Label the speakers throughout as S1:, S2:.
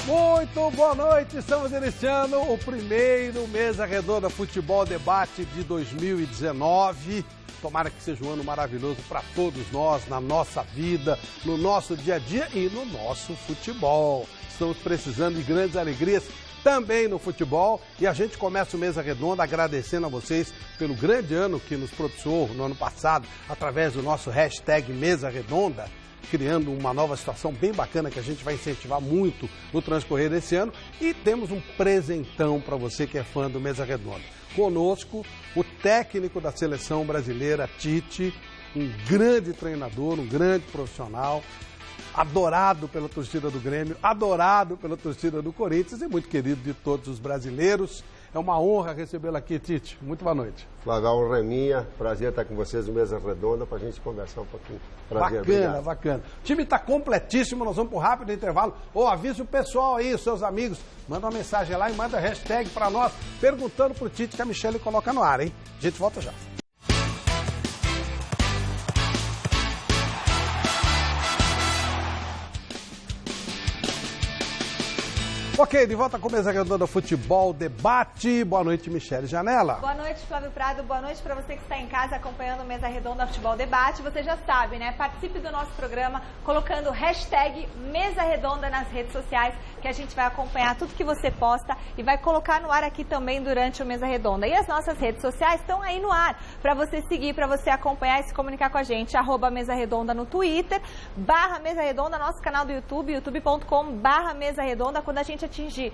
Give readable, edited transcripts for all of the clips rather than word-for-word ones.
S1: Muito boa noite, estamos iniciando o primeiro Mesa Redonda Futebol Debate de 2019. Tomara que seja um ano maravilhoso para todos nós, na nossa vida, no nosso dia a dia e no nosso futebol. Estamos precisando de grandes alegrias também no futebol e a gente começa o Mesa Redonda agradecendo a vocês pelo grande ano que nos propiciou no ano passado, através do nosso hashtag Mesa Redonda, criando uma nova situação bem bacana que a gente vai incentivar muito no transcorrer desse ano. E temos um presentão para você que é fã do Mesa Redonda. Conosco, o técnico da seleção brasileira, Tite, um grande treinador, um grande profissional, adorado pela torcida do Grêmio, adorado pela torcida do Corinthians e muito querido de todos os brasileiros. É uma honra recebê-lo aqui, Tite. Muito boa noite.
S2: Flávio, a honra é minha. Prazer estar com vocês no Mesa Redonda para a gente conversar um pouquinho. Prazer,
S1: bacana,
S2: obrigado.
S1: Bacana. O time está completíssimo, nós vamos para um rápido intervalo. Avisa o pessoal aí, os seus amigos. Manda uma mensagem lá e manda hashtag para nós, perguntando para o Tite que a Michele coloca no ar, hein? A gente volta já. Ok, de volta com a Mesa Redonda Futebol Debate. Boa noite, Michele Janela.
S3: Boa noite, Flávio Prado. Boa noite para você que está em casa acompanhando o Mesa Redonda Futebol Debate. Você já sabe, né? Participe do nosso programa colocando hashtag Mesa Redonda nas redes sociais, que a gente vai acompanhar tudo que você posta e vai colocar no ar aqui também durante o Mesa Redonda. E as nossas redes sociais estão aí no ar para você seguir, para você acompanhar e se comunicar com a gente. @Mesa Redonda no Twitter, /Mesa Redonda, nosso canal do YouTube, youtube.com/Mesa Redonda. Quando a gente atingir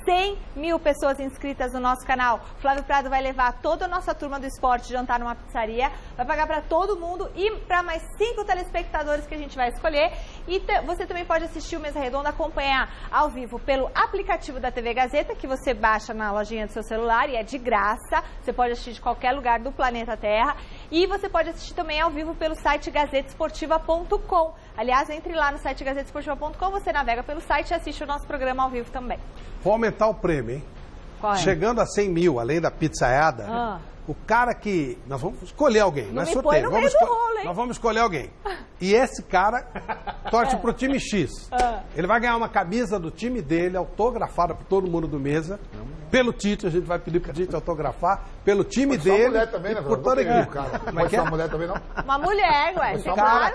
S3: 100 mil pessoas inscritas no nosso canal, Flávio Prado vai levar toda a nossa turma do esporte jantar numa pizzaria, vai pagar para todo mundo e para mais 5 telespectadores que a gente vai escolher. E você também pode assistir o Mesa Redonda, acompanhar ao vivo pelo aplicativo da TV Gazeta, que você baixa na lojinha do seu celular e é de graça. Você pode assistir de qualquer lugar do planeta Terra. E você pode assistir também ao vivo pelo site gazetesportiva.com. Aliás, entre lá no site gazetesportiva.com, você navega pelo site e assiste o nosso programa ao vivo também.
S1: Vou aumentar o prêmio, hein?
S3: Qual é?
S1: Chegando a 100 mil, além da pizzaiada, o cara que... Nós vamos escolher alguém, não é sorteio. Nós vamos escolher alguém. E esse cara torce pro time X. Ele vai ganhar uma camisa do time dele, autografada por todo mundo do Mesa. Pelo Tite, a gente vai pedir pro Tite autografar. Pelo time dele.
S2: Mulher também, né,
S1: por toda a equipe.
S2: Mas é uma mulher também, não?
S3: Uma mulher, ué.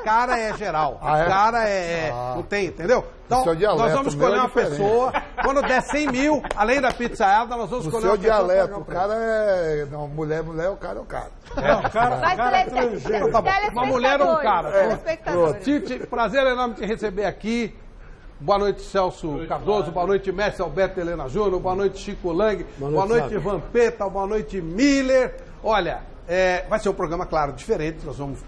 S1: Cara é geral. Cara é... Não tem, entendeu? Então, nós vamos escolher uma pessoa. Quando der 100 mil, além da pizzaiada, nós vamos escolher uma pessoa.
S2: O seu dialeto, o cara é... Não, mulher, o cara é o cara.
S1: O cara é estrangeiro. Uma mulher ou um cara. Tite, prazer enorme te receber aqui. Boa noite, Celso Cardoso. Boa noite, Mestre Alberto Helena Júnior. Boa noite, Chico Lang. Boa noite, Vampeta. Boa noite, Miller. Olha, vai ser um programa, claro, diferente. Nós vamos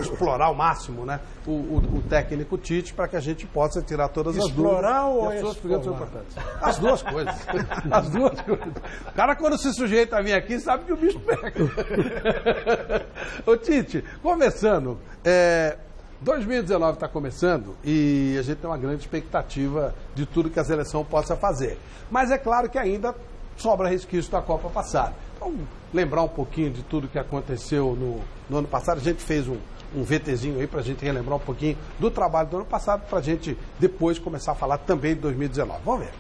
S1: explorar ao máximo, né, o técnico Tite, para que a gente possa tirar todas as dúvidas.
S4: Explorar ou
S1: explorar? As duas coisas. As duas coisas. O cara, quando se sujeita a vir aqui, sabe que o bicho pega. Ô, Tite, começando... 2019 está começando e a gente tem uma grande expectativa de tudo que a seleção possa fazer. Mas é claro que ainda sobra resquício da Copa passada. Então, lembrar um pouquinho de tudo que aconteceu no ano passado. A gente fez um VTzinho aí para a gente relembrar um pouquinho do trabalho do ano passado, para a gente depois começar a falar também de 2019. Vamos ver.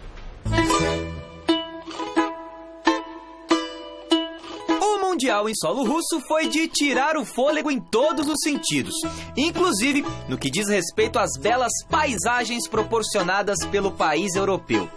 S5: O Mundial em solo russo foi de tirar o fôlego em todos os sentidos, inclusive no que diz respeito às belas paisagens proporcionadas pelo país europeu.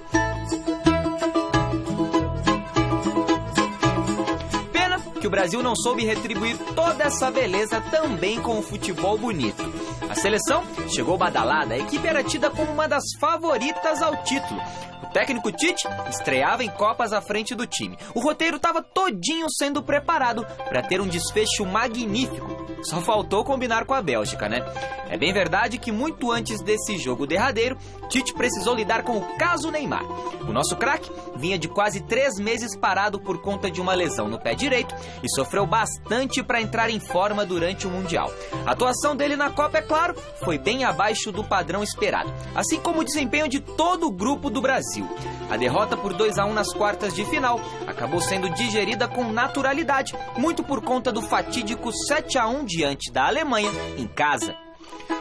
S5: Pena que o Brasil não soube retribuir toda essa beleza também com o futebol bonito. A seleção chegou badalada, a equipe era tida como uma das favoritas ao título. O técnico Tite estreava em Copas à frente do time. O roteiro estava todinho sendo preparado para ter um desfecho magnífico. Só faltou combinar com a Bélgica, né? É bem verdade que muito antes desse jogo derradeiro, Tite precisou lidar com o caso Neymar. O nosso craque vinha de quase 3 meses parado por conta de uma lesão no pé direito e sofreu bastante para entrar em forma durante o Mundial. A atuação dele na Copa, é claro, foi bem abaixo do padrão esperado, assim como o desempenho de todo o grupo do Brasil. A derrota por 2-1 nas quartas de final acabou sendo digerida com naturalidade, muito por conta do fatídico 7-1 diante da Alemanha em casa.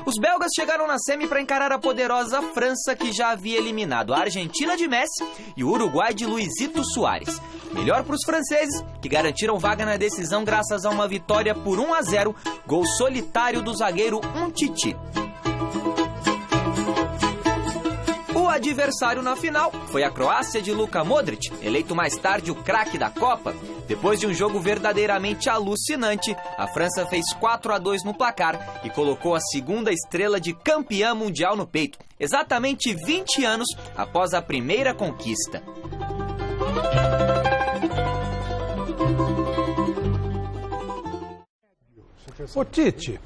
S5: Os belgas chegaram na semi para encarar a poderosa França, que já havia eliminado a Argentina de Messi e o Uruguai de Luizito Soares. Melhor para os franceses, que garantiram vaga na decisão graças a uma vitória por 1-0, gol solitário do zagueiro Umtiti. O adversário na final foi a Croácia de Luka Modric, eleito mais tarde o craque da Copa. Depois de um jogo verdadeiramente alucinante, a França fez 4-2 no placar e colocou a segunda estrela de campeã mundial no peito, exatamente 20 anos após a primeira conquista.
S1: Ô Tite,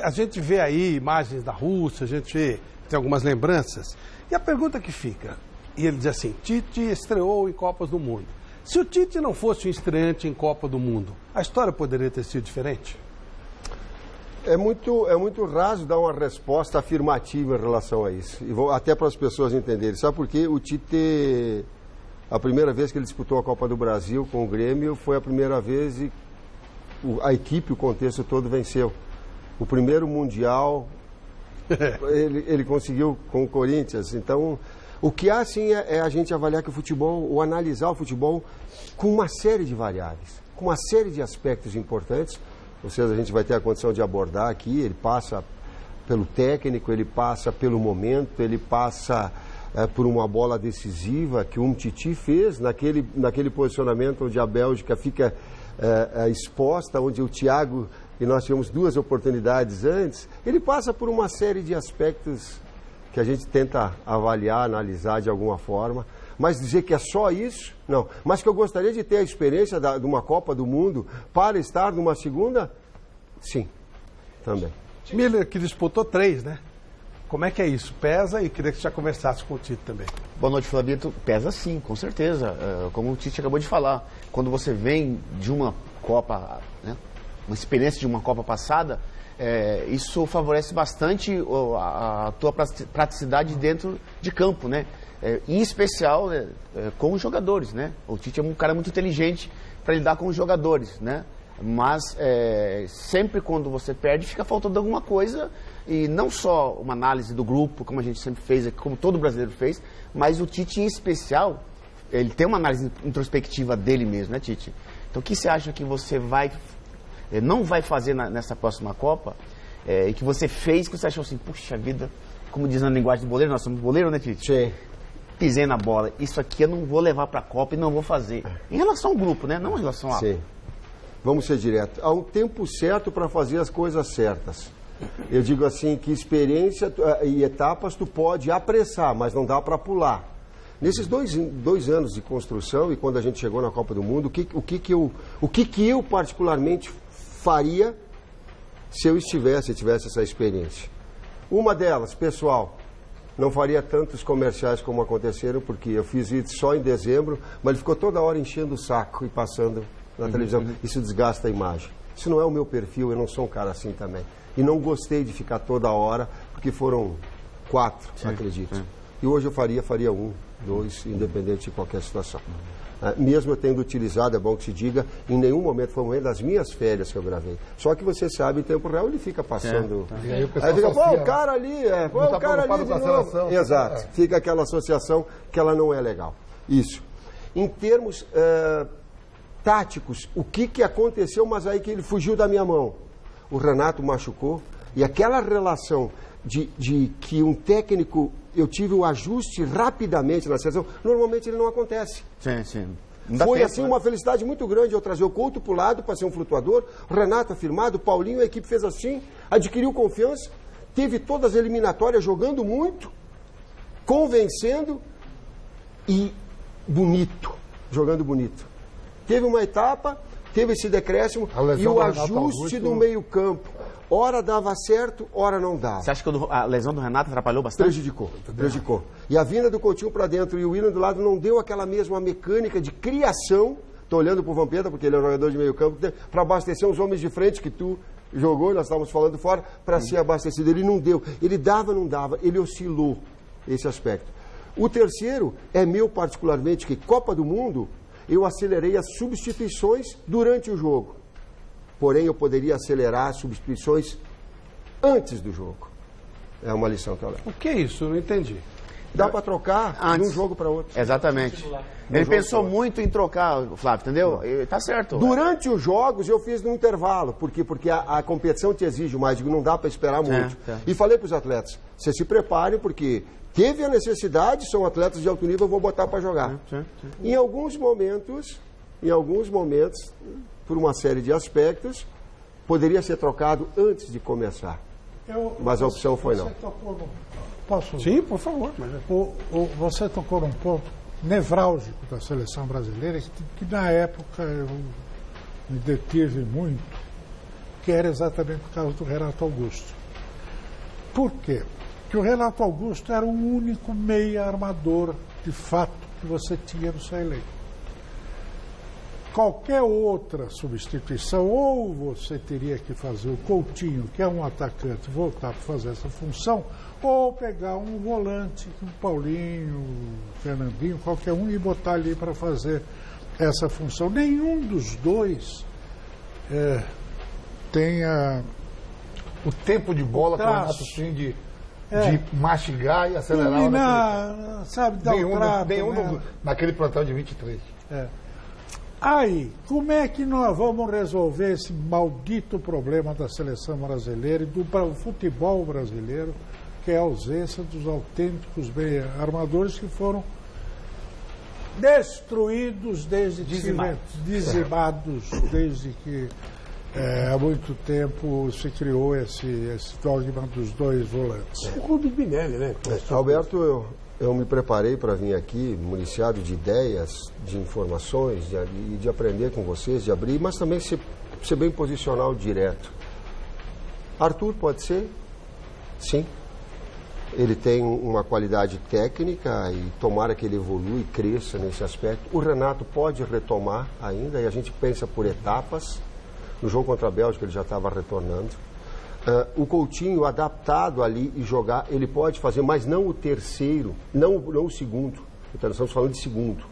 S1: a gente vê aí imagens da Rússia, a gente tem algumas lembranças, e a pergunta que fica, e ele diz assim, Tite estreou em Copas do Mundo. Se o Tite não fosse um estreante em Copa do Mundo, a história poderia ter sido diferente?
S2: É muito raso dar uma resposta afirmativa em relação a isso, e até para as pessoas entenderem. Sabe por quê? O Tite, a primeira vez que ele disputou a Copa do Brasil com o Grêmio, foi a primeira vez e a equipe, o contexto todo venceu. O primeiro Mundial, ele conseguiu com o Corinthians. Então, o que há, sim, é a gente avaliar que o futebol, ou analisar o futebol com uma série de variáveis, com uma série de aspectos importantes. Ou seja, a gente vai ter a condição de abordar aqui, ele passa pelo técnico, ele passa pelo momento, ele passa por uma bola decisiva que o Umtiti fez naquele posicionamento onde a Bélgica fica exposta, onde o Thiago, e nós tivemos 2 oportunidades antes, ele passa por uma série de aspectos que a gente tenta avaliar, analisar de alguma forma, mas dizer que é só isso, não. Mas que eu gostaria de ter a experiência de uma Copa do Mundo para estar numa segunda, sim, também.
S1: Miller, que disputou 3, né? Como é que é isso? Pesa? E queria que você já conversasse com o Tite também.
S4: Boa noite, Flavito. Pesa sim, com certeza. Como o Tite acabou de falar, quando você vem de uma Copa, né, uma experiência de uma Copa passada, isso favorece bastante a tua praticidade dentro de campo, né? Em especial com os jogadores, né? O Tite é um cara muito inteligente para lidar com os jogadores, né? Mas sempre quando você perde, fica faltando alguma coisa, e não só uma análise do grupo, como a gente sempre fez aqui, como todo brasileiro fez, mas o Tite em especial, ele tem uma análise introspectiva dele mesmo, né, Tite? Então o que você acha que você não vai fazer nessa próxima Copa, e que você fez, que você achou assim, puxa vida, como diz na linguagem do boleiro, nós somos boleiro, né, Tite?
S2: Sim.
S4: Pisei na bola, isso aqui eu não vou levar para a Copa e não vou fazer. Em relação ao grupo, né? Não em relação a...
S2: Sim. Vamos ser direto. Há um tempo certo para fazer as coisas certas. Eu digo assim, que experiência e etapas tu pode apressar, mas não dá para pular. Nesses dois anos de construção, e quando a gente chegou na Copa do Mundo, o que eu particularmente faria se eu tivesse essa experiência? Uma delas, pessoal, não faria tantos comerciais como aconteceram, porque eu fiz isso só em dezembro, mas ele ficou toda hora enchendo o saco e passando na televisão. Isso desgasta a imagem. Isso não é o meu perfil, eu não sou um cara assim também. E não gostei de ficar toda hora, porque foram 4, acredito. Sim. E hoje eu faria 1, 2, independente de qualquer situação. Mesmo eu tendo utilizado, é bom que se diga, em nenhum momento foi um momento das minhas férias que eu gravei. Só que você sabe, em tempo real ele fica passando.
S1: E aí
S2: fica, pô, o cara ali, o cara ali de novo. Exato, fica aquela associação que ela não é legal. Isso. Em termos táticos, o que aconteceu, mas aí que ele fugiu da minha mão. O Renato machucou, e aquela relação de que um técnico, eu tive o ajuste rapidamente na seleção, normalmente ele não acontece.
S4: Sim.
S2: Foi
S4: tempo,
S2: assim,
S4: né?
S2: uma felicidade muito grande eu trazer o Couto para o lado para ser um flutuador, o Renato afirmado, o Paulinho, a equipe fez assim, adquiriu confiança, teve todas as eliminatórias jogando muito, convencendo e bonito, jogando bonito. Teve uma etapa, teve esse decréscimo e o ajuste do meio-campo. Ora dava certo, ora não dava.
S4: Você acha que a lesão do Renato atrapalhou bastante?
S2: Prejudicou. E a vinda do Coutinho para dentro e o Willian do lado não deu aquela mesma mecânica de criação. Estou olhando para o Vampeta, porque ele é um jogador de meio-campo, para abastecer os homens de frente que tu jogou, nós estávamos falando fora, para ser abastecido. Ele não deu. Ele dava, não dava. Ele oscilou esse aspecto. O terceiro é meu particularmente, que Copa do Mundo, eu acelerei as substituições durante o jogo. Porém, eu poderia acelerar as substituições antes do jogo. É uma lição que eu levo.
S1: O que é isso? Eu não entendi.
S2: Dá para trocar de um jogo para outro.
S4: Exatamente. Ele pensou muito em trocar, Flávio, entendeu? Tá certo.
S2: Durante os jogos eu fiz no intervalo. Por quê? Porque a competição te exige mais, digo, não dá para esperar muito. E falei para os atletas, vocês se preparem porque teve a necessidade, são atletas de alto nível, eu vou botar para jogar. Em alguns momentos, por uma série de aspectos, poderia ser trocado antes de começar. Mas a opção foi não.
S6: Posso?
S1: Sim, por favor.
S6: Você tocou num ponto nevrálgico da seleção brasileira, que na época eu me detive muito, que era exatamente por causa do Renato Augusto. Por quê? Porque o Renato Augusto era o único meia armador, de fato, que você tinha no seu elenco. Qualquer outra substituição, ou você teria que fazer o Coutinho, que é um atacante, voltar para fazer essa função, ou pegar um volante, um Paulinho, um Fernandinho, qualquer um, e botar ali para fazer essa função. Nenhum dos dois tem
S7: o tempo de bola que o Renato tinha de mastigar e acelerar.
S6: Sabe, dar
S7: nenhum naquele plantão de 23.
S6: Aí, como é que nós vamos resolver esse maldito problema da seleção brasileira e do futebol brasileiro, que é a ausência dos autênticos armadores que foram destruídos dizimados desde que há muito tempo se criou esse dogma dos dois volantes.
S1: O Rubens Minelli, né?
S2: Alberto, eu me preparei para vir aqui, municiado de ideias, de informações, de aprender com vocês, de abrir, mas também ser bem posicional direto. Arthur pode ser? Sim. Ele tem uma qualidade técnica e tomara que ele evolua e cresça nesse aspecto. O Renato pode retomar ainda e a gente pensa por etapas. No jogo contra a Bélgica ele já estava retornando. O Coutinho adaptado ali e jogar, ele pode fazer, mas não o terceiro, não o segundo. Então nós estamos falando de segundo.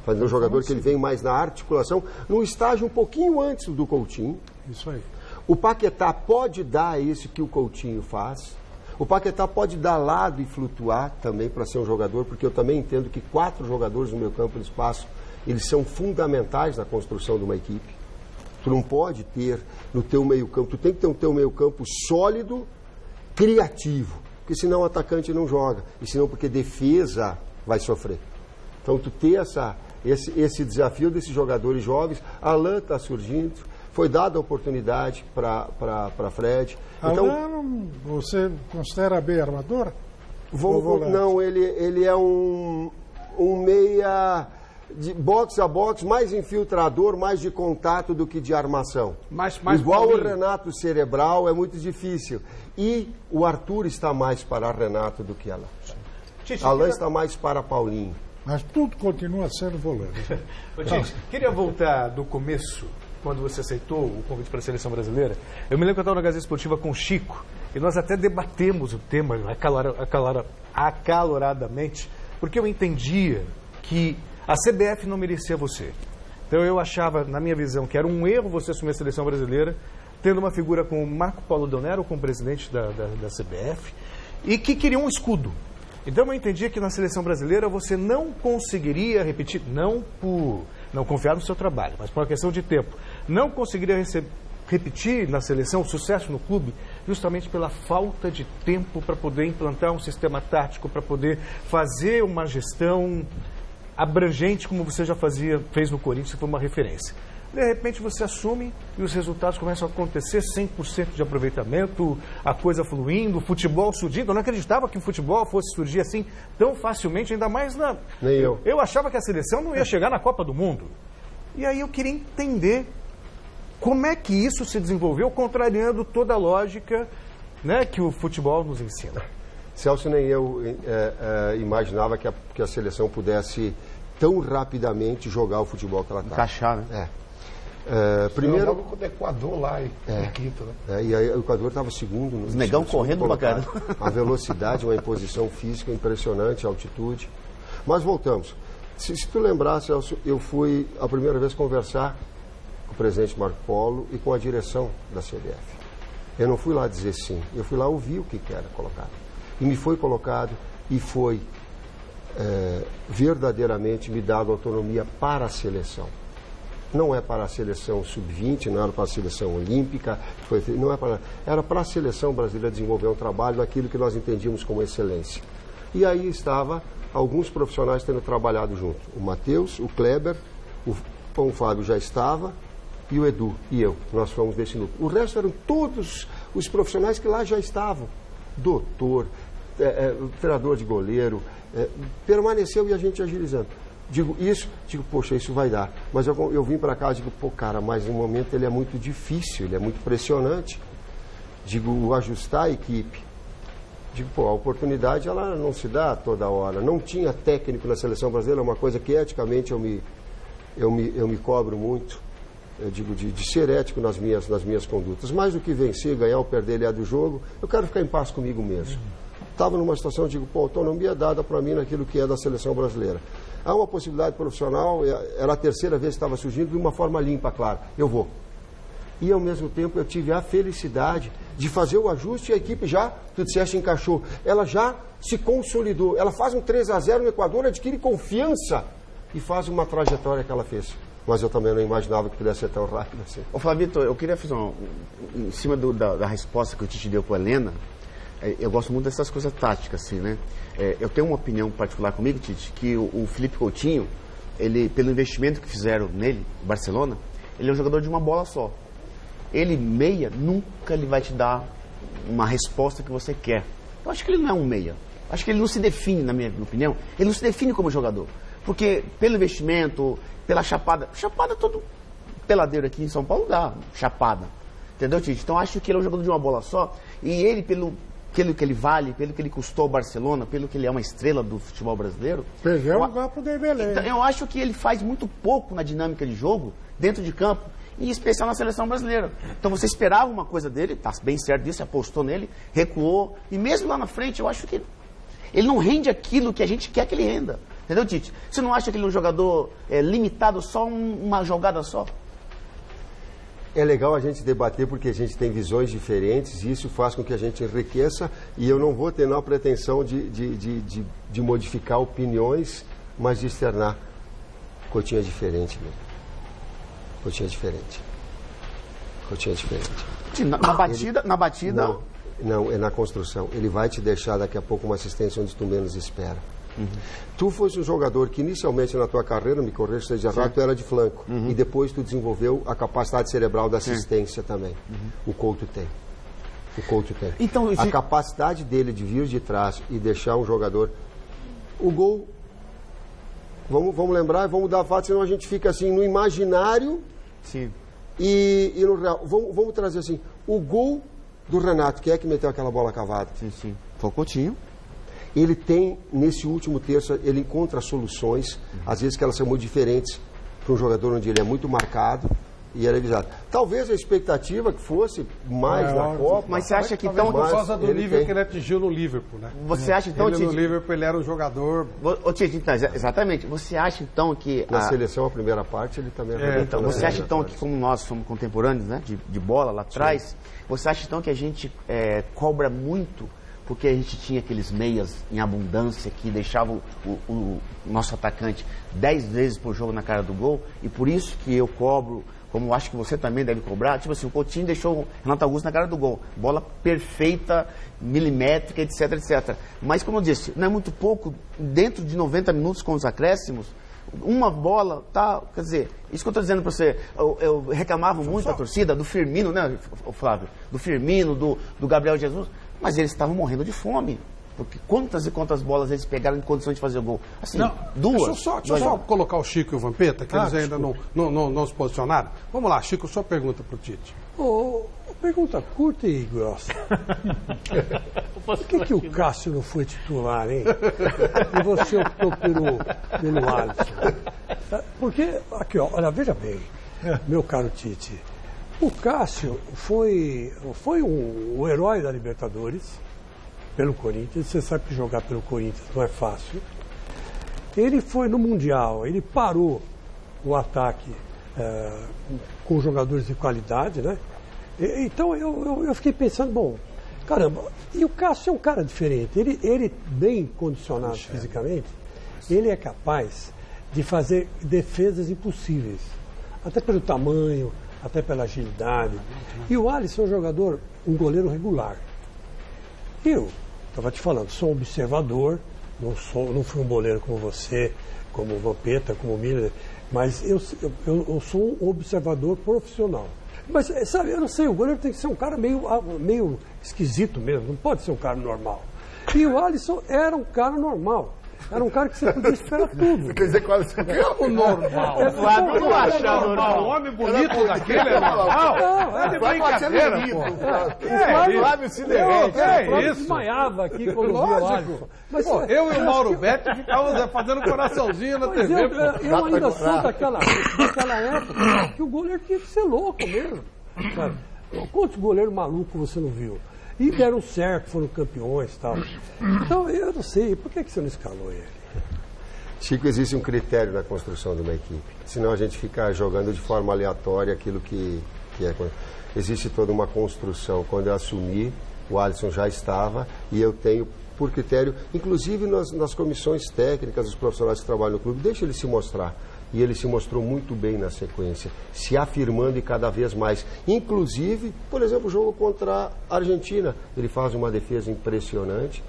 S2: Fazer um jogador que ele vem mais na articulação, num estágio um pouquinho antes do Coutinho.
S6: Isso aí.
S2: O Paquetá pode dar isso que o Coutinho faz. O Paquetá pode dar lado e flutuar também para ser um jogador, porque eu também entendo que 4 jogadores no meio campo de espaço, eles são fundamentais na construção de uma equipe. Tu não pode ter no teu meio-campo, tu tem que ter um teu meio-campo sólido, criativo, porque senão o atacante não joga, e senão porque defesa vai sofrer. Então tu ter esse desafio desses jogadores jovens, Alan está surgindo, foi dada a oportunidade para Fred. Então,
S6: Alan, você considera bem armador?
S2: Não, ele é um meia de boxe a boxe, mais infiltrador, mais de contato do que de armação. Igual o Renato cerebral, é muito difícil. E o Arthur está mais para Renato do que Alan. Alan está mais para Paulinho.
S6: Mas tudo continua sendo volante.
S7: Tite, queria voltar do começo, quando você aceitou o convite para a seleção brasileira. Eu me lembro que eu estava na Gazeta Esportiva com o Chico, e nós até debatemos o tema acaloradamente, porque eu entendia que a CBF não merecia você. Então eu achava, na minha visão, que era um erro você assumir a seleção brasileira, tendo uma figura como Marco Paulo Del Nero, como presidente da CBF, e que queria um escudo. Então eu entendia que na seleção brasileira você não conseguiria repetir, não confiar no seu trabalho, mas por uma questão de tempo, não conseguiria repetir na seleção o sucesso no clube, justamente pela falta de tempo para poder implantar um sistema tático, para poder fazer uma gestão abrangente, como você já fez no Corinthians, que foi uma referência. De repente você assume e os resultados começam a acontecer, 100% de aproveitamento, a coisa fluindo, o futebol surgindo. Eu não acreditava que o futebol fosse surgir assim tão facilmente, ainda mais na...
S2: Nem eu.
S7: Eu achava que a seleção não ia chegar na Copa do Mundo. E aí eu queria entender como é que isso se desenvolveu, contrariando toda a lógica, né, que o futebol nos ensina.
S2: Celso, nem eu imaginava que a seleção pudesse tão rapidamente jogar o futebol que ela está.
S4: Encaixar, né?
S7: Primeiro logo com o Equador lá em Quito, né?
S2: E aí o Equador estava segundo.
S4: Os negão correndo bacana.
S2: A velocidade, uma imposição física impressionante, a altitude. Mas voltamos. Se tu lembrar, Celso, eu fui a primeira vez conversar com o presidente Marco Polo e com a direção da CBF. Eu não fui lá dizer sim, eu fui lá ouvir o que era colocado. E me foi colocado e foi verdadeiramente me dado autonomia para a seleção. Não é para a seleção sub-20, não era para a seleção olímpica, não é para, era para a seleção brasileira desenvolver um trabalho naquilo que nós entendíamos como excelência. E aí estava alguns profissionais tendo trabalhado junto. O Matheus, o Kleber, o Fábio já estava, e o Edu e eu. Nós fomos desse núcleo. O resto eram todos os profissionais que lá já estavam. Doutor, treinador de goleiro, permaneceu e a gente agilizando. Digo, poxa, isso vai dar. Mas eu vim para cá e digo, pô, cara, mas no momento ele é muito difícil, ele é muito pressionante. Digo, ajustar a equipe. Digo, pô, a oportunidade ela não se dá toda hora. Não tinha técnico na seleção brasileira, é uma coisa que eticamente eu me cobro muito. Eu digo, de ser ético nas minhas condutas. Mais do que vencer, ganhar ou perder, ele é do jogo, eu quero ficar em paz comigo mesmo. Estava numa situação, digo, pô, autonomia dada para mim naquilo que é da seleção brasileira. Há uma possibilidade profissional, era a terceira vez que estava surgindo, de uma forma limpa, claro, eu vou. E ao mesmo tempo eu tive a felicidade de fazer o ajuste e a equipe já, tu disseste, encaixou. Ela já se consolidou, ela faz um 3-0 no Equador, adquire confiança e faz uma trajetória que ela fez. Mas eu também não imaginava que pudesse ser tão rápido assim.
S4: Ô Flavito, eu queria fazer em cima da resposta que o Tite deu com a Helena. Eu gosto muito dessas coisas táticas, assim, né? Eu tenho uma opinião particular comigo, Tite, que o Felipe Coutinho, ele, pelo investimento que fizeram nele, Barcelona, ele é um jogador de uma bola só. Ele, meia, nunca ele vai te dar uma resposta que você quer. Eu acho que ele não é um meia. Acho que ele não se define, na minha opinião, ele não se define como jogador. Porque pelo investimento, pela chapada todo peladeiro aqui em São Paulo dá chapada. Entendeu, Tite? Então acho que ele é um jogador de uma bola só. E ele, pelo que ele vale, pelo que ele custou ao Barcelona, pelo que ele é uma estrela do futebol brasileiro.
S6: Perdeu o lugar pro Dembélé.
S4: Então, eu acho que ele faz muito pouco na dinâmica de jogo, dentro de campo, em especial na seleção brasileira. Então você esperava uma coisa dele, tá bem certo disso, apostou nele, recuou. E mesmo lá na frente, eu acho que ele não rende aquilo que a gente quer que ele renda. Entendeu, Tite? Você não acha que ele é um jogador limitado só uma jogada só?
S2: É legal a gente debater porque a gente tem visões diferentes e isso faz com que a gente enriqueça e eu não vou ter a pretensão de modificar opiniões, mas de externar. Coutinho é diferente, meu. Coutinho é diferente. Coutinho é diferente.
S4: Na batida...
S2: Não, é na construção. Ele vai te deixar daqui a pouco uma assistência onde tu menos espera. Uhum. Tu fosse um jogador que inicialmente na tua carreira, me corrija se esteja errado, tu era de flanco. Uhum. E depois tu desenvolveu a capacidade cerebral da assistência também. Uhum. O Couto tem. Então, a capacidade dele de vir de trás e deixar um jogador... O gol... Vamos lembrar e vamos dar fato, senão a gente fica assim no imaginário.
S4: Sim.
S2: E no real. Vamos trazer assim, o gol do Renato, que é que meteu aquela bola cavada?
S4: Sim. Foi o Coutinho.
S2: Ele tem, nesse último terço, ele encontra soluções, às vezes que elas são muito diferentes para um jogador onde ele é muito marcado e era avisado. Talvez a expectativa que fosse mais na Copa.
S4: Mas você acha que então...
S1: Por causa do nível que ele atingiu no Liverpool, né?
S4: Você acha então,
S1: Tite... no Liverpool ele era um jogador...
S4: Tite, então, exatamente. Você acha então que...
S2: Na seleção, a primeira parte, ele também...
S4: Então, você acha então que como nós somos contemporâneos, né, de bola lá atrás, você acha então que a gente cobra muito porque a gente tinha aqueles meias em abundância que deixavam o nosso atacante 10 vezes por jogo na cara do gol, e por isso que eu cobro, como acho que você também deve cobrar, tipo assim, o Coutinho deixou o Renato Augusto na cara do gol, bola perfeita, milimétrica, etc, etc. Mas como eu disse, não é muito pouco, dentro de 90 minutos com os acréscimos, uma bola, tá, quer dizer, isso que eu estou dizendo para você, eu reclamava muito da torcida, do Firmino, né, Flávio, do Firmino, do Gabriel Jesus, mas eles estavam morrendo de fome. Porque quantas e quantas bolas eles pegaram em condição de fazer gol? Assim, duas.
S1: Deixa eu só colocar o Chico e o Vampeta, que eles ainda não se posicionaram. Vamos lá, Chico, sua pergunta para o Tite.
S8: Pergunta curta e grossa. Por que o Cássio não foi titular, hein? E você optou pelo Alisson? Porque, aqui, ó, olha, veja bem, meu caro Tite. O Cássio foi o herói da Libertadores pelo Corinthians. Você sabe que jogar pelo Corinthians não é fácil. Ele foi no Mundial, ele parou o ataque com jogadores de qualidade, né? Então eu fiquei pensando, bom, caramba, e o Cássio é um cara diferente. Ele bem condicionado fisicamente, ele é capaz de fazer defesas impossíveis. Até pelo tamanho, até pela agilidade. E o Alisson é um jogador, um goleiro regular. Eu estava te falando, sou um observador, não fui um goleiro como você, como o Vampeta, como o Miller, mas eu sou um observador profissional. Mas, sabe, eu não sei, o goleiro tem que ser um cara meio esquisito mesmo, não pode ser um cara normal. E o Alisson era um cara normal. Era um cara que você podia esperar tudo.
S9: Quer dizer que o Alisson é o normal.
S8: O Flávio
S9: não achava normal.
S1: Um homem bonito daquele é normal?
S8: Não,
S1: é de brincadeira, pô.
S8: O Flávio se derrete. O isso? Desmaiava aqui quando via o Alisson.
S1: Mas, pô, eu e o Mauro Betti ficávamos fazendo coraçãozinho na TV.
S8: Eu ainda sou daquela época que o goleiro tinha que ser louco mesmo. Sabe? Quantos goleiros malucos você não viu? E deram certo, foram campeões e tal. Então, eu não sei, por que você não escalou ele?
S2: Chico, existe um critério na construção de uma equipe. Senão a gente fica jogando de forma aleatória aquilo que é. Existe toda uma construção. Quando eu assumi, o Alisson já estava, e eu tenho, por critério, inclusive nas comissões técnicas, os profissionais que trabalham no clube, deixa ele se mostrar. E ele se mostrou muito bem na sequência, se afirmando e cada vez mais. Inclusive, por exemplo, o jogo contra a Argentina. Ele faz uma defesa impressionante.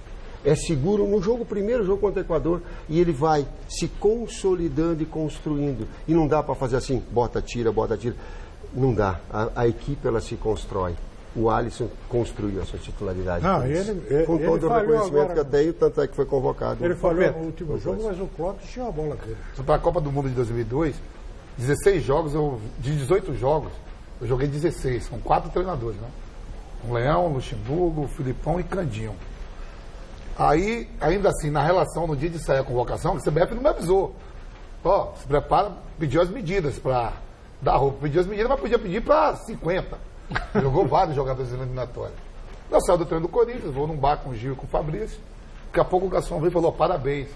S2: É seguro no primeiro jogo contra o Equador, e ele vai se consolidando e construindo. E não dá para fazer assim, bota, tira. Não dá. A equipe, ela se constrói. O Alisson construiu a sua titularidade.
S6: Não,
S2: com todo o reconhecimento que eu tenho, tanto é que foi convocado.
S6: Ele falhou no último jogo, mas o Klopp tinha a bola dele.
S9: Para a Copa do Mundo de 2002, 16 jogos, de 18 jogos, eu joguei 16, com 4 treinadores, né? O Leão, Luxemburgo, o Filipão e Candinho. Aí, ainda assim, na relação, no dia de sair a convocação, o CBF não me avisou. Ó, se prepara, pediu as medidas para dar roupa. Pediu as medidas, mas podia pedir para 50. Jogou vários jogadores eliminatórios. Eu saí do treino do Corinthians, vou num bar com o Gil e com o Fabrício. Daqui a pouco o garçom veio e falou: parabéns,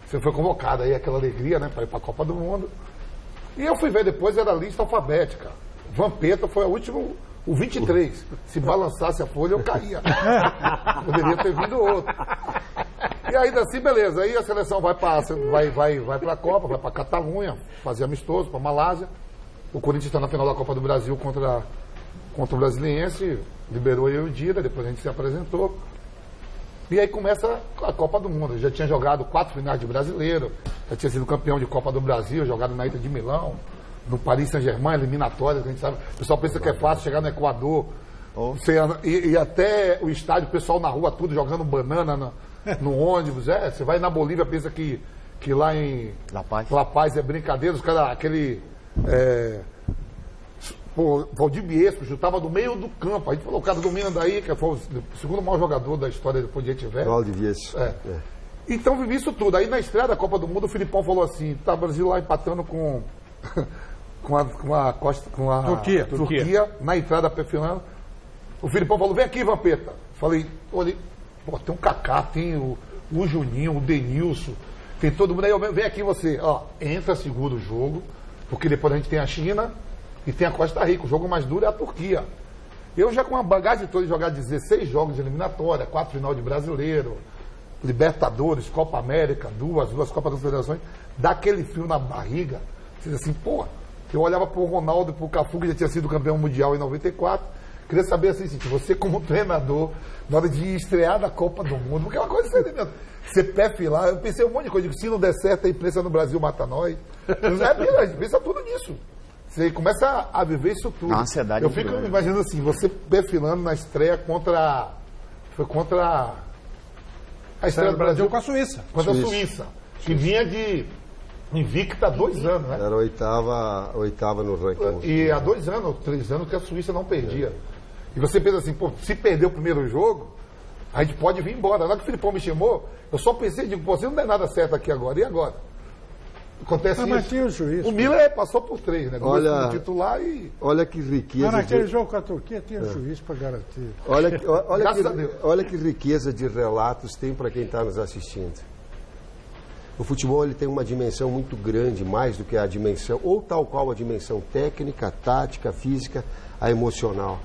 S9: você foi convocado. Aí aquela alegria, né, para ir para a Copa do Mundo. E eu fui ver depois, era a lista alfabética. Vampeta foi a última, o 23. Se balançasse a folha, eu caía. Poderia ter vindo outro. E ainda assim, beleza. Aí a seleção vai para a Copa, vai para a Catalunha, fazer amistoso, para a Malásia. O Corinthians está na final da Copa do Brasil contra o Brasiliense, liberou eu e o Dida, depois a gente se apresentou. E aí começa a Copa do Mundo. Eu já tinha jogado 4 finais de brasileiro, já tinha sido campeão de Copa do Brasil, jogado na Inter de Milão, no Paris Saint-Germain, eliminatórias, a gente sabe. O pessoal pensa que é fácil chegar no Equador, e até o estádio, o pessoal na rua, tudo jogando banana no ônibus. Você vai na Bolívia, pensa que lá em La Paz é brincadeira, os caras, aquele... Valdir Biesco chutava do meio do campo. A gente falou: o cara domina daí, que foi o segundo maior jogador da história depois de Etiver.
S2: Valdir Biesco.
S9: Então vivi isso tudo. Aí na estreia da Copa do Mundo, o Filipão falou assim: tá o Brasil lá empatando com a Turquia, na entrada perfilando. O Filipão falou: vem aqui, Vampeta. Falei: olhei, tem um Kaká, tem o Juninho, o Denilson, tem todo mundo aí. Vem aqui você, ó, entra, segura o jogo, porque depois a gente tem a China e tem a Costa Rica. O jogo mais duro é a Turquia. Eu já com a bagagem toda de jogar 16 jogos de eliminatória, 4 final de brasileiro, Libertadores, Copa América, duas Copas das Federações, dá aquele frio na barriga. Você diz assim, pô, eu olhava pro Ronaldo, pro Cafu, que já tinha sido campeão mundial em 94, queria saber assim, você como treinador, na hora de estrear na Copa do Mundo, porque é uma coisa séria mesmo. Você pé filar, eu pensei um monte de coisa, se não der certo, a imprensa no Brasil mata nós. A gente pensa tudo nisso. Você começa a viver isso tudo.
S4: A ansiedade.
S9: Eu fico imaginando assim, você perfilando na estreia contra a estreia do Brasil
S1: com a Suíça.
S9: Contra a Suíça. Que vinha de invicta há 2 anos, né?
S2: Era a oitava no ranking.
S9: E há 2 anos, 3 anos que a Suíça não perdia. E você pensa assim, pô, se perder o primeiro jogo, a gente pode vir embora. Na hora que o Filipão me chamou, eu só pensei, digo, pô, você não der nada certo aqui agora, e agora? Acontece isso.
S6: Mas tinha o juiz.
S9: O Miller passou por 3, né?
S2: Olha,
S9: titular e...
S2: Olha que riqueza.
S6: Mas naquele jogo com a Turquia tinha juiz para garantir.
S2: Olha que riqueza de relatos tem para quem está nos assistindo. O futebol ele tem uma dimensão muito grande, mais do que a dimensão, ou tal qual a dimensão técnica, tática, física, a emocional.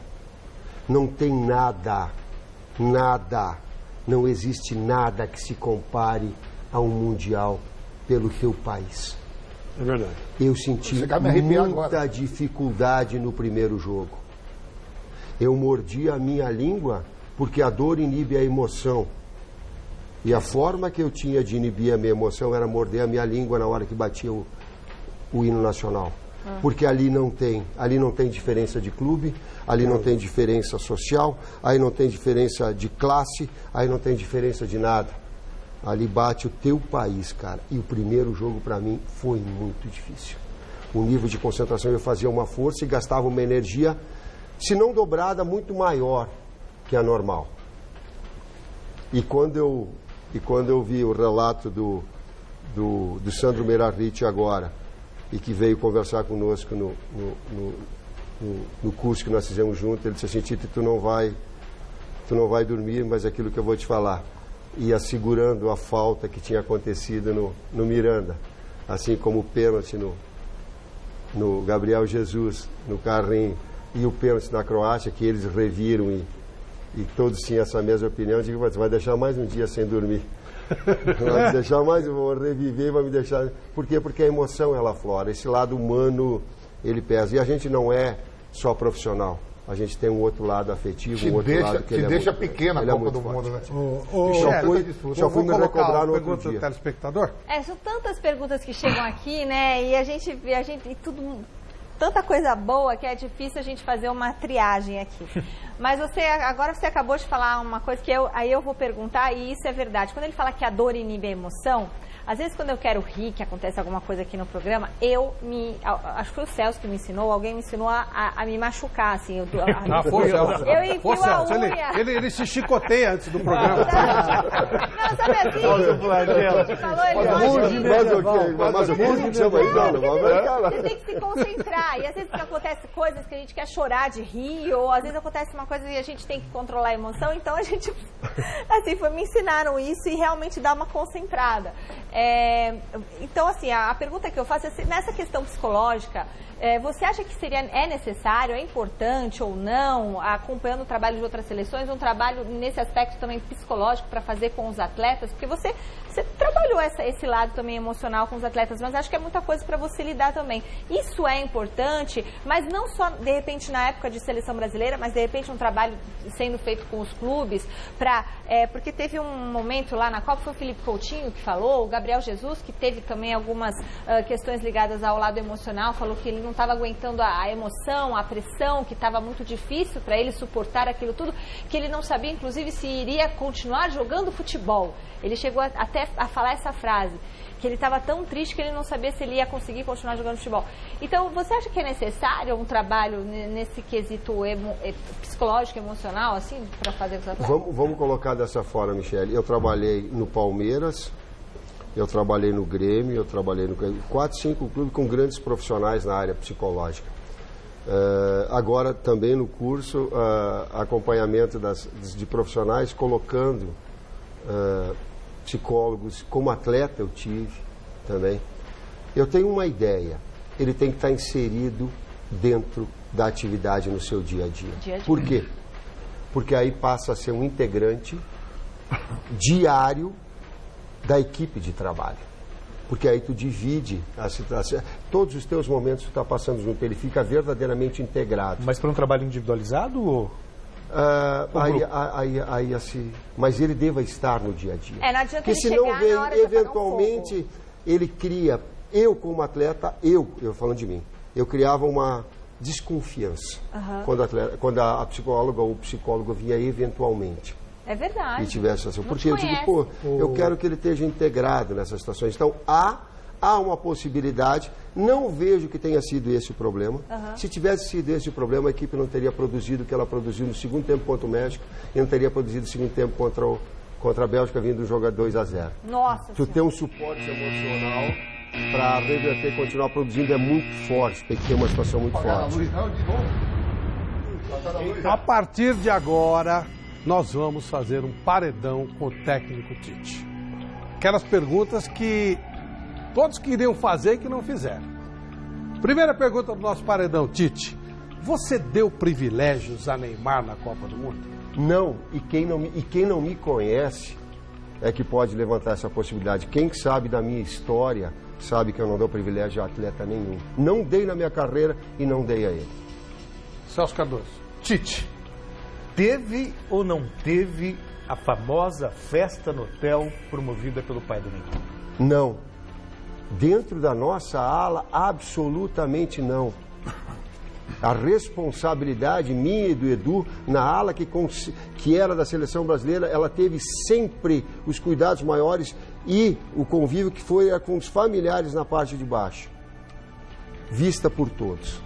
S2: Não tem nada, não existe nada que se compare a um mundial pelo teu país.
S8: É verdade.
S2: Eu senti muita dificuldade no primeiro jogo. Eu mordi a minha língua porque a dor inibe a emoção. E a forma que eu tinha de inibir a minha emoção era morder a minha língua na hora que batia o hino nacional. Porque ali não tem diferença de clube, ali não tem diferença social, aí não tem diferença de classe, aí não tem diferença de nada. Ali bate o teu país, cara. E o primeiro jogo para mim foi muito difícil. O nível de concentração, eu fazia uma força e gastava uma energia, se não dobrada, muito maior que a normal. E quando eu vi o relato do Sandro Meirahit agora, e que veio conversar conosco no curso que nós fizemos junto, ele disse assim: Tite, tu não vai dormir, mas aquilo que eu vou te falar. E assegurando a falta que tinha acontecido no Miranda, assim como o pênalti no Gabriel Jesus, no Carrinho, e o pênalti na Croácia, que eles reviram e todos tinham essa mesma opinião. Eu digo: você vai deixar mais um dia sem dormir. Vai me deixar mais, eu vou reviver, vai me deixar... Por quê? Porque a emoção, ela aflora. Esse lado humano, ele pesa. E a gente não é só profissional. A gente tem um outro lado afetivo, um outro lado que ele
S9: deixa
S2: muito,
S9: pequena a Copa do Mundo, né?
S1: Só fui me recobrar no outro dia. Telespectador?
S3: São tantas perguntas que chegam aqui, né? E a gente tanta coisa boa que é difícil a gente fazer uma triagem aqui. Mas agora você acabou de falar uma coisa que aí eu vou perguntar, e isso é verdade. Quando ele fala que a dor inibe a emoção, às vezes quando eu quero rir, que acontece alguma coisa aqui no programa, acho que foi o Celso que me ensinou, alguém me ensinou a me machucar, assim. Eu enfio a unha.
S1: Ele se chicoteia antes do programa.
S3: Não, sabe assim? Você tem que se concentrar. E às vezes acontece coisas que a gente quer chorar de rir, ou às vezes acontece uma coisa e a gente tem que controlar a emoção. Então a gente, assim, me ensinaram isso e realmente dá uma concentrada. Então, assim, a pergunta que eu faço é: nessa questão psicológica, você acha que é necessário, é importante ou não, acompanhando o trabalho de outras seleções, um trabalho nesse aspecto também psicológico para fazer com os atletas? Porque você trabalhou esse lado também emocional com os atletas, mas acho que é muita coisa para você lidar também. Isso é importante, mas não só, de repente, na época de seleção brasileira, mas de repente um trabalho sendo feito com os clubes, porque teve um momento lá na Copa, foi o Felipe Coutinho que falou, o Gabriel Jesus, que teve também algumas questões ligadas ao lado emocional, falou que ele não estava aguentando a emoção, a pressão, que estava muito difícil para ele suportar aquilo tudo, que ele não sabia, inclusive, se iria continuar jogando futebol. Ele chegou até a falar essa frase, que ele estava tão triste que ele não sabia se ele ia conseguir continuar jogando futebol. Então, você acha que é necessário um trabalho nesse quesito psicológico, emocional, assim, para fazer com os atletas?
S2: Vamos colocar dessa forma, Michele. Eu trabalhei no Palmeiras, eu trabalhei no Grêmio, eu trabalhei no 4, 5 clubes com grandes profissionais na área psicológica. Agora também no curso, acompanhamento de profissionais, colocando psicólogos. Como atleta eu tive também. Eu tenho uma ideia: ele tem que estar inserido dentro da atividade no seu dia a dia. Por quê? Porque aí passa a ser um integrante diário da equipe de trabalho. Porque aí tu divide a situação, todos os teus momentos tu está passando junto, ele fica verdadeiramente integrado.
S7: Mas para um trabalho individualizado ou...
S2: Mas ele deva estar no dia a dia.
S3: Não adianta
S2: porque
S3: ele
S2: senão
S3: chegar
S2: vem,
S3: na hora de
S2: eventualmente, ele cria, eu como atleta, eu falando de mim, eu criava uma desconfiança quando a psicóloga ou o psicólogo vinha eventualmente.
S3: É verdade.
S2: E tivesse essa. Porque eu digo, eu quero que ele esteja integrado nessas situações. Então, há uma possibilidade, não vejo que tenha sido esse o problema. Se tivesse sido esse o problema, a equipe não teria produzido o que ela produziu no segundo tempo contra o México e não teria produzido no segundo tempo contra a Bélgica, vindo um jogo 2-0.
S3: Nossa.
S2: Tu ter um suporte emocional para reverter e continuar produzindo é muito forte, tem que ter uma situação muito forte.
S1: A partir de agora, nós vamos fazer um paredão com o técnico Tite. aquelas perguntas que todos queriam fazer e que não fizeram. Primeira pergunta do nosso paredão, Tite. Você deu privilégios a Neymar na Copa do Mundo?
S2: Não, e quem não me conhece é que pode levantar essa possibilidade. Quem sabe da minha história sabe que eu não dou privilégio a atleta nenhum. Não dei na minha carreira e não dei a ele.
S1: Celso Cardoso.
S7: Tite, teve ou não teve a famosa festa no hotel promovida pelo pai do Neymar?
S2: Não. Dentro da nossa ala, absolutamente não. A responsabilidade minha e do Edu, na ala que era da seleção brasileira, ela teve sempre os cuidados maiores e o convívio que foi com os familiares na parte de baixo. Vista por todos.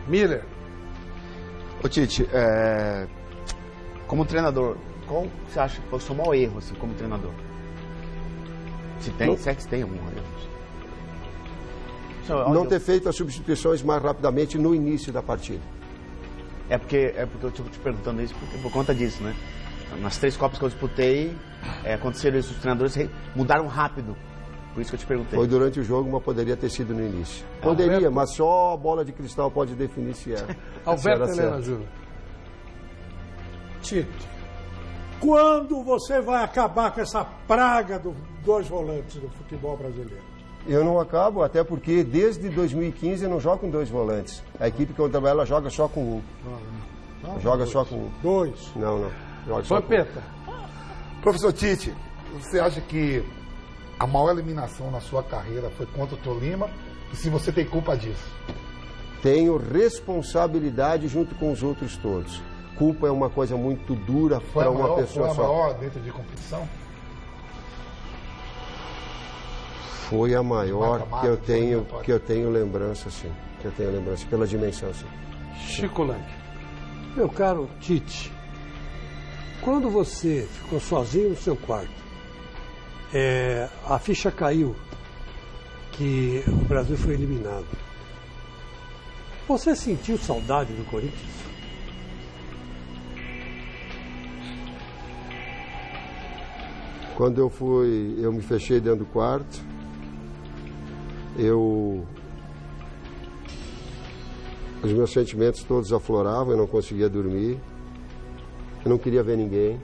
S1: Miller.
S4: Ô Tite, como treinador, qual você acha que foi o seu maior erro assim, como treinador? Se tem, se é que tem algum erro?
S2: Não ter feito as substituições mais rapidamente no início da partida.
S4: É porque eu estou te perguntando isso por conta disso, né? Nas 3 Copas que eu disputei, aconteceram isso, os treinadores mudaram rápido. Por isso que eu te perguntei.
S2: Foi durante o jogo, mas poderia ter sido no início. Poderia, mas só a bola de cristal pode definir se era.
S1: Alberto Helena Júnior.
S6: Tite, quando você vai acabar com essa praga dos 2 volantes do futebol brasileiro?
S2: Eu não acabo, até porque desde 2015 eu não jogo com 2 volantes. A equipe que eu trabalho, ela joga só com 1.
S6: Não,
S2: joga
S6: 2.
S2: só com 1.
S6: 2.
S2: Não. Joga só com 1.
S1: Vampeta.
S9: Professor Tite, você acha que a maior eliminação na sua carreira foi contra o Tolima? E se você tem culpa disso?
S2: Tenho responsabilidade junto com os outros todos. Culpa é uma coisa muito dura para uma pessoa só.
S9: Foi a maior dentro de competição?
S2: Foi a maior que eu tenho lembrança, sim. Que eu tenho lembrança, pela dimensão, sim.
S1: Chico Lang.
S8: Meu caro Tite, quando você ficou sozinho no seu quarto, a ficha caiu que o Brasil foi eliminado. Você sentiu saudade do Corinthians?
S2: Quando eu me fechei dentro do quarto, os meus sentimentos todos afloravam, eu não conseguia dormir, eu não queria ver ninguém.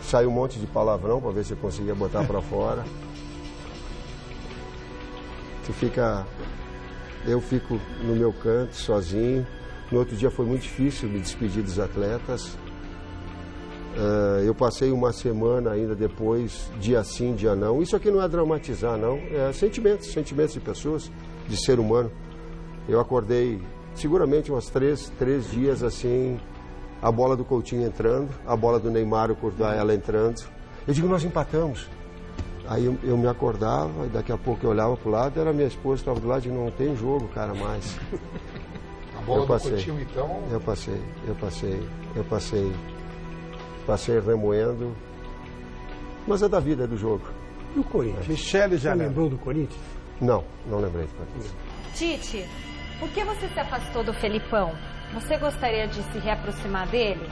S2: Saiu um monte de palavrão para ver se eu conseguia botar para fora. Eu fico no meu canto, sozinho. No outro dia foi muito difícil me despedir dos atletas. Eu passei uma semana ainda depois, dia sim, dia não. Isso aqui não é dramatizar, não. É sentimentos de pessoas, de ser humano. Eu acordei seguramente uns 3 dias assim, a bola do Coutinho entrando, a bola do Neymar, o Courtois, ela entrando. Eu digo, nós empatamos. Aí eu me acordava, e daqui a pouco eu olhava para o lado, era minha esposa que estava do lado e não tem jogo, cara, mais.
S9: A bola do Coutinho, então?
S2: Eu passei remoendo, mas é da vida, é do jogo.
S8: E o Corinthians?
S1: Michele já
S8: lembrou do Corinthians?
S2: Não lembrei do Corinthians.
S3: Tite, por que você se afastou do Felipão? Você gostaria de se reaproximar dele?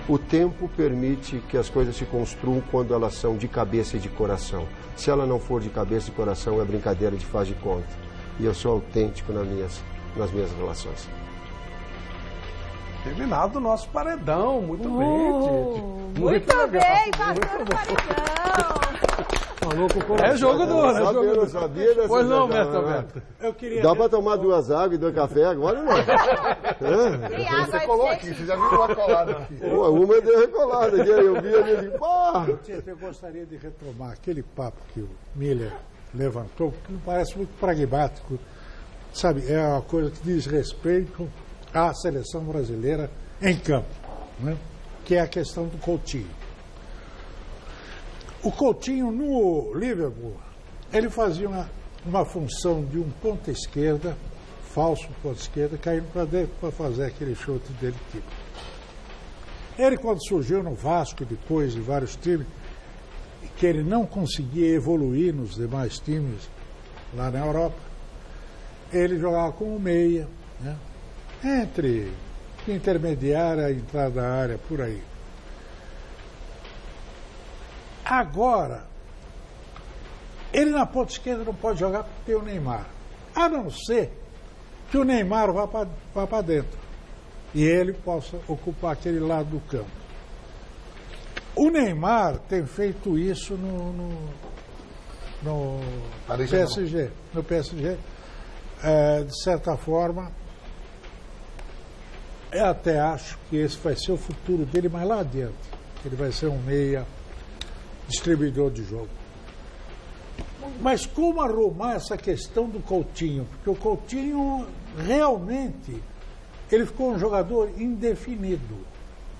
S2: O tempo permite que as coisas se construam quando elas são de cabeça e de coração. Se ela não for de cabeça e coração, é brincadeira de faz de conta. E eu sou autêntico nas minhas relações.
S1: Terminado o nosso paredão. Muito bem, Tite.
S3: Muito bem, passou no paredão.
S8: Falou com o coração.
S1: É jogo duro,
S2: Eu não sabia dessa.
S1: Pois não, Beto.
S8: Eu queria...
S2: Dá pra tomar 2 águas e 2 café agora, não?
S9: Você colou aqui, você já viu uma colada aqui.
S2: Pô, uma deu recolada aqui, eu vi ali e digo, pá!
S6: Eu gostaria de retomar aquele papo que o Miller levantou, que me parece muito pragmático. Sabe, é uma coisa que diz respeito à seleção brasileira em campo, né? Que é a questão do Coutinho. O Coutinho no Liverpool, ele fazia uma função de um ponta esquerda, falso ponta esquerda, caindo para dentro para fazer aquele chute dele típico. Ele, quando surgiu no Vasco, depois de vários times, que ele não conseguia evoluir nos demais times lá na Europa, ele jogava como meia, né? Entre intermediária e entrada da área, por aí. Agora, ele na ponta esquerda não pode jogar porque tem o Neymar. A não ser que o Neymar vá para dentro e ele possa ocupar aquele lado do campo. O Neymar tem feito isso no PSG. No PSG, de certa forma, eu até acho que esse vai ser o futuro dele mais lá adiante. Ele vai ser um meia distribuidor de jogo. Mas como arrumar essa questão do Coutinho? Porque o Coutinho realmente ele ficou um jogador indefinido.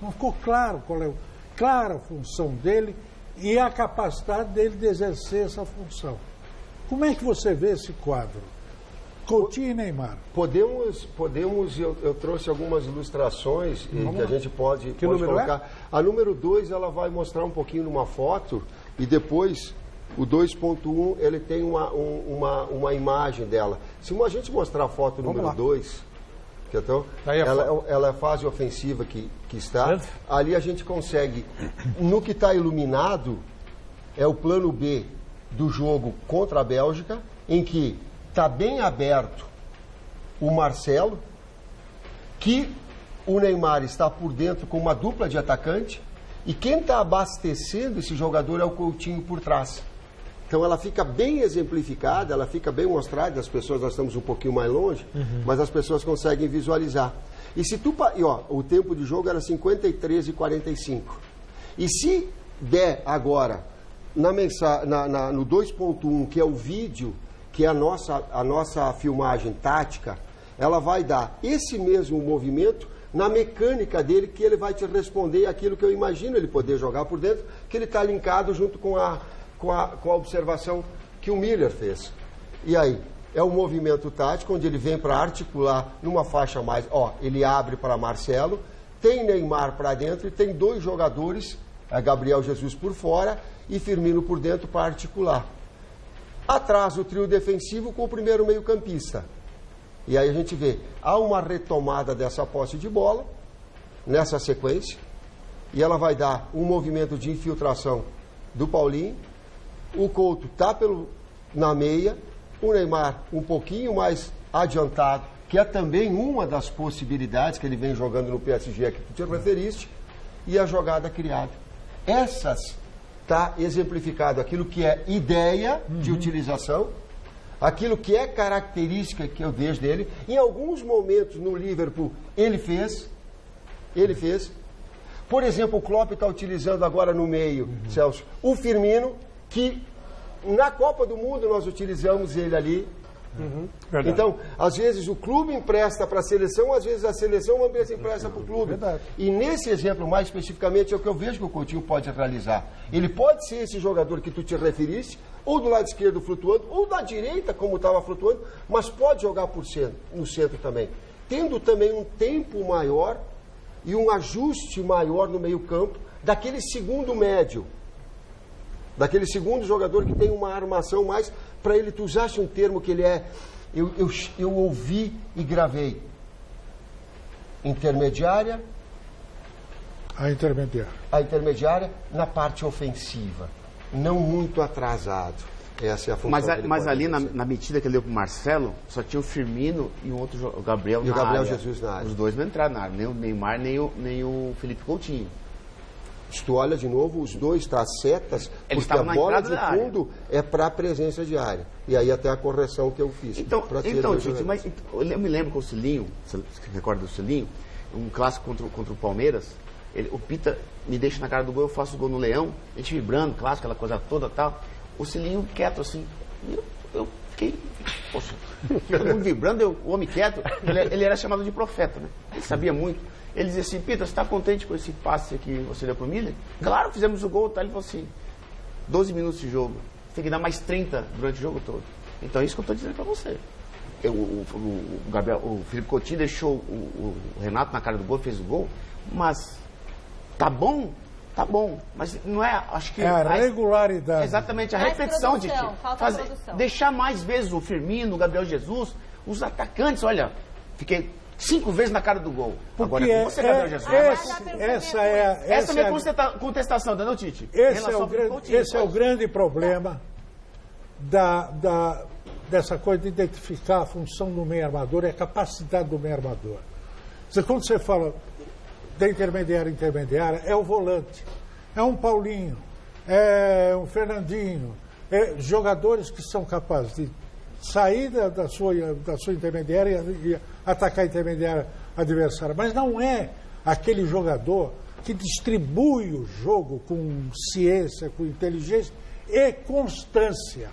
S6: Não ficou claro qual é clara a função dele e a capacidade dele de exercer essa função. Como é que você vê esse quadro? Coutinho e Neymar.
S2: Eu trouxe algumas ilustrações que a gente pode colocar.
S1: É?
S2: A número 2, ela vai mostrar um pouquinho numa foto e depois o 2.1, ele tem uma imagem dela. Se a gente mostrar a foto número 2, então, ela é a fase ofensiva que está, ali a gente consegue, no que está iluminado, é o plano B do jogo contra a Bélgica, em que está bem aberto o Marcelo, que o Neymar está por dentro com uma dupla de atacante, e quem está abastecendo esse jogador é o Coutinho por trás. Então ela fica bem exemplificada, ela fica bem mostrada, as pessoas, nós estamos um pouquinho mais longe, mas as pessoas conseguem visualizar. E se o tempo de jogo era 53:45. E se der agora, no 2.1, que é o vídeo, que é a nossa filmagem tática, ela vai dar esse mesmo movimento na mecânica dele, que ele vai te responder aquilo que eu imagino ele poder jogar por dentro, que ele está linkado junto com a observação que o Miller fez. E aí, é um movimento tático, onde ele vem para articular numa faixa mais... ele abre para Marcelo, tem Neymar para dentro e tem dois jogadores, Gabriel Jesus por fora e Firmino por dentro para articular. Atrás o trio defensivo com o primeiro meio-campista. E aí a gente vê, há uma retomada dessa posse de bola, nessa sequência, e ela vai dar um movimento de infiltração do Paulinho. O Couto está na meia, o Neymar um pouquinho mais adiantado, que é também uma das possibilidades que ele vem jogando no PSG, que tu te referiste, e a jogada criada. Essas está exemplificado aquilo que é ideia de utilização, aquilo que é característica que eu vejo dele. Em alguns momentos no Liverpool ele fez. Por exemplo, o Klopp está utilizando agora no meio, Celso, o Firmino, que na Copa do Mundo nós utilizamos ele ali. Então, às vezes o clube empresta para a seleção, às vezes a seleção empresta para o clube. E nesse exemplo, mais especificamente, é o que eu vejo que o Coutinho pode realizar. Ele pode ser esse jogador que tu te referiste, ou do lado esquerdo flutuando, ou da direita, como estava flutuando, mas pode jogar no centro também. Tendo também um tempo maior e um ajuste maior no meio-campo daquele segundo médio. Daquele segundo jogador que tem uma armação mais, para ele, tu usaste um termo que ele é, eu ouvi e gravei. Intermediária.
S6: A intermediária na parte ofensiva. Não muito atrasado. Essa é a função.
S4: Mas ali, na medida que ele deu para o Marcelo, só tinha o Firmino e o outro, o Gabriel na área. E o Gabriel
S2: Jesus na área.
S4: Os dois não entraram na área, nem o Neymar, nem o Felipe Coutinho.
S2: Se tu olha de novo, os dois estão setas, porque a bola de fundo é para a presença de área. E aí até a correção que eu fiz.
S4: Então Tite, mas eu me lembro com o Cilinho, você recorda do Cilinho, um clássico contra o Palmeiras, o Pita me deixa na cara do gol, eu faço o gol no Leão, a gente vibrando, clássico, aquela coisa toda tal. O Cilinho quieto assim, eu fiquei, poxa, todo mundo vibrando, o homem quieto, ele era chamado de profeta, né? Ele sabia muito. Ele dizia assim, Pita, você está contente com esse passe que você deu para o Miller? Claro, fizemos o gol, tá? Ele falou assim, 12 minutos de jogo, você tem que dar mais 30 durante o jogo todo. Então é isso que eu estou dizendo para você. O Felipe Coutinho deixou o Renato na cara do gol, fez o gol, mas tá bom, mas não é, acho que...
S6: É a regularidade.
S4: Exatamente, a repetição, Tite. Deixar mais vezes o Firmino, o Gabriel Jesus, os atacantes, olha, fiquei 5 vezes na cara do gol.
S6: Porque
S4: Agora, como você, Gabriel Jesus?
S6: essa é
S4: Essa é a minha contestação, não, Tite?
S6: Esse é o grande problema dessa coisa de identificar a função do meio armador e a capacidade do meio armador. Quando você fala da intermediária, é o volante, é um Paulinho, é um Fernandinho, jogadores que são capazes de sair da sua intermediária e atacar a intermediária adversária. Mas não é aquele jogador que distribui o jogo com ciência, com inteligência e constância.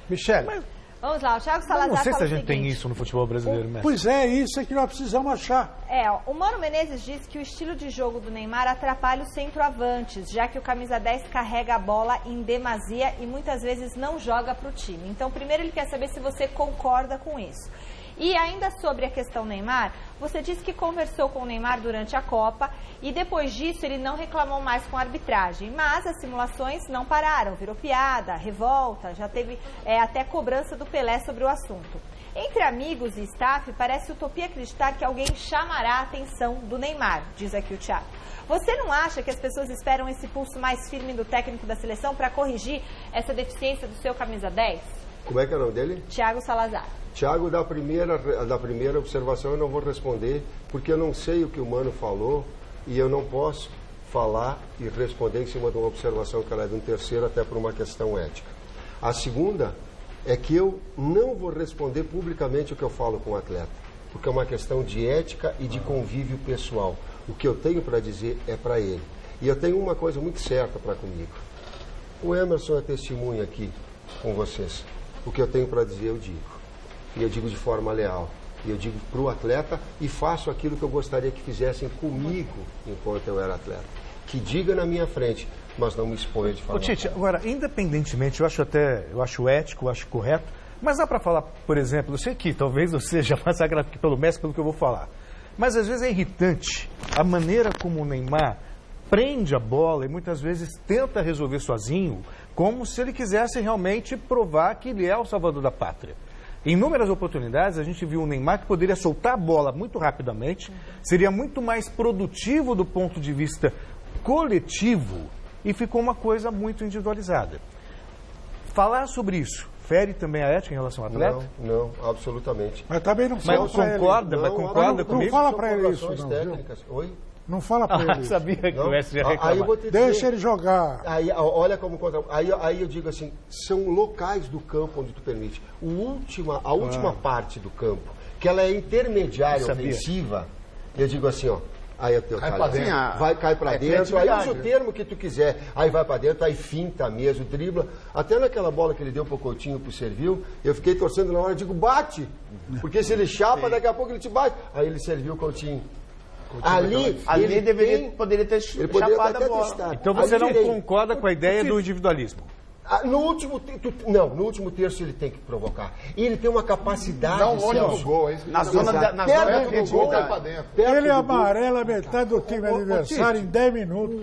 S1: Michele.
S3: Vamos lá, o Thiago Salazar.
S7: Não sei se a gente
S3: seguinte.
S7: tem isso no futebol brasileiro mesmo.
S6: Pois é, isso é que nós precisamos achar.
S3: O Mano Menezes disse que o estilo de jogo do Neymar atrapalha os centroavantes, já que o camisa 10 carrega a bola em demasia e muitas vezes não joga para o time. Então, primeiro ele quer saber se você concorda com isso. E ainda sobre a questão Neymar, você disse que conversou com o Neymar durante a Copa e depois disso ele não reclamou mais com a arbitragem. Mas as simulações não pararam, virou piada, revolta, já teve até cobrança do Pelé sobre o assunto. Entre amigos e staff, parece utopia acreditar que alguém chamará a atenção do Neymar, diz aqui o Thiago. Você não acha que as pessoas esperam esse pulso mais firme do técnico da seleção para corrigir essa deficiência do seu camisa 10?
S2: Como é que é o nome dele?
S3: Thiago Salazar.
S2: Thiago, da primeira observação eu não vou responder, porque eu não sei o que o Mano falou e eu não posso falar e responder em cima de uma observação que ela é de um terceiro, até por uma questão ética. A segunda é que eu não vou responder publicamente o que eu falo com o atleta, porque é uma questão de ética e de convívio pessoal. O que eu tenho para dizer é para ele. E eu tenho uma coisa muito certa para comigo. O Emerson é testemunha aqui com vocês. O que eu tenho para dizer eu digo. E eu digo de forma leal. E eu digo para o atleta e faço aquilo que eu gostaria que fizessem comigo enquanto eu era atleta. Que diga na minha frente, mas não me exponha de forma...
S7: Tite, agora, independentemente, eu acho ético, eu acho correto, mas dá para falar, por exemplo, eu sei que talvez eu seja massacrado pelo Messi pelo que eu vou falar, mas às vezes é irritante a maneira como o Neymar prende a bola e muitas vezes tenta resolver sozinho, como se ele quisesse realmente provar que ele é o salvador da pátria. Em inúmeras oportunidades, a gente viu o Neymar que poderia soltar a bola muito rapidamente, seria muito mais produtivo do ponto de vista coletivo e ficou uma coisa muito individualizada. Falar sobre isso fere também a ética em relação ao atleta?
S2: Não, absolutamente.
S6: Mas também não
S7: fala para ele. Concorda comigo?
S6: Não fala para ele isso, não.
S2: Técnicas. Oi?
S6: Não fala para ele.
S7: Sabia que o Messi ia reclamar.
S6: Deixa ele jogar.
S2: Aí, olha como contra. Aí eu digo assim, são locais do campo onde tu permite. A última parte do campo, que ela é intermediária ofensiva, eu digo assim, ó. Aí é teu talento. Cai pra dentro, aí usa o termo que tu quiser. Aí vai pra dentro, aí finta mesmo, dribla. Até naquela bola que ele deu pro Coutinho, pro Serviu, eu fiquei torcendo na hora, eu digo, bate! Porque se ele chapa, daqui a pouco ele te bate. Aí ele serviu o Coutinho. Ali ele poderia ter chapado a bola.
S7: Então você não concorda com a ideia do individualismo?
S2: No último terço ele tem que provocar. E ele tem uma capacidade...
S9: Não olha no gol, é isso.
S4: Na zona do
S9: gol, cai pra dentro.
S6: Ele amarela metade do time adversário em 10 minutos.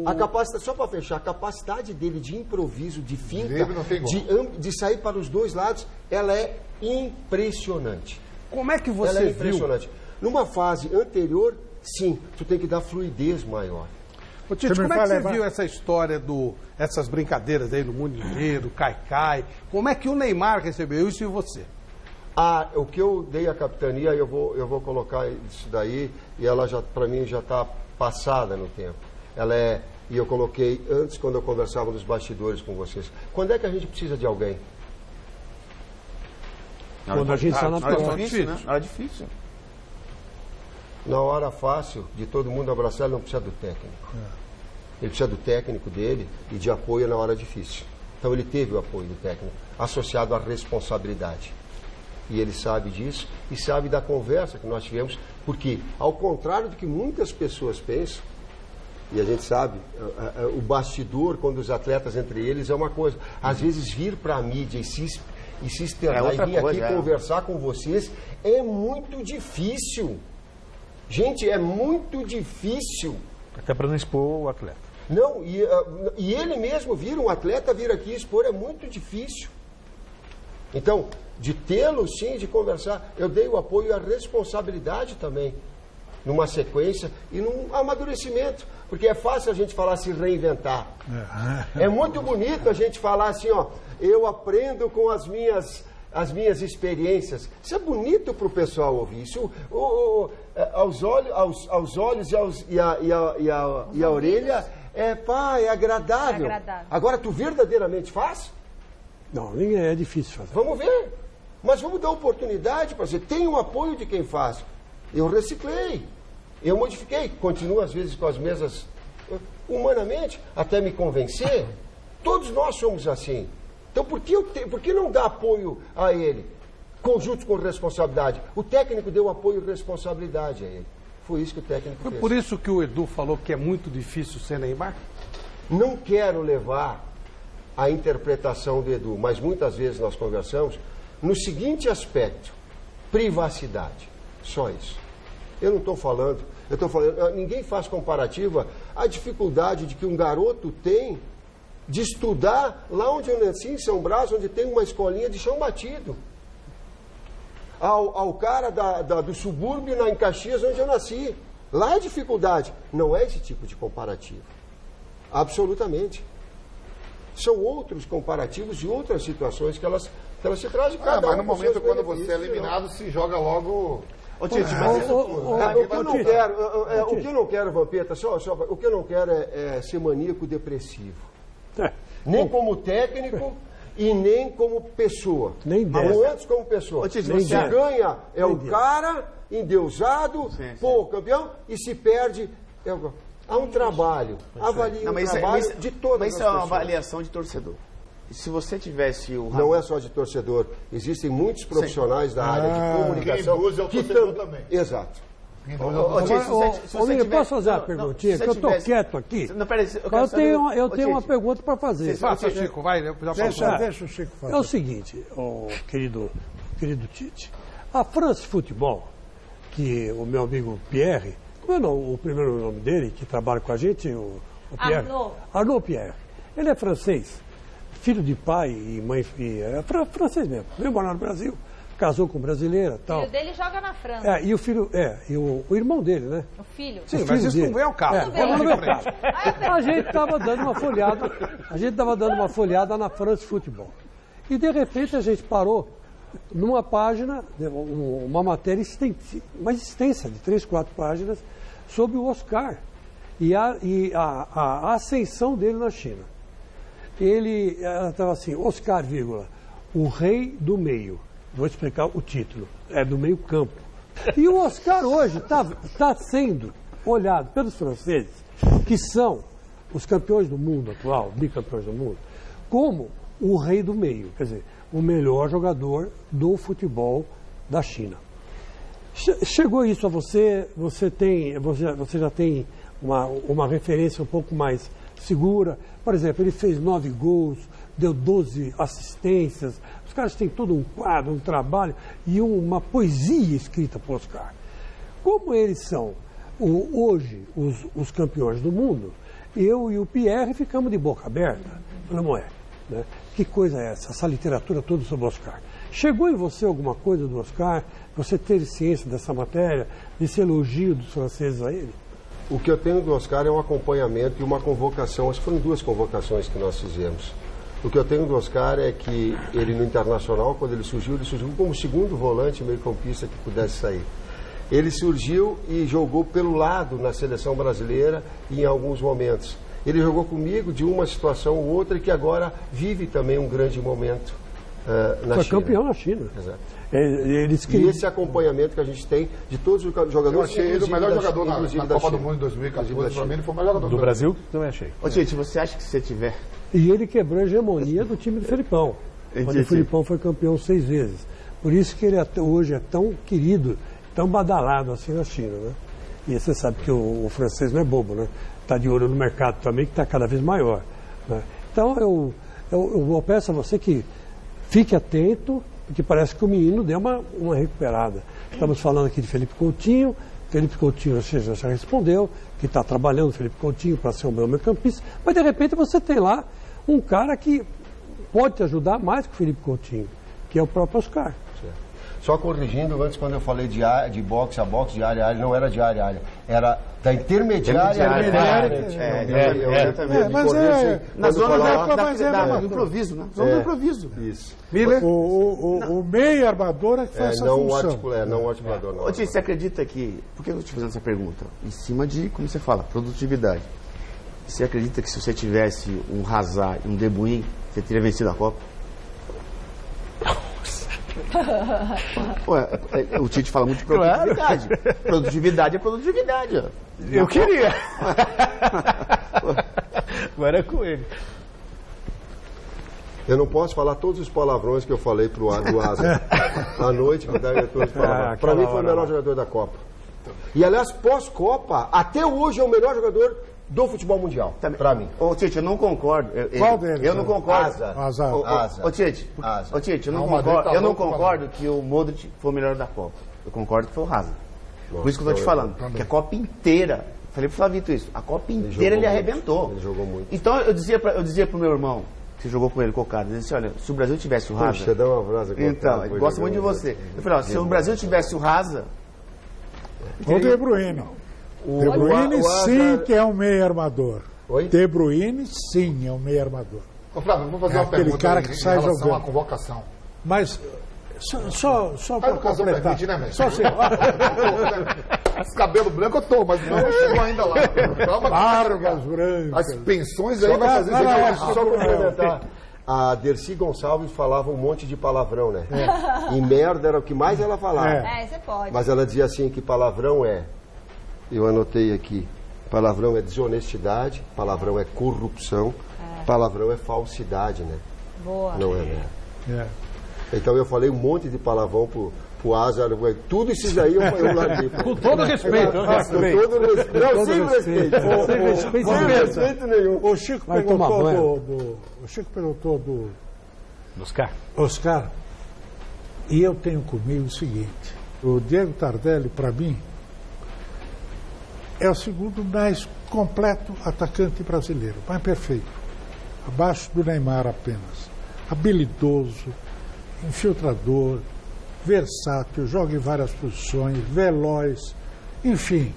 S2: A capacidade, só para fechar, a capacidade dele de improviso, de finta, de sair para os dois lados, ela é impressionante.
S1: Como é que você viu?
S2: Impressionante. Numa fase anterior, sim, tu tem que dar fluidez maior.
S1: Ô, Tite, como é que você viu essa história essas brincadeiras aí no mundo inteiro, cai-cai? Como é que o Neymar recebeu isso e você?
S2: O que eu dei à capitania, eu vou colocar isso daí, e ela já, para mim, já está passada no tempo. E eu coloquei antes, quando eu conversava nos bastidores com vocês. Quando é que a gente precisa de alguém?
S8: Quando a gente está na
S4: hora difícil, né? Hora difícil.
S2: Na hora fácil de todo mundo abraçar, ele não precisa do técnico. Ele precisa do técnico dele e de apoio na hora difícil. Então ele teve o apoio do técnico, associado à responsabilidade. E ele sabe disso e sabe da conversa que nós tivemos, porque, ao contrário do que muitas pessoas pensam, e a gente sabe, o bastidor, quando os atletas entre eles, é uma coisa. Às vezes vir para a mídia e se externar e vir aqui conversar com vocês é muito difícil. Gente, é muito difícil.
S7: Até para não expor o atleta.
S2: Não, e ele mesmo um atleta vir aqui expor é muito difícil. Então, de tê-lo, sim, de conversar. Eu dei o apoio e a responsabilidade também, numa sequência e num amadurecimento. Porque é fácil a gente falar se reinventar. É muito bonito a gente falar assim, ó, eu aprendo com as minhas experiências. Isso é bonito para o pessoal ouvir. Isso, aos olhos e a orelha, é agradável. Agora, tu verdadeiramente faz?
S8: Não, é difícil fazer.
S2: Vamos ver. Mas vamos dar oportunidade para você. Tem o apoio de quem faz. Eu reciclei. Eu modifiquei. Continuo, às vezes, com as mesmas... Humanamente, até me convencer. Todos nós somos assim. Então, por que não dar apoio a ele? Conjunto com responsabilidade. O técnico deu apoio e responsabilidade a ele. Foi isso que o técnico fez.
S1: Foi por isso que o Edu falou que é muito difícil ser Neymar?
S2: Não quero levar a interpretação do Edu, mas muitas vezes nós conversamos no seguinte aspecto: privacidade. Só isso. Eu não estou falando, ninguém faz comparativa à dificuldade de que um garoto tem de estudar lá onde eu nasci, em São Brás, onde tem uma escolinha de chão batido. Ao cara do subúrbio, em Caxias, onde eu nasci. Lá é dificuldade. Não é esse tipo de comparativo. Absolutamente. São outros comparativos de outras situações que elas se trazem.
S9: Mas no momento, quando você é eliminado, se joga logo...
S2: O que eu não quero, Vampeta, o que eu não quero é ser maníaco depressivo. Nem como técnico e nem como pessoa.
S8: Nem
S2: antes como pessoa. Você ganha, o cara endeusado, campeão, e se perde. Há um trabalho. Avalie o trabalho de todas as pessoas.
S4: Mas isso é uma avaliação de torcedor. Se você tivesse o...
S2: Não é só de torcedor. Existem muitos profissionais da área de comunicação.
S9: Quem induz é o torcedor também.
S2: Exato.
S8: Posso fazer uma perguntinha? Que eu estou quieto aqui.
S4: Não, peraí,
S8: eu tenho uma pergunta para fazer.
S1: Faça, Chico, vai.
S8: Deixa o Chico fazer. É o seguinte, querido Tite. A France Futebol, que o meu amigo Pierre, como é o primeiro nome dele, que trabalha com a gente, o Pierre? Arnaud Pierre. Ele é francês. Filho de pai e mãe, é francês mesmo, veio morar no Brasil, casou com brasileira e tal.
S3: O filho dele joga na França.
S8: E o filho, e o irmão dele, né?
S3: O filho.
S1: Sim, mas isso não vem ao caso.
S8: A gente estava dando uma folhada na France Futebol. E de repente a gente parou numa página, uma matéria mais extensa, de 3, 4 páginas, sobre o Oscar e a ascensão dele na China. Ela estava assim, Oscar, o rei do meio. Vou explicar o título. É do meio campo. E o Oscar hoje está sendo olhado pelos franceses, que são os campeões do mundo atual, bicampeões do mundo, como o rei do meio. Quer dizer, o melhor jogador do futebol da China. Chegou isso a você? Você já tem uma referência um pouco mais segura? Por exemplo, ele fez 9 gols, deu 12 assistências. Os caras têm todo um quadro, um trabalho e uma poesia escrita por Oscar. Como eles são hoje os campeões do mundo, eu e o Pierre ficamos de boca aberta. Falamos, né? Que coisa é essa literatura toda sobre o Oscar? Chegou em você alguma coisa do Oscar? Você teve ciência dessa matéria, desse elogio dos franceses a ele?
S2: O que eu tenho do Oscar é um acompanhamento e uma convocação. Acho que foram 2 convocações que nós fizemos. O que eu tenho do Oscar é que ele no Internacional, quando ele surgiu como segundo volante meio-campista que pudesse sair. Ele surgiu e jogou pelo lado na seleção brasileira em alguns momentos. Ele jogou comigo de uma situação ou outra que agora vive também um grande momento na China.
S8: Foi campeão na China.
S2: Exato. E esse acompanhamento que a gente tem de todos os jogadores.
S9: Eu achei ele o melhor jogador na Copa do Mundo em 2014. Para mim, ele foi o melhor jogador
S7: do Brasil. Também achei.
S4: Gente, você acha que se você tiver...
S8: E ele quebrou a hegemonia do time do Felipão. Quando o Felipão foi campeão 6 vezes. Por isso que ele hoje é tão querido, tão badalado assim na China, né? E você sabe que o francês não é bobo, né? Está de olho no mercado também, que está cada vez maior, né? Então eu peço a você que fique atento, porque parece que o menino deu uma recuperada. Estamos falando aqui de Felipe Coutinho. Felipe Coutinho já respondeu que está trabalhando Felipe Coutinho para ser um bom meio-campista, mas de repente você tem lá um cara que pode te ajudar mais que o Felipe Coutinho, que é o próprio Oscar.
S2: Só corrigindo, antes quando eu falei de boxe a boxe, de área a área, não era de área a área, era da intermediária à
S4: exatamente.
S8: Mas
S4: na zona
S8: do
S4: improviso, né? Zona do improviso.
S2: Isso.
S8: O meio armador é que faz essa função.
S2: Não o articulador, não.
S4: Ô, Tite, você acredita que... Por que eu estou te fazendo essa pergunta? Em cima de, como você fala, produtividade. Você acredita que se você tivesse um Hazard e um De Bruyne, você teria vencido a Copa? Ué, o Tite fala muito de produtividade. Claro. Produtividade é produtividade. Ó.
S7: Eu queria. Agora é com ele.
S2: Eu não posso falar todos os palavrões que eu falei do Asa à noite, para mim foi o melhor jogador da Copa. E aliás, pós-Copa, até hoje é o melhor jogador do futebol mundial, para mim.
S4: Ô, Tite, eu não concordo.
S8: Qual deles?
S4: Eu não concordo.
S2: Asa.
S4: Ô, Tite, eu não concordo que o Modric foi o melhor da Copa. Eu concordo que foi o Hazard. Por isso que eu estou te falando. Que a Copa inteira, falei pro Flavito isso, a Copa inteira ele arrebentou.
S2: Ele jogou muito.
S4: Então eu dizia pro meu irmão, que jogou com ele, Cocado, ele disse, olha, se o Brasil tivesse o Hazard...
S2: Puxa, dá uma frase.
S4: Então, ele gosta muito de você. Eu falei, ó, se o Brasil tivesse o Hazard...
S8: O De Bruyne. De Bruyne, sim, que é um meio armador.
S2: Oi?
S8: De Bruyne, sim, é um meio armador.
S9: Ô, Flávio, vou fazer uma
S8: aquele
S9: pergunta
S8: cara que sai
S9: em relação
S8: jogando.
S9: à convocação.
S8: Mas, só para completar.
S9: Permite, né, mestre?
S8: Só assim,
S9: Esse cabelo branco eu tô, mas não chegou ainda lá. Calma,
S8: barbas brancas.
S9: as pensões aí vai fazer isso.
S2: Só complementar. A Dercy Gonçalves falava um monte de palavrão, né? E merda era o que mais ela falava.
S3: Você pode.
S2: Mas ela dizia assim que palavrão eu anotei aqui, palavrão é desonestidade, palavrão é corrupção, palavrão é falsidade, né?
S3: Boa.
S2: Não é merda. Então eu falei um monte de palavrão pro Asa, tudo isso aí eu larguei.
S1: Com todo respeito.
S2: Com todo respeito. Não, sem respeito. Sem respeito nenhum.
S8: O Chico perguntou do Oscar. E eu tenho comigo o seguinte: o Diego Tardelli, para mim, é o segundo mais completo atacante brasileiro, mais perfeito. Abaixo do Neymar apenas. Habilidoso, infiltrador, versátil, joga em várias posições, veloz, enfim,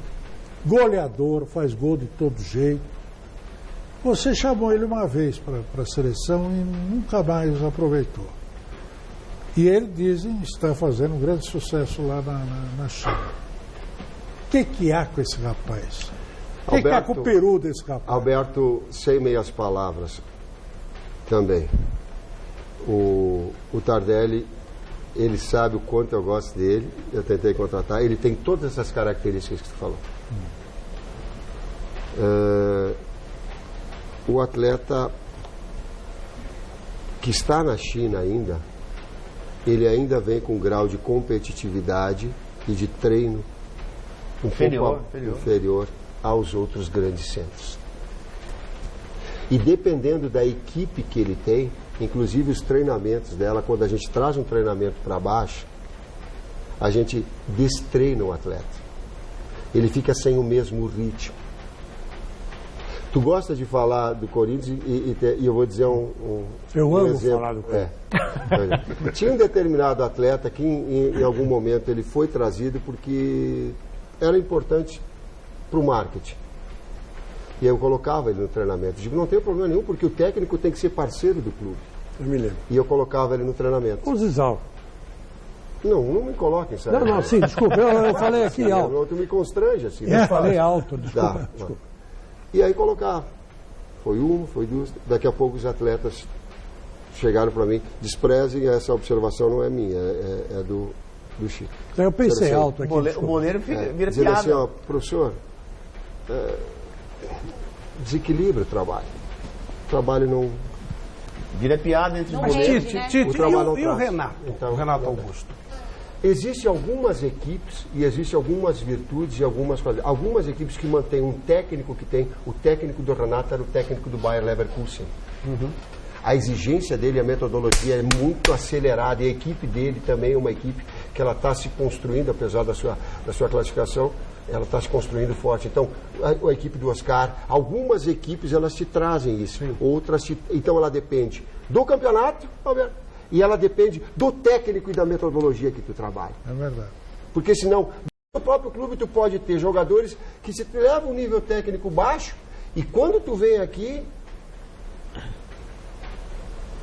S8: goleador, faz gol de todo jeito. Você chamou ele uma vez para a seleção e nunca mais aproveitou. E ele, dizem, está fazendo um grande sucesso lá na China. O que há com esse rapaz? O que há com o peru desse rapaz?
S2: Alberto, sem meias palavras, também. O Tardelli, ele sabe o quanto eu gosto dele, eu tentei contratar, ele tem todas essas características que você falou. O atleta que está na China ainda, ele ainda vem com um grau de competitividade e de treino inferior aos outros grandes centros. E dependendo da equipe que ele tem, inclusive os treinamentos dela, quando a gente traz um treinamento para baixo, a gente destreina o atleta. Ele fica sem o mesmo ritmo. Tu gosta de falar do Corinthians e eu vou dizer
S8: eu amo
S2: exemplo.
S8: Falar do Corinthians.
S2: Tinha um determinado atleta que em algum momento ele foi trazido porque era importante para o marketing. E eu colocava ele no treinamento. Digo, não tem problema nenhum, porque o técnico tem que ser parceiro do clube.
S8: Eu me lembro.
S2: E eu colocava ele no treinamento.
S8: O Zizal.
S2: Não me coloquem, sério.
S8: Não, sim, desculpa, eu falei aqui alto.
S2: Tu me constrange, assim.
S8: Eu falei alto, desculpa.
S2: E aí colocava. Foi uma, foi duas. Daqui a pouco os atletas chegaram para mim. Desprezem, essa observação não é minha, é do Chico.
S8: Então eu pensei
S2: assim,
S8: alto aqui.
S4: O boleiro vira
S2: dizendo
S4: piada.
S2: assim, ó, professor, desequilibra o trabalho. O trabalho não...
S4: Vira piada entre os
S3: Não
S4: boleiros.
S3: rende, né?
S1: Tite,
S2: O trabalho não
S1: e o
S2: traz.
S1: Renato?
S2: Então,
S1: o Renato Augusto.
S2: Existem algumas equipes e existem algumas virtudes e algumas qualidades. Algumas equipes que mantêm um técnico que tem... O técnico do Renato era o técnico do Bayer Leverkusen. A exigência dele, a metodologia é muito acelerada e a equipe dele também é uma equipe que ela está se construindo, apesar da sua classificação, ela está se construindo forte. Então, a equipe do Oscar, algumas equipes elas te trazem isso, outras então ela depende do campeonato, Alberto, E ela depende do técnico e da metodologia que tu trabalha.
S6: É verdade.
S2: Porque senão, no próprio clube tu pode ter jogadores que se levam um nível técnico baixo e quando tu vem aqui...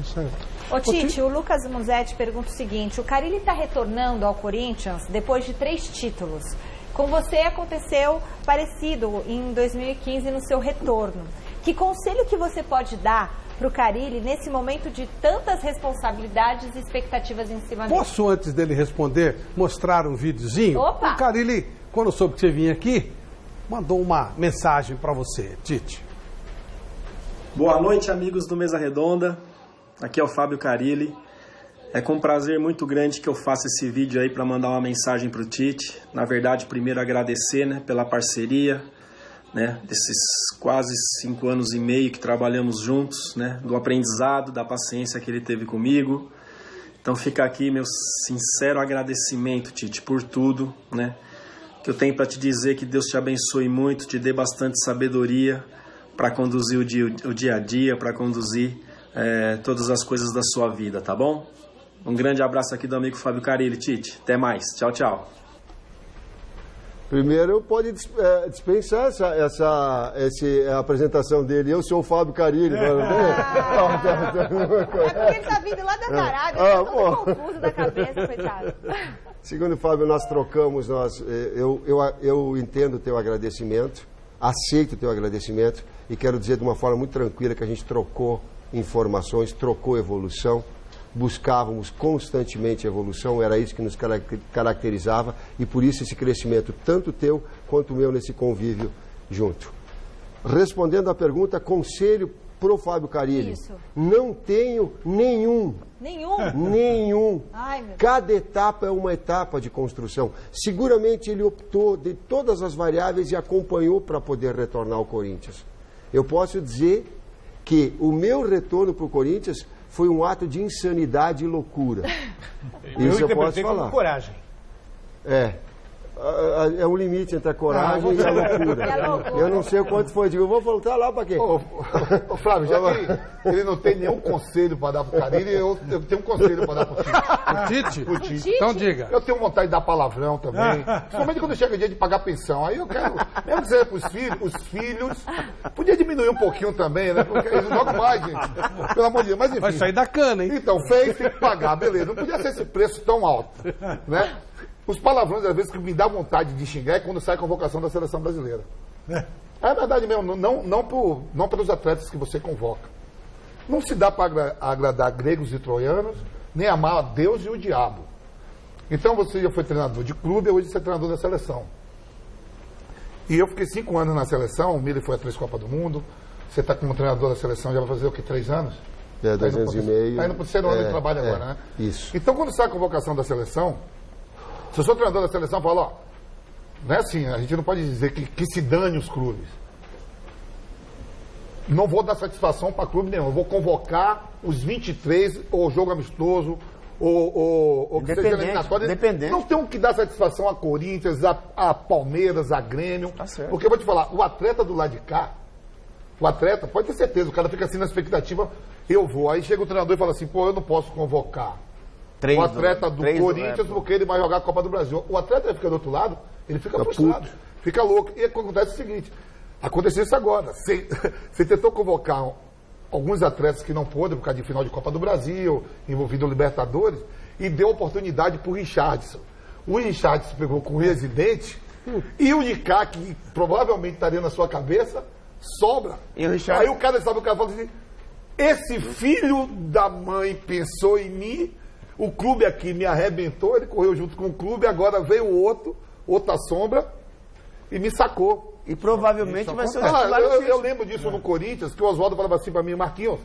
S6: Isso aí.
S3: Ô Tite, o Lucas Musetti pergunta o seguinte, o Carille está retornando ao Corinthians depois de 3 títulos. Com você aconteceu parecido em 2015 no seu retorno. Que conselho que você pode dar para o Carille nesse momento de tantas responsabilidades e expectativas em cima dele?
S1: Posso, antes dele responder, mostrar um videozinho?
S3: Opa!
S1: O Carille, quando soube que você vinha aqui, mandou uma mensagem para você, Tite.
S10: Boa noite, amigos do Mesa Redonda. Aqui é o Fábio Carille. É com um prazer muito grande que eu faço esse vídeo aí para mandar uma mensagem para o Tite. Na verdade, primeiro agradecer, né, pela parceria, né, desses quase 5 anos e meio que trabalhamos juntos, né, do aprendizado, da paciência que ele teve comigo. Então fica aqui meu sincero agradecimento, Tite, por tudo, né, que eu tenho para te dizer. Que Deus te abençoe muito, te dê bastante sabedoria para conduzir o dia a dia, para conduzir todas as coisas da sua vida, tá bom? Um grande abraço aqui do amigo Fábio Carille, Tite. Até mais. Tchau, tchau.
S2: Primeiro, pode dispensar essa apresentação dele. Eu sou o Fábio Carille.
S3: É porque ele está vindo lá da Arábia, está todo confuso da cabeça, coitado.
S2: Segundo o Fábio, nós trocamos, eu entendo o teu agradecimento, aceito o teu agradecimento e quero dizer de uma forma muito tranquila que a gente trocou informações, trocou evolução. Buscávamos constantemente evolução, era isso que nos caracterizava e por isso esse crescimento, tanto teu quanto o meu, nesse convívio junto. Respondendo à pergunta, conselho pro Fábio Carille.
S3: Isso.
S2: Não tenho nenhum.
S3: Nenhum? Ai, meu Deus.
S2: Cada etapa é uma etapa de construção. Seguramente ele optou de todas as variáveis e acompanhou para poder retornar ao Corinthians. Eu posso dizer que o meu retorno para o Corinthians foi um ato de insanidade e loucura. Isso eu posso falar.
S7: Com coragem.
S2: É um limite entre a coragem e a loucura. Eu não sei o quanto foi. Digo, eu vou voltar lá para quê?
S9: Ô, Flávio, já que ele não tem nenhum conselho para dar pro Carille, eu tenho um conselho para dar pro Tite.
S1: O Tite? Então diga.
S9: Eu tenho vontade de dar palavrão também. Principalmente quando chega o dia de pagar pensão. Aí eu quero, mesmo dizer para os filhos, podia diminuir um pouquinho também, né? Porque eles não jogam mais, gente. Pelo amor de Deus. Mas enfim.
S1: Vai sair da cana, hein?
S9: Então, fez, tem que pagar, beleza. Não podia ser esse preço tão alto, né? Os palavrões, às vezes, que me dá vontade de xingar é quando sai a convocação da seleção brasileira. É verdade mesmo, não pelos atletas que você convoca. Não se dá para agradar gregos e troianos, nem amar a Deus e o diabo. Então você já foi treinador de clube, hoje você é treinador da seleção. E eu fiquei 5 anos na seleção, o Mili foi a 3 Copas do Mundo, você está como treinador da seleção, já vai fazer o quê? 3 anos?
S2: 2 anos e meio.
S9: Está indo para o terceiro ano de trabalho agora, né?
S2: Isso.
S9: Então quando sai a convocação da seleção, se eu sou treinador da seleção, eu falo, não é assim, a gente não pode dizer que se dane os clubes. Não vou dar satisfação para clube nenhum, eu vou convocar os 23, ou jogo amistoso, ou que seja eliminatório. Não tem que dar satisfação a Corinthians, a Palmeiras, a Grêmio.
S4: Tá certo.
S9: Porque eu vou te falar, o atleta do lado de cá, o atleta, pode ter certeza, o cara fica assim na expectativa, eu vou. Aí chega o treinador e fala assim, eu não posso convocar o atleta do Corinthians porque ele vai jogar a Copa do Brasil. O atleta fica do outro lado, ele fica frustrado, fica louco. E acontece o seguinte, aconteceu isso agora. Você tentou convocar alguns atletas que não pôde por causa de final de Copa do Brasil, envolvido no Libertadores, e deu oportunidade para o Richardson. O Richardson pegou com o residente e o de cá, que provavelmente estaria na sua cabeça, sobra.
S4: E o Richardson...
S9: Aí o cara fala assim, esse filho da mãe pensou em mim, o clube aqui me arrebentou, ele correu junto com o clube, agora veio outra sombra, e me sacou.
S4: E provavelmente vai ser o
S9: titular. Eu lembro disso no Corinthians, que o Oswaldo falava assim para mim, Marquinhos,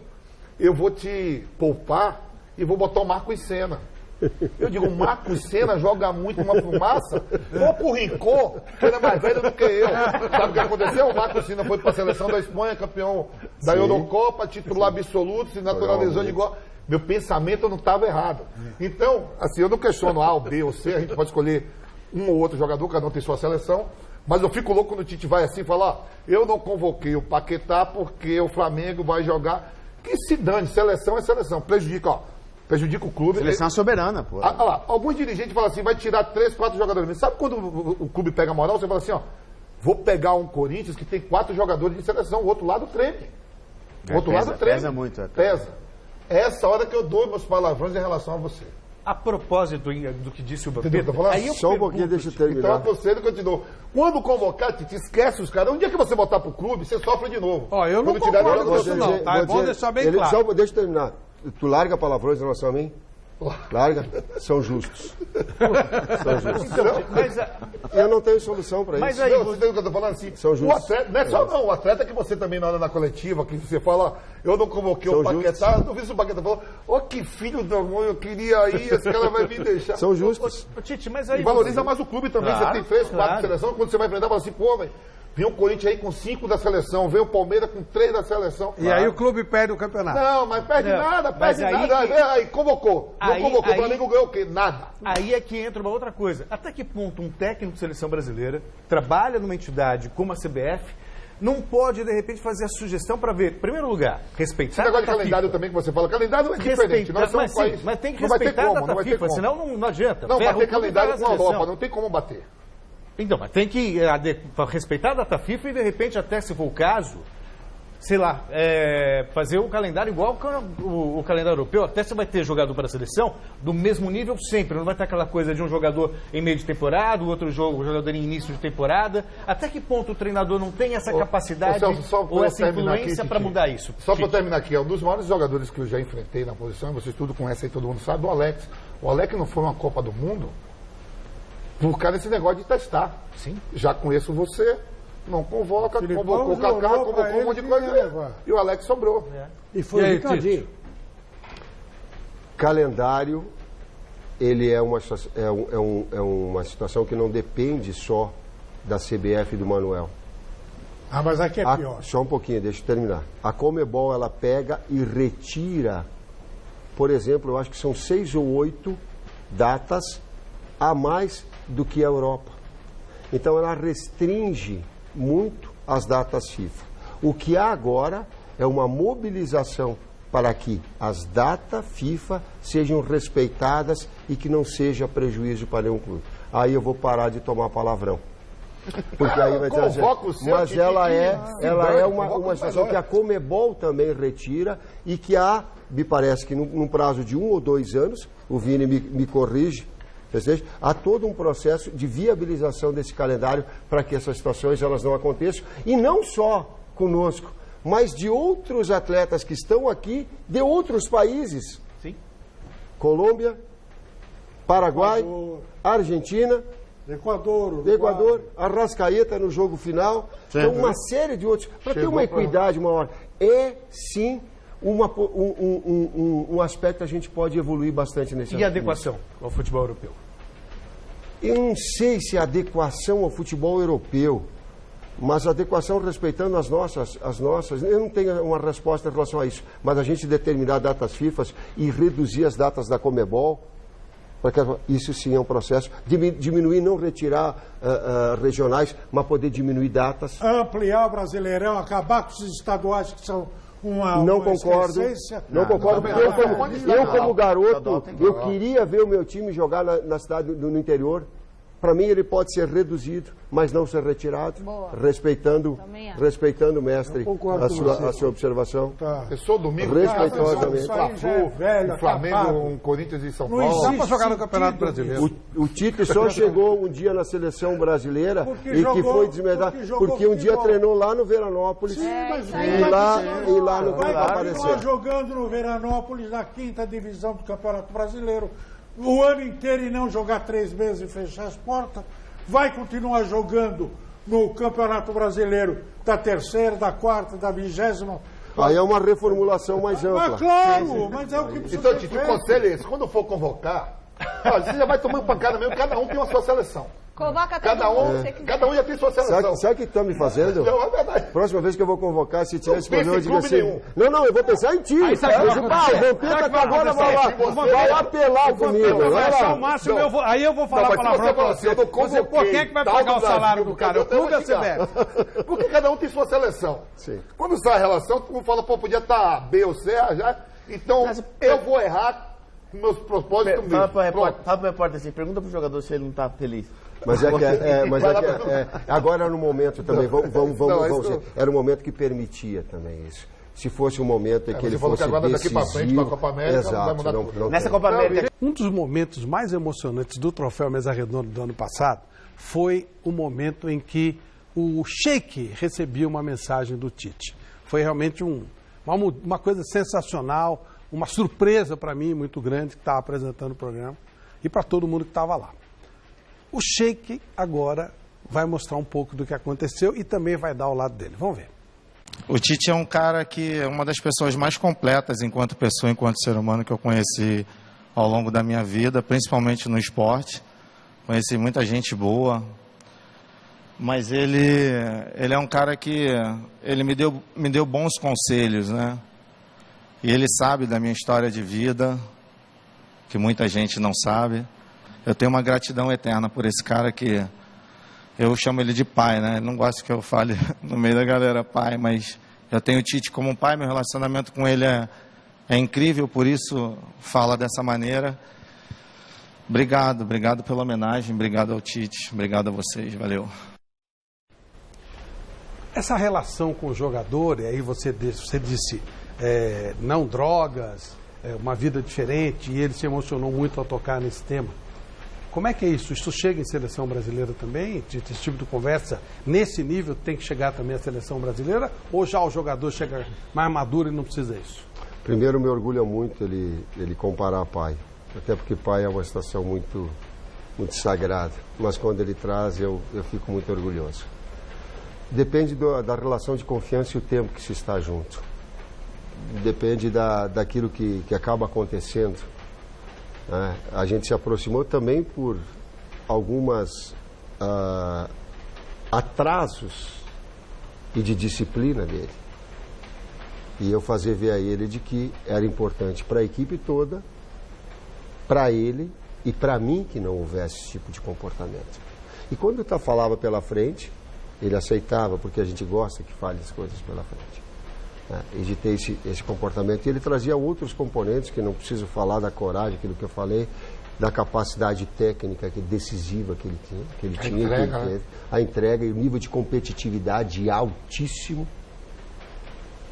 S9: eu vou te poupar e vou botar o Marcos Senna. Eu digo, o Marcos Senna joga muito uma fumaça, ou pro Rincon, que era mais velho do que eu. Sabe o que aconteceu? O Marcos Senna foi para a seleção da Espanha, campeão da Eurocopa, titular absoluto, se naturalizou de igual. Meu pensamento não estava errado. Então, assim, eu não questiono A ou B ou C, a gente pode escolher um ou outro jogador, cada um tem sua seleção, mas eu fico louco quando o Tite vai assim e fala, eu não convoquei o Paquetá porque o Flamengo vai jogar. Que se dane, seleção é seleção. Prejudica, prejudica o clube.
S4: Seleção soberana, pô.
S9: Olha lá, alguns dirigentes falam assim, vai tirar 3, 4 jogadores. Mas sabe quando o clube pega a moral? Você fala assim, ó, vou pegar um Corinthians que tem 4 jogadores de seleção, o outro lado treme. O outro lado treme.
S4: Pesa muito.
S9: Pesa. É essa hora que eu dou meus palavrões em relação a você.
S7: A propósito do que disse o
S9: Entendeu?
S7: Pedro,
S9: Aí
S2: Só um pouquinho, deixa eu terminar.
S9: Então, você que eu te dou. Quando convocar, te esquece os caras. Um dia que você voltar pro clube, você sofre de novo.
S1: Ó, eu não
S9: Quando tirar
S1: concordo com
S9: jogador,
S1: isso não, tá? É bom deixar bem claro.
S2: Só, deixa eu terminar. Tu larga palavrões em relação a mim? Larga? São justos. São justos. Eu não tenho solução para isso.
S9: Mas aí, não, você tem o que eu tô falando assim?
S2: São justos.
S9: O atleta, não é só não, o atleta que você também na hora na coletiva, que você fala, eu não convoquei
S2: São
S9: o Paquetá, eu não vi se o Paquetá falou, ó que filho da mãe, eu queria ir, esse cara vai me deixar.
S2: São justos.
S7: Tite, mas aí
S9: E valoriza mais o clube também,
S7: Claro,
S9: você tem 3, 4
S7: claro.
S9: seleções, quando você vai enfrentar, fala assim, pô, velho, vem o Corinthians aí com 5 da seleção, vem o Palmeiras com 3 da seleção.
S1: E aí o clube perde o campeonato.
S9: Não, mas perde
S7: Não,
S9: nada,
S7: mas
S9: perde
S7: aí
S9: nada.
S7: que-
S9: Aí convocou. Não
S7: Aí-
S9: convocou,
S7: aí-
S9: o Flamengo ganhou o quê? Nada.
S7: Aí é que entra uma outra coisa. Até que ponto um técnico de seleção brasileira trabalha numa entidade como a CBF não pode, de repente, fazer a sugestão para ver, em primeiro lugar, respeitar
S9: Esse negócio de
S7: a data
S9: calendário
S7: FIFA.
S9: também que você fala, calendário é diferente. Nós somos
S7: mas,
S9: um país.
S7: sim, mas tem que
S9: não vai ter
S7: respeitar
S9: como,
S7: a
S9: não
S7: data
S9: vai ter
S7: FIFA,
S9: como.
S7: senão não adianta.
S9: Não,
S7: Ferra o
S9: bater
S7: clube
S9: calendário
S7: vai
S9: com
S7: na
S9: a Europa,
S7: seleção.
S9: não tem como bater.
S7: Então, mas tem que respeitar a data FIFA e, de repente, até se for o caso, sei lá, fazer o calendário igual o calendário europeu. Até você vai ter jogador para a seleção do mesmo nível sempre. Não vai ter aquela coisa de um jogador em meio de temporada, o outro jogador em início de temporada. Até que ponto o treinador não tem essa capacidade
S9: Celso, só pra
S7: ou
S9: eu
S7: essa
S9: terminar
S7: influência
S9: aqui,
S7: para
S9: Tite.
S7: mudar isso?
S9: Só para
S7: Tite.
S9: terminar aqui, é um dos maiores jogadores que eu já enfrentei na posição, e vocês tudo conhecem aí, todo mundo sabe, o Alex. O Alex não foi uma Copa do Mundo por causa desse negócio de testar.
S7: Sim.
S9: Já conheço você, não convoca,
S6: Filipão
S9: convocou o Kaká,
S6: jurou pra
S9: convocou um monte de
S6: ele
S9: coisa.
S6: que ia levar.
S9: E o Alex sobrou.
S8: E foi
S1: E
S8: o
S1: aí,
S8: Ricardinho.
S2: Calendário, ele é uma situação que não depende só da CBF e do Manuel.
S6: Ah, mas aqui é pior.
S2: Só um pouquinho, deixa eu terminar. A Conmebol, ela pega e retira, por exemplo, eu acho que são 6 ou 8 datas a mais do que a Europa. Então ela restringe muito as datas FIFA. O que há agora é uma mobilização para que as datas FIFA sejam respeitadas e que não seja prejuízo para nenhum clube. Aí eu vou parar de tomar palavrão. Porque aí vai dizer,
S9: Convoca o seu
S2: mas
S9: time
S2: ela
S9: que-
S2: é
S9: convoca
S2: uma
S9: o
S2: situação
S9: melhor.
S2: que a Conmebol também retira e que há, me parece que num prazo de 1 ou 2 anos, o Vini me corrige, há todo um processo de viabilização desse calendário para que essas situações elas não aconteçam. E não só conosco, mas de outros atletas que estão aqui de outros países.
S7: Sim.
S2: Colômbia, Paraguai,
S6: Equador.
S2: Argentina,
S6: Equador,
S2: Equador, Arrascaeta no jogo final. Então, uma série de outros. Para ter uma equidade maior. É, sim, um aspecto que a gente pode evoluir bastante nesse
S7: E a adequação ao futebol europeu?
S2: Eu não sei se a adequação ao futebol europeu, mas a adequação respeitando as nossas. Eu não tenho uma resposta em relação a isso, mas a gente determinar datas FIFA e reduzir as datas da Conmebol, porque isso sim é um processo. Diminuir, não retirar regionais, mas poder diminuir datas.
S6: ampliar o Brasileirão, acabar com os estaduais que são uma
S2: Não concordo.
S6: excrescência.
S2: Não concordo.
S9: não,
S2: porque
S9: não,
S2: eu, como garoto,
S4: estadual tem que
S2: eu
S4: jogar.
S2: queria ver o meu time jogar na cidade, no interior. Para mim, ele pode ser reduzido, mas não ser retirado,
S3: Boa.
S2: respeitando o mestre,
S8: Eu concordo
S2: a
S8: com
S2: sua,
S8: você.
S2: a sua observação.
S6: Tá.
S9: Pensou domingo,
S2: Respeitosamente.
S6: Isso aí já é velho,
S9: um Flamengo,
S6: acabado.
S9: um Corinthians e São
S6: Não
S9: Paulo.
S1: Dá
S6: existe
S1: para jogar no Campeonato
S6: sentido
S1: Brasileiro.
S2: O Tite só chegou um dia na seleção brasileira
S6: Porque
S2: e que
S6: jogou-
S2: foi desmedado,
S6: porque jogou
S2: porque um dia
S6: futebol.
S2: treinou lá no Veranópolis
S6: Mas
S3: isso aí.
S2: e lá não
S6: vai
S2: apareceu.
S6: continuar jogando no Veranópolis, na 5ª divisão do Campeonato Brasileiro, o ano inteiro e não jogar 3 meses e fechar as portas. Vai continuar jogando no Campeonato Brasileiro da 3ª, da 4ª, da 20ª.
S2: Aí é uma reformulação mais
S6: Mas
S2: ampla.
S6: claro, mas é o que precisa
S9: Então,
S6: ser
S9: Tite, o
S6: feito.
S9: conselho é esse. Quando for convocar, olha, você já vai tomando pancada mesmo, cada um tem uma sua seleção.
S3: Convoca todo
S9: Cada
S3: mundo
S9: um,
S3: que você quiser.
S9: cada um já tem sua seleção.
S2: Sabe o que estão me fazendo?
S9: Não, é verdade.
S2: Próxima vez que eu vou convocar, se tiver
S9: Não
S2: esse problema, eu
S9: pense em
S2: digo
S9: clube
S2: assim.
S9: nenhum.
S2: Não, eu vou pensar em ti.
S1: Aí sabe o que vai
S2: O
S1: acontecer?
S2: Vampeta que agora vai apelar comigo.
S1: Eu vou
S2: Vai
S1: achar
S2: lá.
S1: o máximo, aí eu vou falar
S9: Não, mas se
S1: palavrão
S9: você
S1: pra
S9: falar assim,
S1: você.
S9: eu não
S1: Você, pô, quem é que vai
S9: convoquei
S1: pagar o
S9: tal
S1: salário
S9: Brasil,
S1: do cara? O clube ou a
S9: eu vou xingar.
S1: CBF?
S9: Porque cada um tem sua seleção.
S2: Sim.
S9: Quando sai a relação, todo mundo fala, pô, podia estar B ou C, já. Então, eu vou errar meus propósitos mesmo.
S4: Fala pro repórter assim, pergunta pro jogador se ele não tá feliz.
S2: Mas agora era no momento também, vamos dizer, era um momento que permitia também isso. Se fosse um momento em que ele fosse
S9: agora
S2: decisivo...
S9: daqui para frente, para a Copa América,
S2: exato,
S9: não vai mudar tudo.
S4: Nessa Copa América...
S1: Um dos momentos mais emocionantes do Troféu Mesa Redonda do ano passado foi o momento em que o Sheik recebia uma mensagem do Tite. Foi realmente uma coisa sensacional, uma surpresa para mim muito grande que estava apresentando o programa e para todo mundo que estava lá. O Sheik agora vai mostrar um pouco do que aconteceu e também vai dar ao lado dele. Vamos ver.
S11: O Tite é um cara que é uma das pessoas mais completas enquanto pessoa, enquanto ser humano que eu conheci ao longo da minha vida, principalmente no esporte. Conheci muita gente boa, mas ele é um cara que ele me deu bons conselhos, né? E ele sabe da minha história de vida, que muita gente não sabe. Eu tenho uma gratidão eterna por esse cara que eu chamo ele de pai, né? Ele não gosta que eu fale no meio da galera pai, mas eu tenho o Tite como um pai, meu relacionamento com ele é incrível, por isso fala dessa maneira. Obrigado pela homenagem, obrigado ao Tite, obrigado a vocês, valeu.
S1: Essa relação com o jogador, e aí você disse não drogas, uma vida diferente, e ele se emocionou muito ao tocar nesse tema. Como é que é isso? Isso chega em seleção brasileira também? Esse tipo de conversa, nesse nível, tem que chegar também a seleção brasileira? Ou já o jogador chega mais maduro e não precisa disso?
S2: Primeiro, me orgulha muito ele comparar pai. Até porque pai é uma situação muito, muito sagrada. Mas quando ele traz, eu fico muito orgulhoso. Depende da relação de confiança e o tempo que se está junto. Depende daquilo que acaba acontecendo. A gente se aproximou também por algumas atrasos e de disciplina dele. E eu fazer ver a ele de que era importante para a equipe toda, para ele e para mim que não houvesse esse tipo de comportamento. E quando eu falava pela frente, ele aceitava, porque a gente gosta que fale as coisas pela frente. E de ter esse comportamento. E ele trazia outros componentes, que não preciso falar da coragem, aquilo que eu falei, da capacidade técnica decisiva que ele tinha, a entrega e o nível de competitividade altíssimo.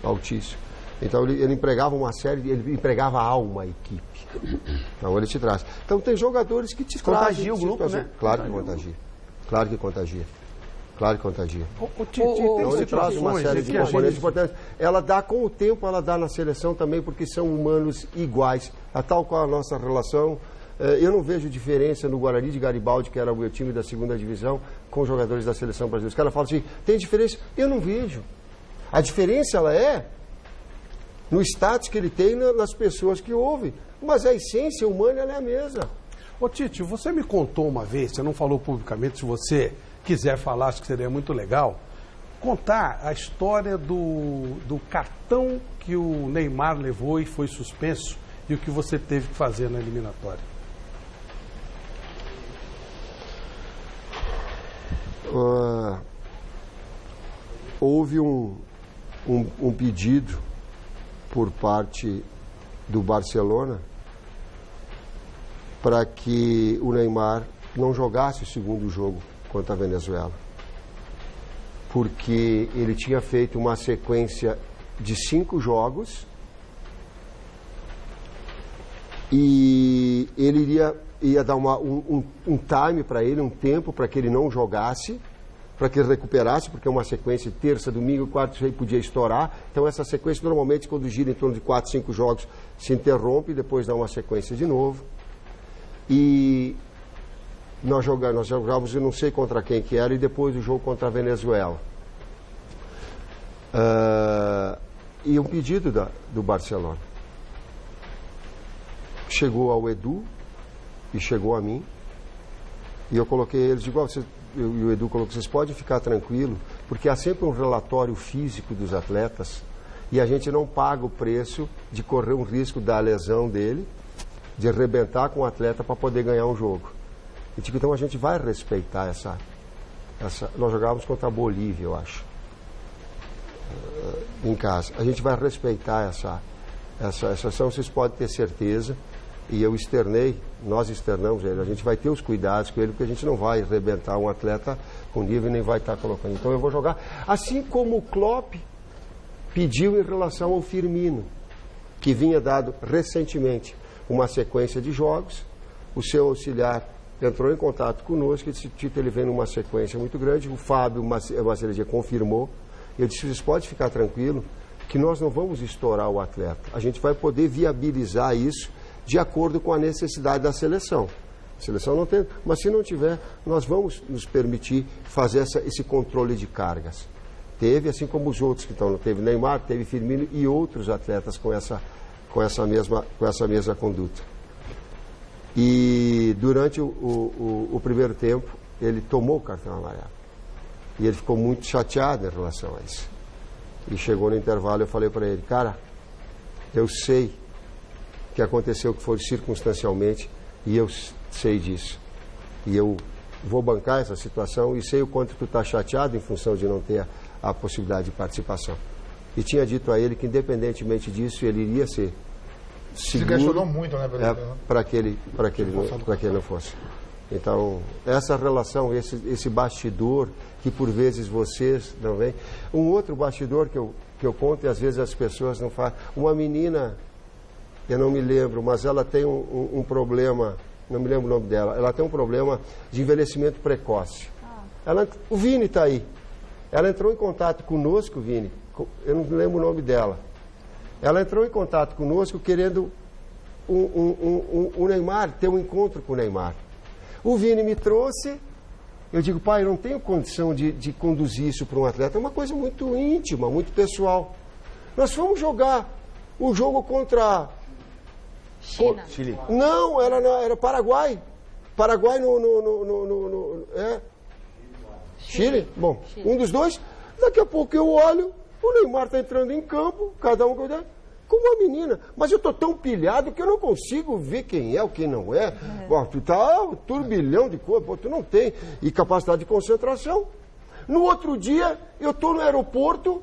S2: Altíssimo. Então ele empregava ele empregava a alma à equipe. Então ele te traz. Então tem jogadores que te
S4: contagia o grupo, né?
S2: Claro que contagia. Claro que contagia. Claro que contagia.
S1: Então
S2: ele traz uma série de componentes importantes. Ela dá, com o tempo, ela dá na seleção também, porque são humanos iguais. A tal qual a nossa relação. Eu não vejo diferença no Guarani de Garibaldi, que era o meu time da segunda divisão, com os jogadores da seleção brasileira. Os caras falam assim, tem diferença? Eu não vejo. A diferença, ela é no status que ele tem nas pessoas que ouvem. Mas a essência humana, ela é a mesma.
S1: Ô Tite, você me contou uma vez, você não falou publicamente, se você quiser falar, acho que seria muito legal, contar a história do cartão que o Neymar levou e foi suspenso e o que você teve que fazer na eliminatória.
S2: Houve um pedido por parte do Barcelona para que o Neymar não jogasse o segundo jogo contra a Venezuela, porque ele tinha feito uma sequência de 5 jogos e ele ia dar um time para ele, um tempo para que ele não jogasse, para que ele recuperasse, porque é uma sequência de terça, domingo, quarta, ele podia estourar. Então essa sequência normalmente, quando gira em torno de 4, 5 jogos, se interrompe e depois dá uma sequência de novo. E nós jogávamos, eu não sei contra quem que era, e depois do jogo contra a Venezuela. E um pedido do Barcelona. Chegou ao Edu e chegou a mim. E eu coloquei eles, igual e o Edu colocou, vocês podem ficar tranquilo, porque há sempre um relatório físico dos atletas e a gente não paga o preço de correr um risco da lesão dele, de arrebentar com o atleta para poder ganhar um jogo. E digo, então a gente vai respeitar essa. Nós jogávamos contra a Bolívia, eu acho, em casa. A gente vai respeitar essa ação, vocês podem ter certeza e eu externei, nós externamos ele, a gente vai ter os cuidados com ele, porque a gente não vai arrebentar um atleta com nível e nem vai estar colocando. Então eu vou jogar, assim como o Klopp pediu em relação ao Firmino, que vinha dado recentemente uma sequência de jogos, o seu auxiliar entrou em contato conosco e disse, Tite, ele vem numa sequência muito grande, o Fábio Macieredia confirmou, e eu disse, vocês podem ficar tranquilo que nós não vamos estourar o atleta, a gente vai poder viabilizar isso de acordo com a necessidade da seleção. A seleção não tem, mas se não tiver, nós vamos nos permitir fazer esse controle de cargas. Teve, assim como os outros que estão, teve Neymar, teve Firmino e outros atletas com essa mesma conduta. E durante o primeiro tempo, ele tomou o cartão amarelo. E ele ficou muito chateado em relação a isso. E chegou no intervalo, eu falei para ele, cara, eu sei que aconteceu que foi circunstancialmente e eu sei disso. E eu vou bancar essa situação e sei o quanto tu está chateado em função de não ter a possibilidade de participação. E tinha dito a ele que, independentemente disso, ele iria ser seguro.
S9: Se questionou muito, né,
S2: para que ele não fosse. Então, essa relação, esse bastidor, que por vezes vocês não veem. Um outro bastidor que eu conto e às vezes as pessoas não fazem. Uma menina, eu não me lembro, mas ela tem um problema, não me lembro o nome dela, ela tem um problema de envelhecimento precoce. O Vini está aí. Ela entrou em contato conosco, Vini, eu não lembro o nome dela. Ela entrou em contato conosco querendo o Neymar, ter um encontro com o Neymar. O Vini me trouxe, eu digo, pai, eu não tenho condição de conduzir isso para um atleta, é uma coisa muito íntima, muito pessoal. Nós fomos jogar o jogo contra...
S3: China.
S4: Chile.
S2: Não, era Paraguai. Paraguai Chile? Bom,
S3: Chile.
S2: Um dos dois. Daqui a pouco eu olho, o Neymar está entrando em campo, cada um com uma menina. Mas eu estou tão pilhado que eu não consigo ver quem é ou quem não é. Pô, tu tá um turbilhão de coisa, tu não tem. E capacidade de concentração. No outro dia, eu estou no aeroporto,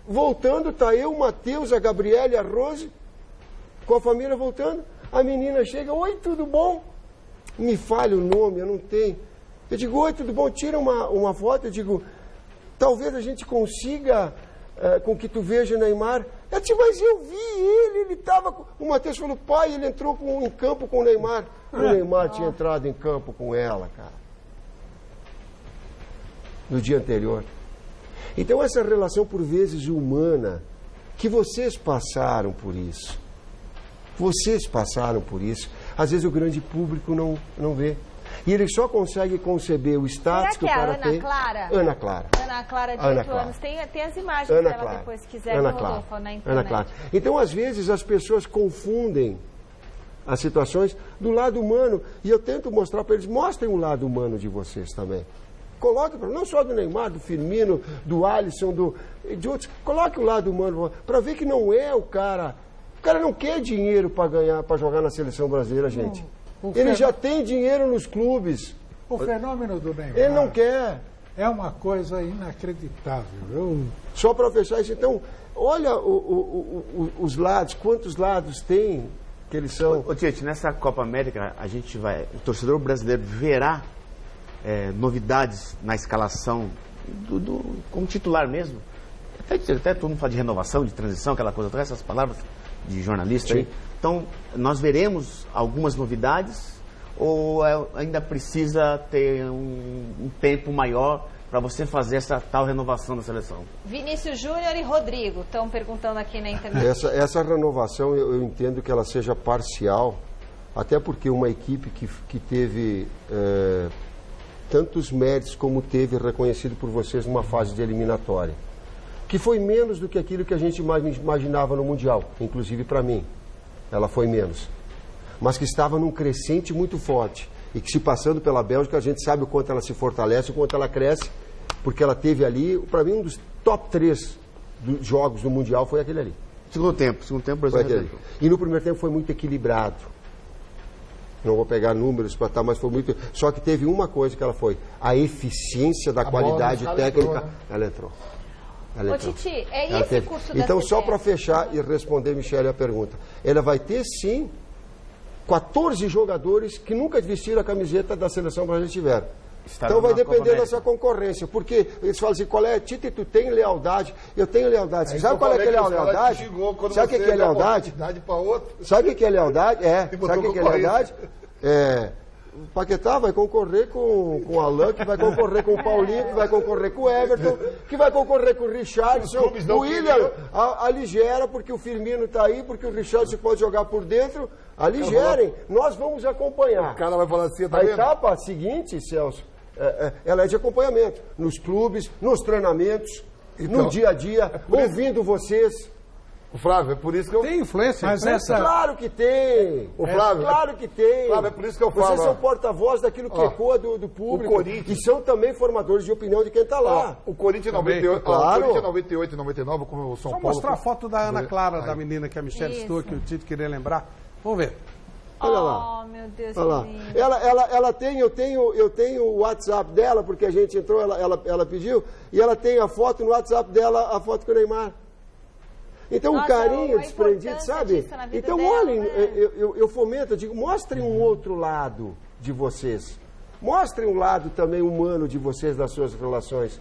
S2: voltando, tá eu, o Matheus, a Gabriela e a Rose, com a família voltando. A menina chega, oi, tudo bom? Me fale o nome, eu não tenho. Eu digo, oi, tudo bom? Tira uma foto. Eu digo, talvez a gente consiga, com que tu veja Neymar. Eu disse, mas eu vi ele estava... O Matheus falou, pai, ele entrou em campo com o Neymar. O Neymar tinha entrado em campo com ela, cara. No dia anterior. Então, essa relação, por vezes, humana, que vocês passaram por isso. Vocês passaram por isso. Às vezes, o grande público não vê. E ele só consegue conceber o status que o cara tem.
S3: Ana Clara?
S2: Ana Clara.
S3: Ana Clara, de 8 anos. Tem as imagens dela depois, se quiser,
S2: Ana
S3: do
S2: Clara.
S3: Rodolfo na internet.
S2: Ana Clara. Então, às vezes, as pessoas confundem as situações do lado humano. E eu tento mostrar para eles, mostrem o lado humano de vocês também. Coloque, não só do Neymar, do Firmino, do Alisson, de outros. Coloque o lado humano para ver que não é o cara. O cara não quer dinheiro para ganhar, para jogar na seleção brasileira, gente. Ele já tem dinheiro nos clubes.
S6: O fenômeno do Neymar...
S2: Ele não quer.
S6: É uma coisa inacreditável.
S2: Só para fechar isso, então, olha os lados, quantos lados tem que eles são.
S4: Ô, Tite, nessa Copa América, o torcedor brasileiro verá novidades na escalação como titular mesmo. Até todo mundo fala de renovação, de transição, aquela coisa, todas essas palavras de jornalista aí. Então, nós veremos algumas novidades ou ainda precisa ter um tempo maior para você fazer essa tal renovação da seleção?
S3: Vinícius Júnior e Rodrigo estão perguntando aqui na internet.
S2: Essa renovação, eu entendo que ela seja parcial, até porque uma equipe que teve tantos méritos como teve reconhecido por vocês numa fase de eliminatória, que foi menos do que aquilo que a gente imaginava no Mundial, inclusive para mim. Ela foi menos. Mas que estava num crescente muito forte. E que se passando pela Bélgica, a gente sabe o quanto ela se fortalece, o quanto ela cresce, porque ela teve ali, para mim, um dos top 3 dos jogos do Mundial foi aquele ali.
S4: Segundo tempo, o Brasil.
S2: E no primeiro tempo foi muito equilibrado. Não vou pegar números para estar, mas foi muito... Só que teve uma coisa que ela foi, a eficiência da qualidade técnica, ela entrou.
S3: Ô, Titi, é esse curso da
S2: Então,
S3: CBF?
S2: só para fechar e responder, Michele, a pergunta. Ela vai ter, sim, 14 jogadores que nunca vestiram a camiseta da seleção brasileira tiveram.
S4: Estará
S2: Então vai
S4: na Copa
S2: depender
S4: América.
S2: da sua concorrência, porque eles falam assim, qual é, Tite, tu tem lealdade? Eu tenho lealdade. Sabe qual é que é lealdade? Sabe o que é lealdade? Sabe o que é lealdade? Sabe o que é lealdade? O Paquetá vai concorrer com o Alain, que vai concorrer com o Paulinho, que vai concorrer com o Everton, que vai concorrer com o Richarlison, o William, aligera, porque o Firmino está aí, porque o Richarlison pode jogar por dentro, aligerem, nós vamos acompanhar.
S9: O cara vai falar assim, tá
S2: A
S9: vendo?
S2: etapa seguinte, Celso, ela é de acompanhamento, nos clubes, nos treinamentos,
S9: Então,
S2: no dia a dia, ouvindo vocês.
S9: O Flávio, é por isso que eu...
S1: Tem influência?
S6: Mas essa...
S2: Claro que tem.
S9: O Flávio,
S2: Claro que tem.
S9: Flávio, é por isso que eu falo,
S2: Vocês são
S9: ó.
S2: porta-voz daquilo que ecoa do público.
S9: O Corinthians-
S2: E são também formadores de opinião de quem está lá.
S9: O Corinthians
S1: Também.
S9: 98,
S2: Claro.
S9: o Corinthians 98 e 99, como o São
S1: Só
S9: Paulo...
S1: mostrar a foto da Ana Clara,
S9: Aí.
S1: da menina que a Michelle
S3: Isso.
S1: citou, que o Tite queria lembrar. Vamos ver.
S2: Olha lá.
S3: Oh, meu Deus,
S2: Olha lá.
S3: que lindo.
S2: Ela tem, eu tenho o WhatsApp dela, porque a gente entrou, ela pediu, e ela tem a foto no WhatsApp dela, a foto com o Neymar. Então,
S3: Nossa,
S2: o carinho
S3: a
S2: desprendido,
S3: importância
S2: sabe?
S3: disso na vida
S2: Então,
S3: dela,
S2: olhem,
S3: né?
S2: eu fomento, eu digo, mostrem um outro lado de vocês. Mostrem um lado também humano de vocês, das suas relações.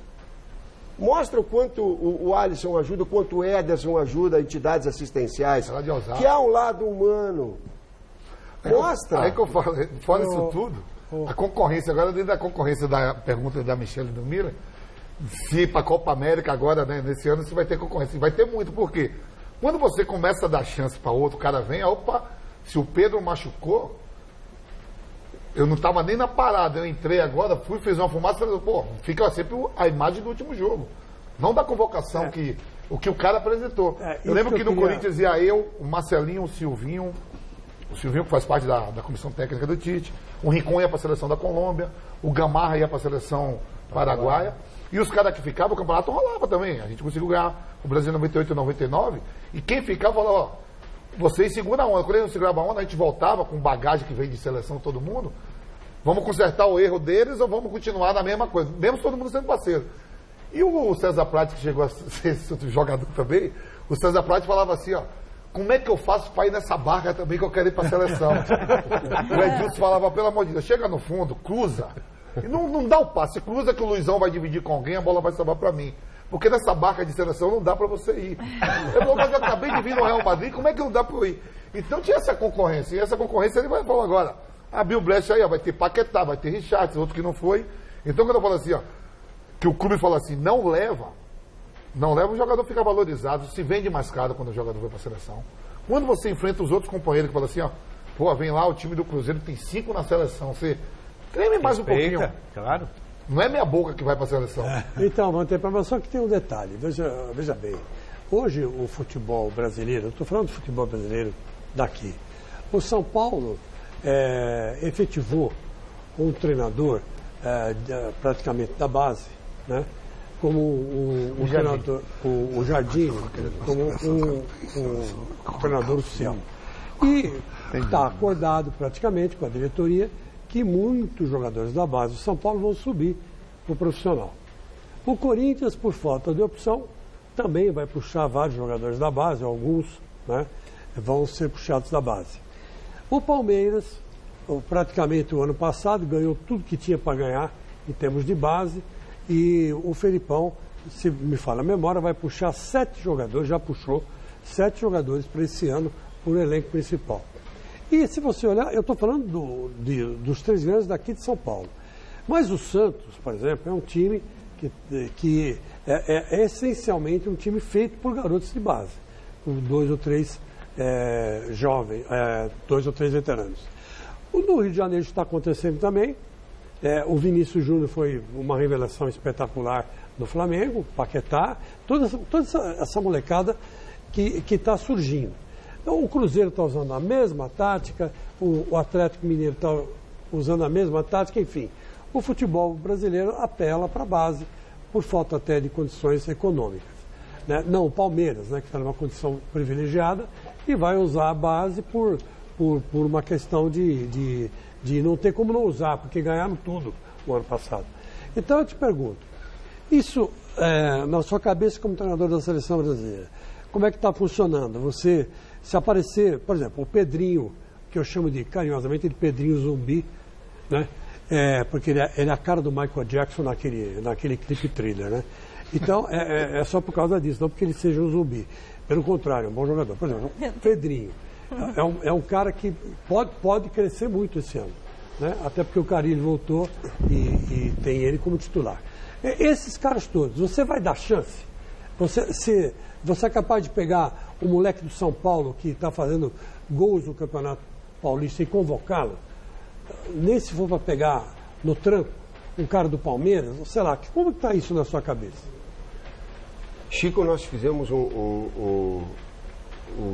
S2: Mostra o quanto o Alisson ajuda, o quanto o Ederson ajuda entidades assistenciais.
S9: Ela de Osasco.
S2: Que há um lado humano. Mostra.
S9: Aí que eu falo, fora isso tudo, a concorrência, agora dentro da concorrência da pergunta da Michelle e do Miller, se para a Copa América agora, né, nesse ano, se vai ter concorrência. Vai ter muito, porque quando você começa a dar chance para outro, o cara vem, opa, se o Pedro machucou, eu não estava nem na parada, eu entrei agora, fui, fiz uma fumaça, pô, fica sempre a imagem do último jogo. Não da convocação, o que o cara apresentou. Eu lembro que no Corinthians ia eu, o Marcelinho, o Silvinho que faz parte da comissão técnica do Tite, o Rincon ia para a seleção da Colômbia, o Gamarra ia para a seleção paraguaia, e os caras que ficavam, o campeonato rolava também. A gente conseguiu ganhar o Brasil em 98 e 99, e quem ficava falava, ó, vocês seguram a onda. Quando eles não seguravam a onda, a gente voltava com bagagem que veio de seleção todo mundo. Vamos consertar o erro deles ou vamos continuar na mesma coisa, mesmo todo mundo sendo parceiro. E o César Prat, que chegou a ser jogador também, o César Prat falava assim, ó, como é que eu faço para ir nessa barca também que eu quero ir para a seleção? O Edilson falava, pelo amor de Deus, chega no fundo, cruza. E não dá o passe, cruza que o Luizão vai dividir com alguém, a bola vai salvar para mim. Porque nessa barca de seleção não dá para você ir. Eu falei, mas eu acabei de vir no Real Madrid, como é que não dá para eu ir? Então tinha essa concorrência, e essa concorrência ele vai falar agora. Abriu brecha aí, ó, vai ter Paquetá, vai ter Richarlison, outro que não foi. Então quando eu falo assim, ó, que o clube fala assim, não leva, o jogador fica valorizado, se vende mais caro quando o jogador vai para a seleção. Quando você enfrenta os outros companheiros que falam assim, ó, pô, vem lá, o time do Cruzeiro tem 5 na seleção, você treme mais um pouquinho.
S7: Claro.
S9: Não é minha boca que vai para a seleção.
S8: Então, vamos ter para só que tem um detalhe, veja bem. Hoje o futebol brasileiro, eu estou falando do futebol brasileiro daqui. O São Paulo efetivou um treinador praticamente da base, né? Como um treinador, o Jardim, como um treinador oficial. E está acordado praticamente com a diretoria que muitos jogadores da base do São Paulo vão subir para o profissional. O Corinthians, por falta de opção, também vai puxar vários jogadores da base, alguns, né, vão ser puxados da base. O Palmeiras, praticamente o ano passado, ganhou tudo que tinha para ganhar em termos de base, e o Felipão, se me fala a memória, vai puxar 7 jogadores, já puxou 7 jogadores para esse ano para o elenco principal. E se você olhar, eu estou falando dos 3 grandes daqui de São Paulo. Mas o Santos, por exemplo, é um time que é essencialmente um time feito por garotos de base, com 2 ou 3 jovens, 2 ou 3 veteranos. No Rio de Janeiro está acontecendo também. O Vinícius Júnior foi uma revelação espetacular do Flamengo, Paquetá, toda essa molecada que está surgindo. Então, o Cruzeiro está usando a mesma tática, o Atlético Mineiro está usando a mesma tática, enfim. O futebol brasileiro apela para a base, por falta até de condições econômicas. Né? Não o Palmeiras, né, que está numa condição privilegiada, e vai usar a base por uma questão de não ter como não usar, porque ganharam tudo o ano passado. Então eu te pergunto, isso na sua cabeça como treinador da seleção brasileira, como é que está funcionando? Você, se aparecer, por exemplo, o Pedrinho que eu chamo carinhosamente de Pedrinho Zumbi, né? Porque ele é a cara do Michael Jackson naquele clipe Thriller, né? Então, é só por causa disso, não porque ele seja um zumbi. Pelo contrário, é um bom jogador. Por exemplo, Pedrinho é um cara que pode crescer muito esse ano, né? Até porque o Carille voltou e tem ele como titular. Esses caras todos, você vai dar chance? Você é capaz de pegar o moleque do São Paulo que está fazendo gols no Campeonato Paulista e convocá-lo? Nem se for para pegar no tranco um cara do Palmeiras, sei lá, como está isso na sua cabeça?
S2: Chico, nós fizemos um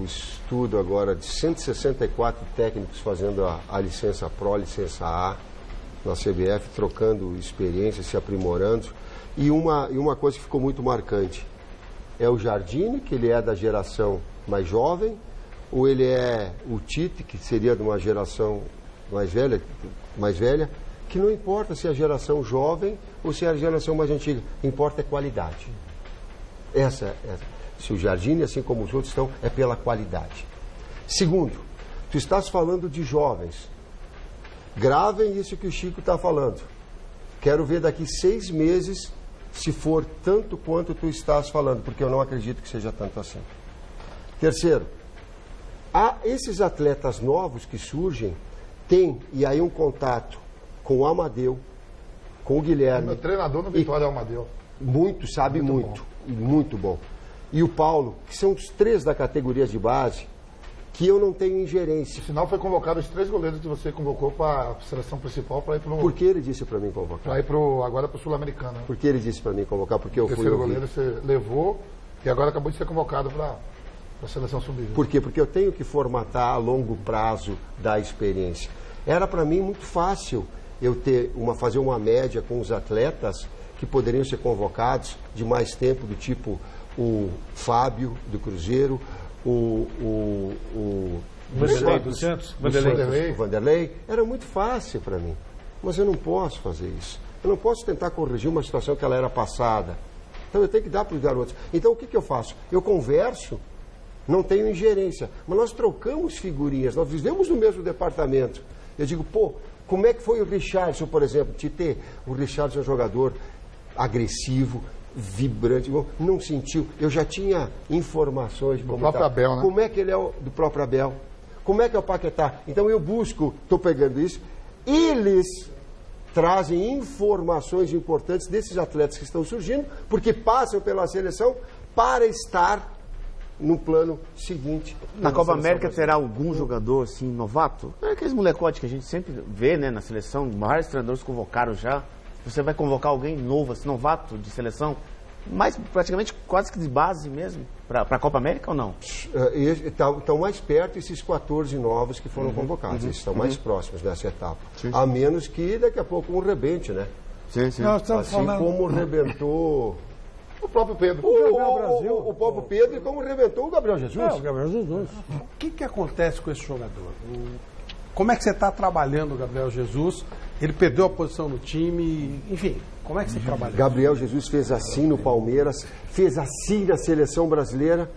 S2: estudo agora de 164 técnicos fazendo a licença Pro, licença A na CBF, trocando experiências, se aprimorando. E uma coisa que ficou muito marcante é o Jardine, que ele é da geração mais jovem, ou ele é o Tite, que seria de uma geração mais velha, que não importa se é a geração jovem ou se é a geração mais antiga, importa é qualidade. Se o Jardine, assim como os outros estão, é pela qualidade. Segundo, tu estás falando de jovens. Gravem isso que o Chico está falando. Quero ver daqui 6 meses se for tanto quanto tu estás falando, porque eu não acredito que seja tanto assim. Terceiro, há esses atletas novos que surgem, tem, e aí um contato com o Amadeu, com o Guilherme.
S9: Meu treinador no Vitória é o Amadeu.
S2: Sabe muito bom. E o Paulo, que são os 3 da categoria de base, que eu não tenho ingerência.
S9: No final foi convocado os 3 goleiros que você convocou para a seleção principal para ir para o...
S2: Por que ele disse para mim convocar?
S9: Para ir agora para o Sul-Americano.
S2: Por que ele disse para mim convocar? Porque eu fui... O
S9: terceiro goleiro você levou e agora acabou de ser convocado para a seleção sub-20.
S2: Por quê? Porque eu tenho que formatar a longo prazo da experiência. Era para mim muito fácil eu fazer uma média com os atletas que poderiam ser convocados de mais tempo, do tipo o Fábio do Cruzeiro, o
S7: Vanderlei dos Santos,
S2: o Vanderlei. Era muito fácil para mim, mas eu não posso fazer isso. Eu não posso tentar corrigir uma situação que ela era passada. Então eu tenho que dar para os garotos. Então o que eu faço? Eu converso, não tenho ingerência, mas nós trocamos figurinhas, nós vivemos no mesmo departamento. Eu digo, como é que foi o Richardson, por exemplo? Tite, o Richardson é um jogador agressivo, vibrante, não sentiu. Eu já tinha informações
S9: do próprio Abel, né?
S2: Como é que ele é do próprio Abel? Como é que é o Paquetá? Então eu estou pegando isso. Eles trazem informações importantes desses atletas que estão surgindo, porque passam pela seleção para estar no plano seguinte.
S4: Na Copa América terá algum jogador assim, novato? É aqueles molecotes que a gente sempre vê, né, na seleção, vários treinadores convocaram já. Você vai convocar alguém novo, assim, novato de seleção, mas praticamente quase que de base mesmo, para a Copa América ou não?
S2: Estão mais perto esses 14 novos que foram convocados, eles estão mais próximos dessa etapa. Sim. A menos que daqui a pouco um rebente, né?
S4: Sim.
S2: Como rebentou
S9: o próprio Pedro.
S2: O próprio Pedro e como rebentou o Gabriel Jesus.
S8: O Gabriel Jesus.
S1: O que acontece com esse jogador? Como é que você está trabalhando o Gabriel Jesus? Ele perdeu a posição no time, enfim, como é que você trabalha?
S2: Gabriel Jesus fez assim no Palmeiras, fez assim na seleção brasileira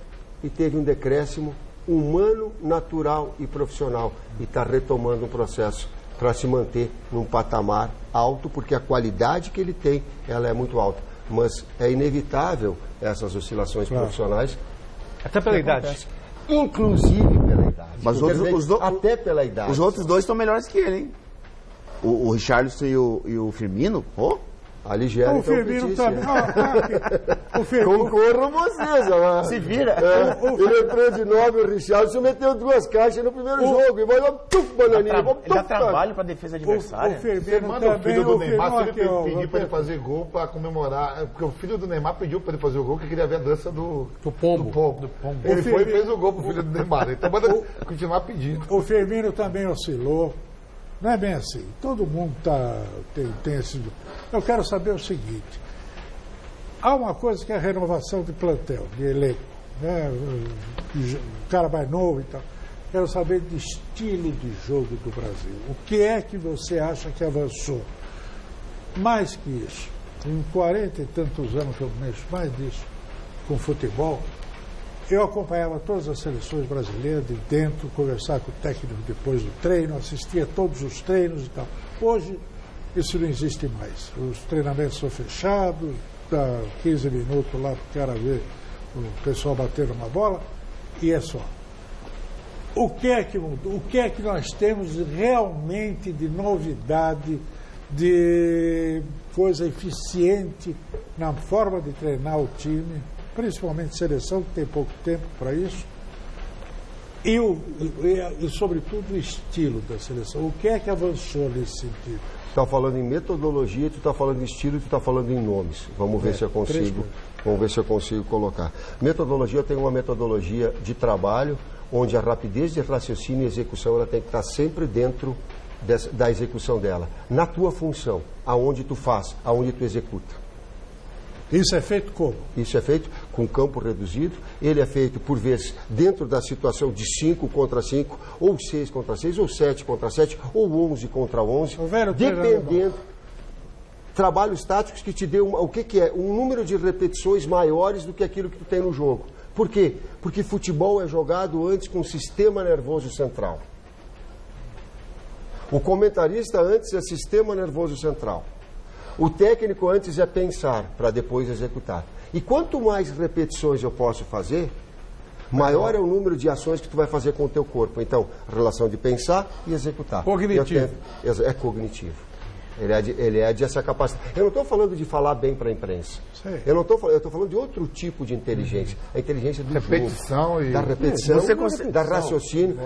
S2: e teve um decréscimo humano, natural e profissional. E está retomando um processo para se manter num patamar alto, porque a qualidade que ele tem, ela é muito alta. Mas é inevitável essas oscilações profissionais.
S7: Até pela idade.
S2: Inclusive pela idade.
S4: Mas
S2: até pela idade.
S4: Os outros 2 estão melhores que ele, hein? O Richarlison e o Firmino,
S2: Ali gera
S8: o Firmino também.
S2: Concorram vocês, ó.
S4: Se vira.
S2: Ele entrou de 9, o Richarlison meteu 2 caixas no primeiro jogo. E vai lá, bananinha.
S4: Dá trabalho para a defesa adversária.
S9: O filho do Neymar, se ele pedir para ele fazer gol para comemorar, porque o filho do Neymar pediu para ele fazer o gol, que queria ver a dança do pombo. Ele foi e fez o gol pro filho do Neymar. Então manda continuar pedindo.
S6: O Firmino também oscilou. Não é bem assim. Todo mundo tem esse... Eu quero saber o seguinte. Há uma coisa que é a renovação de plantel, de elenco. Né? O cara mais novo e tal. Quero saber de estilo de jogo do Brasil. O que é que você acha que avançou? Mais que isso. Em 40 e tantos anos que eu mexo mais disso com futebol, Eu acompanhava todas as seleções brasileiras de dentro, conversava com o técnico depois do treino, assistia todos os treinos e tal. Hoje, isso não existe mais. Os treinamentos são fechados, dá 15 minutos lá para o cara ver o pessoal bater uma bola, e é só. O que é que mudou? O que é que nós temos realmente de novidade, de coisa eficiente na forma de treinar o time, principalmente seleção, que tem pouco tempo para isso, e sobretudo o estilo da seleção? O que é que avançou nesse sentido?
S2: Tu está falando em metodologia, tu está falando em estilo, tu está falando em nomes. Vamos ver se eu consigo colocar. Metodologia, eu tenho uma metodologia de trabalho onde a rapidez de raciocínio e execução ela tem que estar sempre dentro da execução dela. Na tua função, aonde tu faz, aonde tu executa.
S6: Isso é feito como?
S2: Isso é feito com campo reduzido. Ele é feito, por vezes, dentro da situação de 5 contra 5, ou 6 contra 6, ou 7 contra 7, ou 11 contra 11. Dependendo. Trabalhos táticos que te dê o que é? Um número de repetições maiores do que aquilo que tu tem no jogo. Por quê? Porque futebol é jogado antes com o sistema nervoso central. O comentarista antes é sistema nervoso central. O técnico antes é pensar, para depois executar. E quanto mais repetições eu posso fazer, maior é o número de ações que tu vai fazer com o teu corpo. Então, relação de pensar e executar.
S1: Cognitivo.
S2: É cognitivo. Ele é de essa capacidade. Eu não estou falando de falar bem para a imprensa. Eu estou falando de outro tipo de inteligência. A inteligência do
S9: repetição
S2: jogo, da repetição, da raciocínio,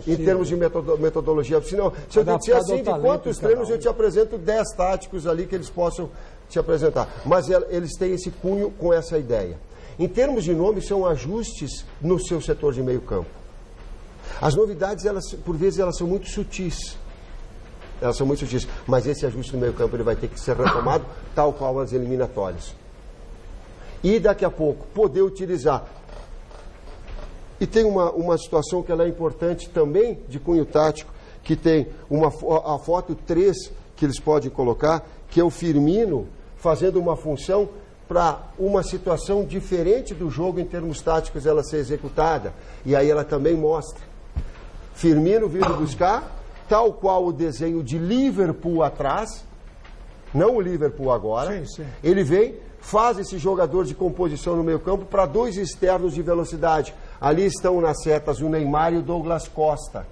S2: em termos de metodologia. Senão, se eu disser assim, de quantos treinos eu te apresento 10 táticos ali que eles possam te apresentar. Mas eles têm esse cunho com essa ideia. Em termos de nome, são ajustes no seu setor de meio campo. As novidades, por vezes, elas são muito sutis. Mas esse ajuste no meio campo ele vai ter que ser retomado, tal qual as eliminatórias. E daqui a pouco, poder utilizar. E tem uma situação que ela é importante também, de cunho tático, que tem a foto 3 que eles podem colocar, que é o Firmino fazendo uma função para uma situação diferente do jogo em termos táticos ela ser executada. E aí ela também mostra. Firmino vindo buscar, tal qual o desenho de Liverpool atrás, não o Liverpool agora,
S6: sim.
S2: Ele vem, faz esse jogador de composição no meio campo para 2 externos de velocidade. Ali estão nas setas o Neymar e o Douglas Costa.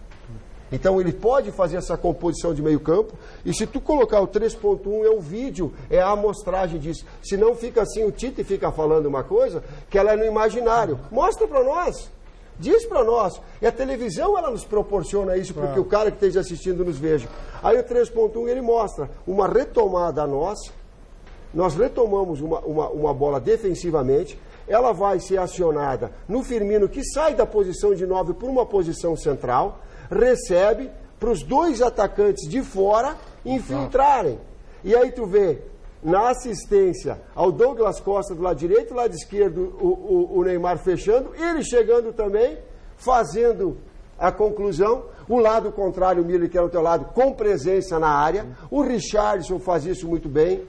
S2: Então ele pode fazer essa composição de meio campo, e se tu colocar o 3.1 é o vídeo, é a amostragem disso. Se não fica assim, o Tite fica falando uma coisa que ela é no imaginário. Mostra para nós. Diz para nós. E a televisão, ela nos proporciona isso, porque o cara que esteja assistindo nos veja. Aí o 3.1, ele mostra uma retomada nossa. Nós retomamos uma bola defensivamente. Ela vai ser acionada no Firmino, que sai da posição de 9 por uma posição central. Recebe para os 2 atacantes de fora infiltrarem. E aí tu vê, na assistência ao Douglas Costa do lado direito, do lado esquerdo o Neymar fechando, ele chegando também, fazendo a conclusão, o lado contrário, o Miller, que era o teu lado, com presença na área, o Richarlison faz isso muito bem,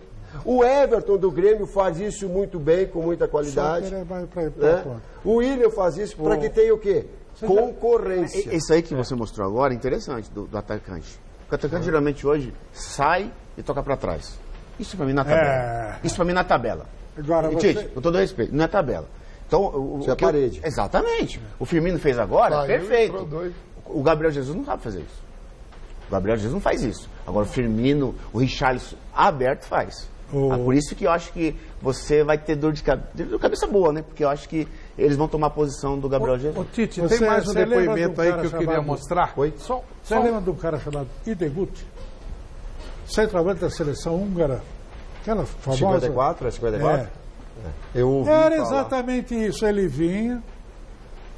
S2: o Everton do Grêmio faz isso muito bem, com muita qualidade, o William faz isso para que tenha o quê? Concorrência.
S4: Isso aí que você mostrou agora é interessante, do atacante. O atacante geralmente hoje sai e toca para trás. Isso para mim na tabela. Isso para mim na tabela.
S6: Agora
S4: Tite, com todo respeito, não é tabela. Então,
S2: isso é a parede.
S4: Exatamente. O Firmino fez agora, perfeito. O Gabriel Jesus não sabe fazer isso. O Gabriel Jesus não faz isso. Agora o Firmino, o Richarlison aberto faz. Por isso que eu acho que você vai ter dor de cabeça boa, né? Porque eu acho que eles vão tomar a posição do Gabriel Jesus.
S1: Tite, tem mais um depoimento aí que eu queria mostrar?
S6: Você lembra de um cara chamado Ideguti? Centroavante da seleção húngara, aquela famosa...
S2: 54, é 54?
S6: Era exatamente isso, ele vinha,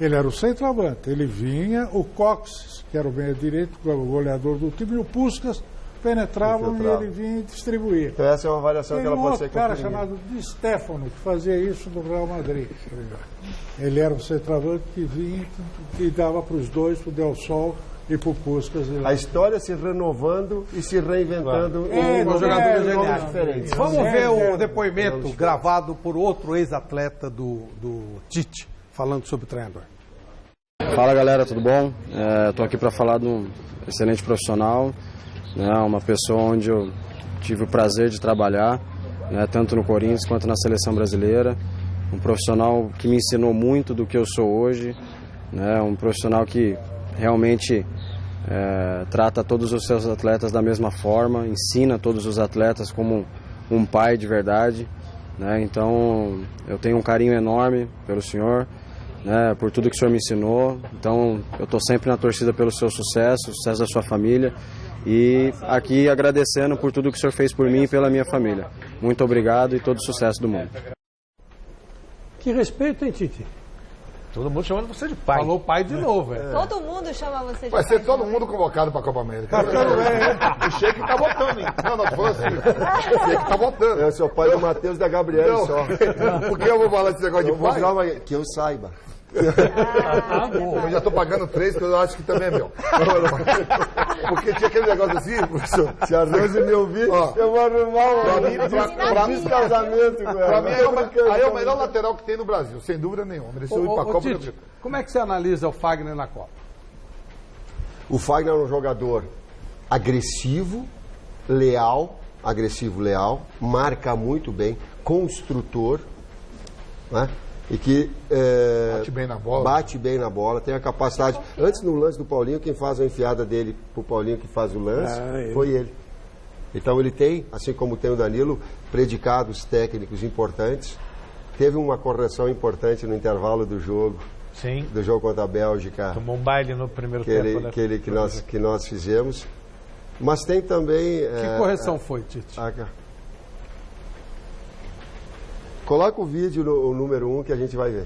S6: ele era o centroavante, ele vinha, o Cox, que era o meia-direito, o goleador do time, e o Puskás penetravam e ele vinha e distribuía.
S2: Então essa é uma avaliação que ela pode ser
S6: confirmada. Tem um cara chamado Di Stefano, que fazia isso no Real Madrid. Ele era um centroavante que vinha e dava para os dois, para o Del Sol e para o Puskás.
S2: A história se renovando e se reinventando
S1: com jogadores diferentes. Vamos ver o depoimento gravado por outro ex-atleta do Tite, falando sobre o treinador.
S12: Fala galera, tudo bom? Estou aqui para falar de um excelente profissional, né, uma pessoa onde eu tive o prazer de trabalhar, né, tanto no Corinthians quanto na seleção brasileira. Um profissional que me ensinou muito do que eu sou hoje, né, um profissional que realmente trata todos os seus atletas da mesma forma, ensina todos os atletas como um pai de verdade, né, então eu tenho um carinho enorme pelo senhor, né, por tudo que o senhor me ensinou. Então eu estou sempre na torcida pelo seu sucesso, sucesso da sua família, e aqui agradecendo por tudo que o senhor fez por mim e pela minha família. Muito obrigado e todo o sucesso do mundo.
S8: Que respeito, hein, Tite?
S7: Todo mundo chamando você de pai.
S1: Falou pai de novo,
S3: Todo mundo chama você de
S9: Vai
S3: pai.
S9: ser todo mundo convocado para a Copa América.
S2: O
S9: Sheik tá votando, hein? Não, foi assim. O Sheik tá votando.
S2: Eu sou o pai do Matheus e da Gabriela só.
S9: Por que eu vou falar desse negócio de pai?
S2: Que eu saiba.
S9: Eu já tô pagando 3, que eu acho que também é meu. Porque tinha aquele negócio assim, professor.
S2: Se a Rose me ouvir, eu vou arrumar um casamento com ela.
S9: Pra mim, aí é o melhor lateral que tem no Brasil, sem dúvida nenhuma. Mereceu ir pra Copa.
S1: Tite, como é que você analisa o Fagner na Copa?
S2: O Fagner é um jogador agressivo, leal, marca muito bem, construtor, né? E que bate bem na bola, tem a capacidade. Antes, no lance do Paulinho, quem faz a enfiada dele pro Paulinho que faz o lance foi ele. Então ele tem, assim como tem o Danilo, predicados técnicos importantes. Teve uma correção importante no intervalo do jogo.
S7: Sim.
S2: Do jogo contra a Bélgica.
S7: Tomou um baile no primeiro tempo, né?
S2: Que nós fizemos. Mas tem também...
S1: Que correção foi, Tite?
S2: Coloca o vídeo no número 1 que a gente vai ver.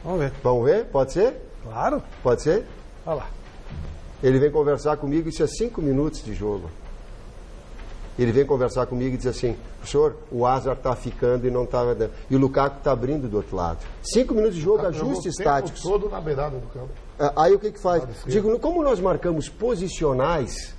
S1: Vamos ver.
S2: Vamos ver? Pode ser?
S1: Claro.
S2: Pode ser?
S1: Olha lá.
S2: Ele vem conversar comigo, isso é 5 minutos de jogo. Ele vem conversar comigo e diz assim: professor, o Hazard está ficando e não está... E o Lukaku está abrindo do outro lado. 5 minutos de jogo, ajustes táticos.
S9: Todo na beirada do campo.
S2: Aí o que faz? Digo, como nós marcamos posicionais,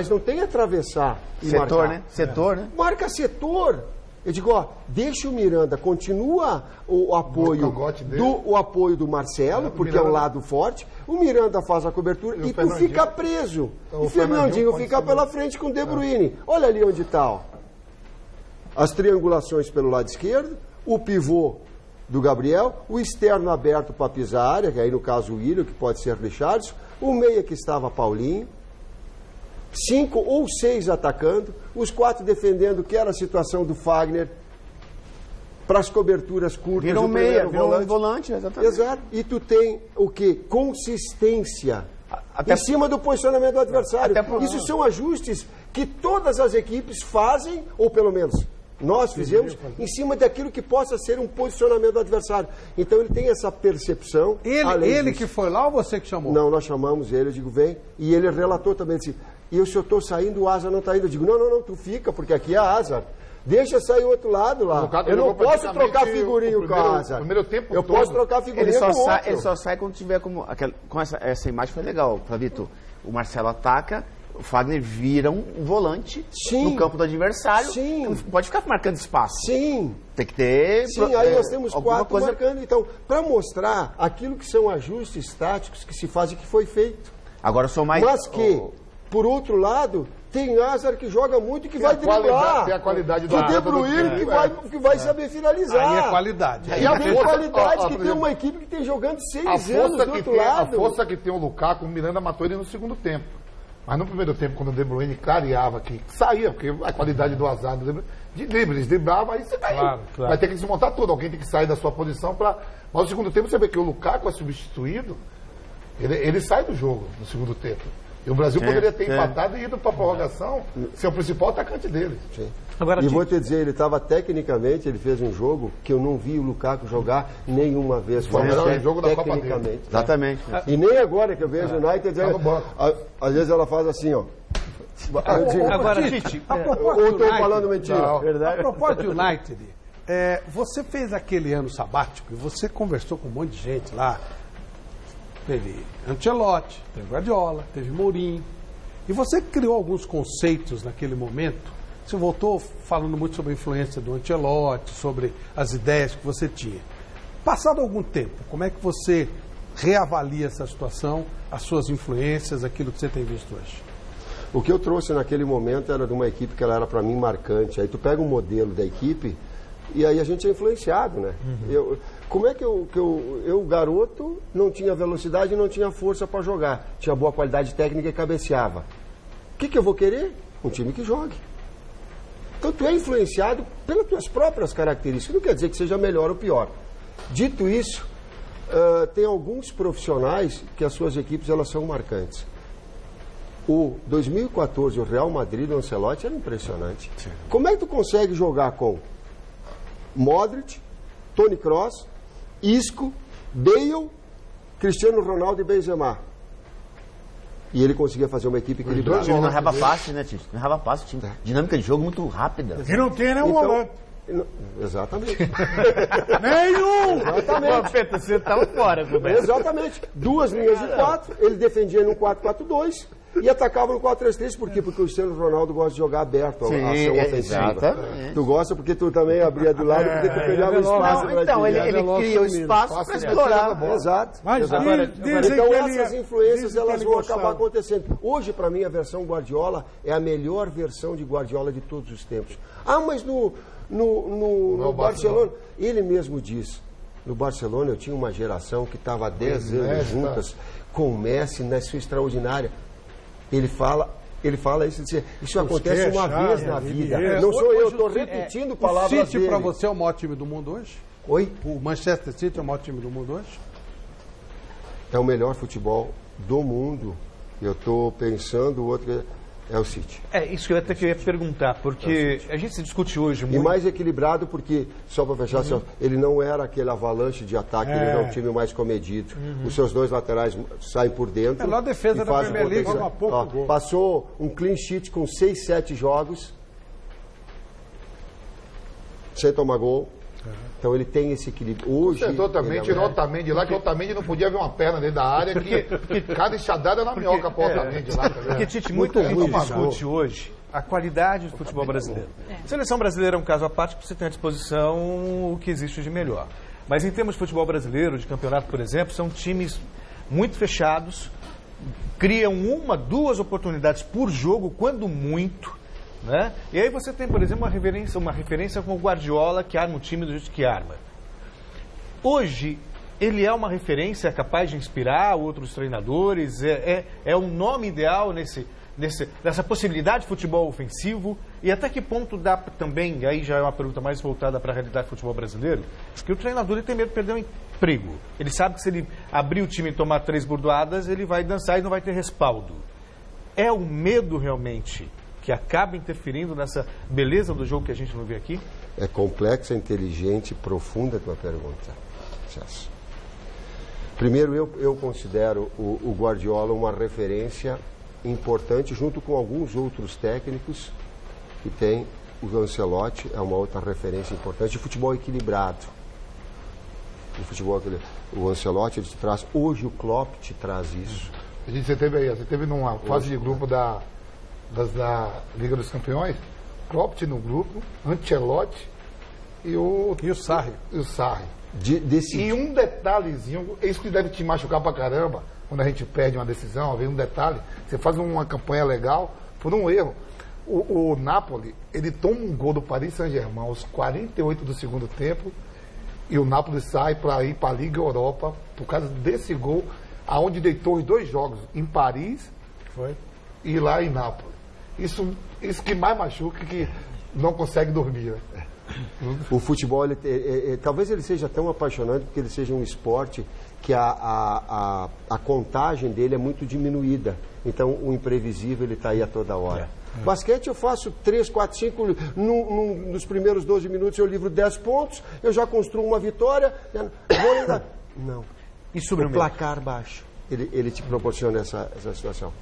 S2: não tem atravessar e
S4: setor,
S2: marcar.
S4: Né? Setor, né?
S2: Marca setor. Eu digo, deixa o Miranda, continua o apoio do Marcelo, porque é um lado forte. O Miranda faz a cobertura e tu fica preso. E o Fernandinho fica pela frente com o De Bruyne. Olha ali onde está. As triangulações pelo lado esquerdo, o pivô do Gabriel, o externo aberto para pisar a área, que aí no caso o Willian, que pode ser Richarlison, o meia que estava Paulinho, 5 ou 6 atacando, os 4 defendendo, que era a situação do Fagner, para as coberturas curtas.
S4: Virou meia, virou um volante, exatamente.
S2: Exato. E tu tem o quê? Consistência. Em cima do posicionamento do adversário. Isso são ajustes que todas as equipes fazem, ou pelo menos nós fizemos, em cima daquilo que possa ser um posicionamento do adversário. Então ele tem essa percepção.
S1: Ele que foi lá ou você que chamou?
S2: Não, nós chamamos ele, eu digo, vem. E ele relatou também, disse, e eu, se eu estou saindo, o Hazard não está indo. Eu digo, não, tu fica, porque aqui é a Hazard. Deixa sair o outro lado lá. Eu não posso trocar figurinho com a Hazard. Eu posso trocar figurinho com o outro.
S4: Ele só sai quando tiver com essa imagem foi legal, Flavito. O Marcelo ataca, o Fagner vira um volante no campo do adversário.
S2: Sim.
S4: Não pode ficar marcando espaço.
S2: Sim.
S4: Tem que ter...
S2: Aí nós temos 4 marcando. Então, para mostrar aquilo que são ajustes táticos que se fazem, que foi feito.
S4: Agora sou mais...
S2: Mas que, por outro lado, tem Hazard que joga muito e que vai driblar.
S9: Tem a qualidade
S2: do De Bruyne que vai saber finalizar.
S1: Aí é qualidade.
S2: E a qualidade que tem uma equipe que tem jogando 6 anos do outro lado.
S9: A força que tem o Lukaku, o Miranda matou ele no segundo tempo. Mas no primeiro tempo, quando o De Bruyne clareava, que saía, porque a qualidade do Hazard de dribles, driblava, aí você vai. Claro. Vai ter que desmontar tudo. Alguém tem que sair da sua posição para... Mas no segundo tempo você vê que o Lukaku é substituído, ele sai do jogo no segundo tempo. E o Brasil poderia ter empatado e ido para a prorrogação, ser o principal atacante dele.
S2: Sim. Agora, vou te dizer, ele estava tecnicamente, ele fez um jogo que eu não vi o Lukaku jogar nenhuma vez.
S9: Foi o melhor jogo da Copa dele.
S4: Exatamente.
S2: E nem agora que eu vejo o United, às vezes ela faz assim, ó.
S1: Agora, Tite,
S2: ou estou falando mentira.
S1: A propósito de United, você fez aquele ano sabático e você conversou com um monte de gente lá. Teve Ancelotti, teve Guardiola, teve Mourinho. E você criou alguns conceitos naquele momento. Você voltou falando muito sobre a influência do Ancelotti, sobre as ideias que você tinha. Passado algum tempo, como é que você reavalia essa situação, as suas influências, aquilo que você tem visto hoje?
S2: O que eu trouxe naquele momento era de uma equipe que ela era para mim marcante. Aí tu pega um modelo da equipe e aí a gente é influenciado, né? Como é que eu, garoto, não tinha velocidade e não tinha força para jogar. Tinha boa qualidade técnica e cabeceava. O que eu vou querer? Um time que jogue. Então tu é influenciado pelas tuas próprias características. Não quer dizer que seja melhor ou pior. Dito isso, tem alguns profissionais que as suas equipes elas são marcantes. O 2014, o Real Madrid do Ancelotti era impressionante. Sim. Como é que tu consegue jogar com Modric, Toni Kroos, Isco, Bale, Cristiano Ronaldo e Benzema? E ele conseguia fazer uma equipe equilibrada.
S4: O time não errava passe, né, Tite? Não errava passe, time. Dinâmica de jogo muito rápida.
S6: E não tem, né, o volante.
S2: Exatamente.
S6: Nenhum!
S2: Exatamente.
S4: Você estava fora, Roberto.
S2: Exatamente. 2 linhas de 4, ele defendia no 4-4-2 e atacava no 4-3-3. Por quê? Porque o Cristiano Ronaldo gosta de jogar aberto, a ação ofensiva.
S4: Exatamente.
S2: Tu gosta porque tu também abria do lado, porque tu pegava espaço.
S4: Então, ele cria o espaço para explorar.
S2: Exato.
S6: Mas
S2: agora, então essas influências elas vão acabar acontecendo. Hoje, para mim, a versão Guardiola é a melhor versão de Guardiola de todos os tempos. Ah, mas no Barcelona, ele mesmo diz, no Barcelona eu tinha uma geração que estava há 10 anos juntas com o Messi na sua extraordinária. Ele fala isso acontece uma vez na vida. Não sou eu, estou repetindo palavras dele.
S1: O City para você é o maior time do mundo hoje?
S2: Oi?
S1: O Manchester City é o maior time do mundo hoje?
S2: É o melhor futebol do mundo. Eu estou pensando, o outro é o City.
S7: É, isso que eu até queria perguntar, porque a gente se discute hoje muito...
S2: E mais equilibrado porque, só para fechar, ele não era aquele avalanche de ataque, ele era um time mais comedido. Os seus dois laterais saem por dentro.
S1: É, na defesa da Premier League,
S2: passou um clean sheet com 6, 7 jogos, sem tomar gol. Então ele tem esse equilíbrio. Hoje.
S9: Acertou também, tirou o Otamendi lá, que o Otamendi não podia ver uma perna dentro da área, que cada enxadada era na minhoca para o Otamendi lá.
S7: Porque, Tite, muito discute hoje a qualidade do futebol brasileiro. A seleção brasileira é um caso à parte, porque você tem à disposição o que existe de melhor. Mas em termos de futebol brasileiro, de campeonato, por exemplo, são times muito fechados, criam 1, 2 oportunidades por jogo, quando muito. Né? E aí você tem, por exemplo, uma referência com o Guardiola, que arma o time do jeito que arma. Hoje, ele é uma referência capaz de inspirar outros treinadores, é um nome ideal nessa possibilidade de futebol ofensivo, e até que ponto dá também, aí já é uma pergunta mais voltada para a realidade do futebol brasileiro, que o treinador ele tem medo de perder o emprego. Ele sabe que se ele abrir o time e tomar 3 burdoadas, ele vai dançar e não vai ter respaldo. É o medo realmente que acaba interferindo nessa beleza do jogo que a gente não vê aqui?
S2: É complexa, inteligente e profunda a tua pergunta, Celso. Primeiro, eu considero o Guardiola uma referência importante, junto com alguns outros técnicos que tem. O Ancelotti é uma outra referência importante. O futebol equilibrado. O Ancelotti ele te traz. Hoje o Klopp te traz isso.
S9: Você teve numa fase de grupo da Liga dos Campeões, Klopp no grupo, Ancelotti e o
S1: Sarri.
S9: E o Sarri. E um detalhezinho, isso que deve te machucar pra caramba, quando a gente perde uma decisão, vem um detalhe, você faz uma campanha legal por um erro. O Napoli, ele toma um gol do Paris Saint-Germain aos 48 do segundo tempo e o Napoli sai para ir para a Liga Europa por causa desse gol, aonde deitou os 2 jogos, em Paris e lá em Nápoles. Isso que mais machuca, que não consegue dormir. Né?
S2: O futebol, talvez ele seja tão apaixonante porque ele seja um esporte que a contagem dele é muito diminuída. Então o imprevisível ele está aí a toda hora. Basquete eu faço 3, 4, 5, nos primeiros 12 minutos eu livro 10 pontos, eu já construo uma vitória, não. O placar baixo, ele te proporciona essa situação.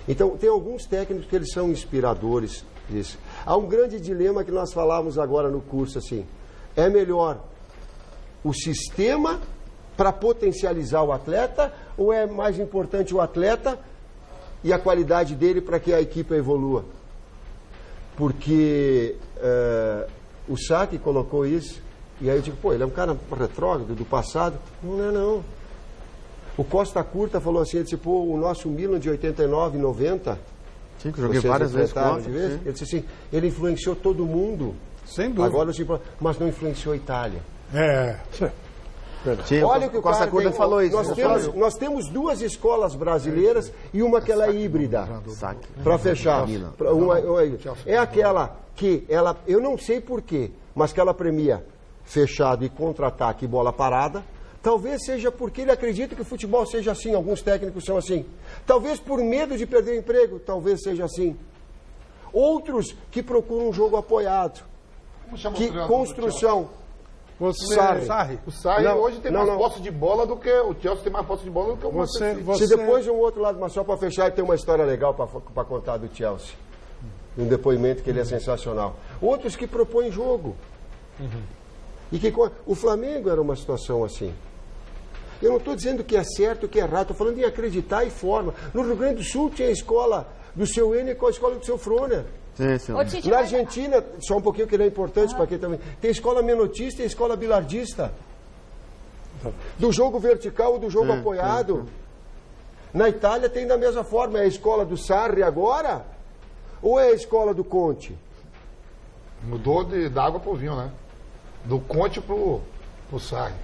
S2: Então, tem alguns técnicos que eles são inspiradores disso. Há um grande dilema que nós falávamos agora no curso, assim, é melhor o sistema para potencializar o atleta ou é mais importante o atleta e a qualidade dele para que a equipe evolua? Porque o Saki colocou isso, E aí eu digo, pô, ele é um cara retrógrado do passado? Não é não. O Costa Curta falou assim, ele disse, pô, o nosso Milan de 89, 90...
S4: Sim, que eu joguei várias vezes contra.
S2: Ele disse assim, ele influenciou todo mundo.
S1: Sem dúvida.
S2: Agora, mas não influenciou a Itália.
S4: Sim,
S2: olha o que o
S4: Costa
S2: cara
S4: Curta
S2: tem,
S4: falou isso.
S2: Nós temos duas escolas brasileiras e uma que ela é híbrida. Para fechar. É aquela que ela, eu não sei porquê, mas que ela premia fechado e contra-ataque e bola parada. Talvez seja porque ele acredita que o futebol seja assim, alguns técnicos são assim. Talvez por medo de perder o emprego, talvez seja assim. Outros que procuram um jogo apoiado. Que construção.
S9: Sarri. O Sarri hoje tem mais posse de bola do que o Chelsea tem mais posse de bola do que o Manchester City.
S2: Se depois de um outro lado, mas só para fechar, tem uma história legal para contar do Chelsea. Um depoimento que ele é sensacional. Outros que propõem jogo. E que o Flamengo era uma situação assim. Eu não estou dizendo que é certo, que é errado, estou falando em acreditar e forma. No Rio Grande do Sul tinha a escola do seu Enio com a escola do seu Froner. Na Argentina, só um pouquinho que ele é importante para quem também, tem escola menotista e escola bilardista. Do jogo vertical ou do jogo apoiado. Na Itália tem da mesma forma. É a escola do Sarri agora? Ou é a escola do Conte?
S9: Mudou da água pro vinho, né? Do Conte pro Sarri.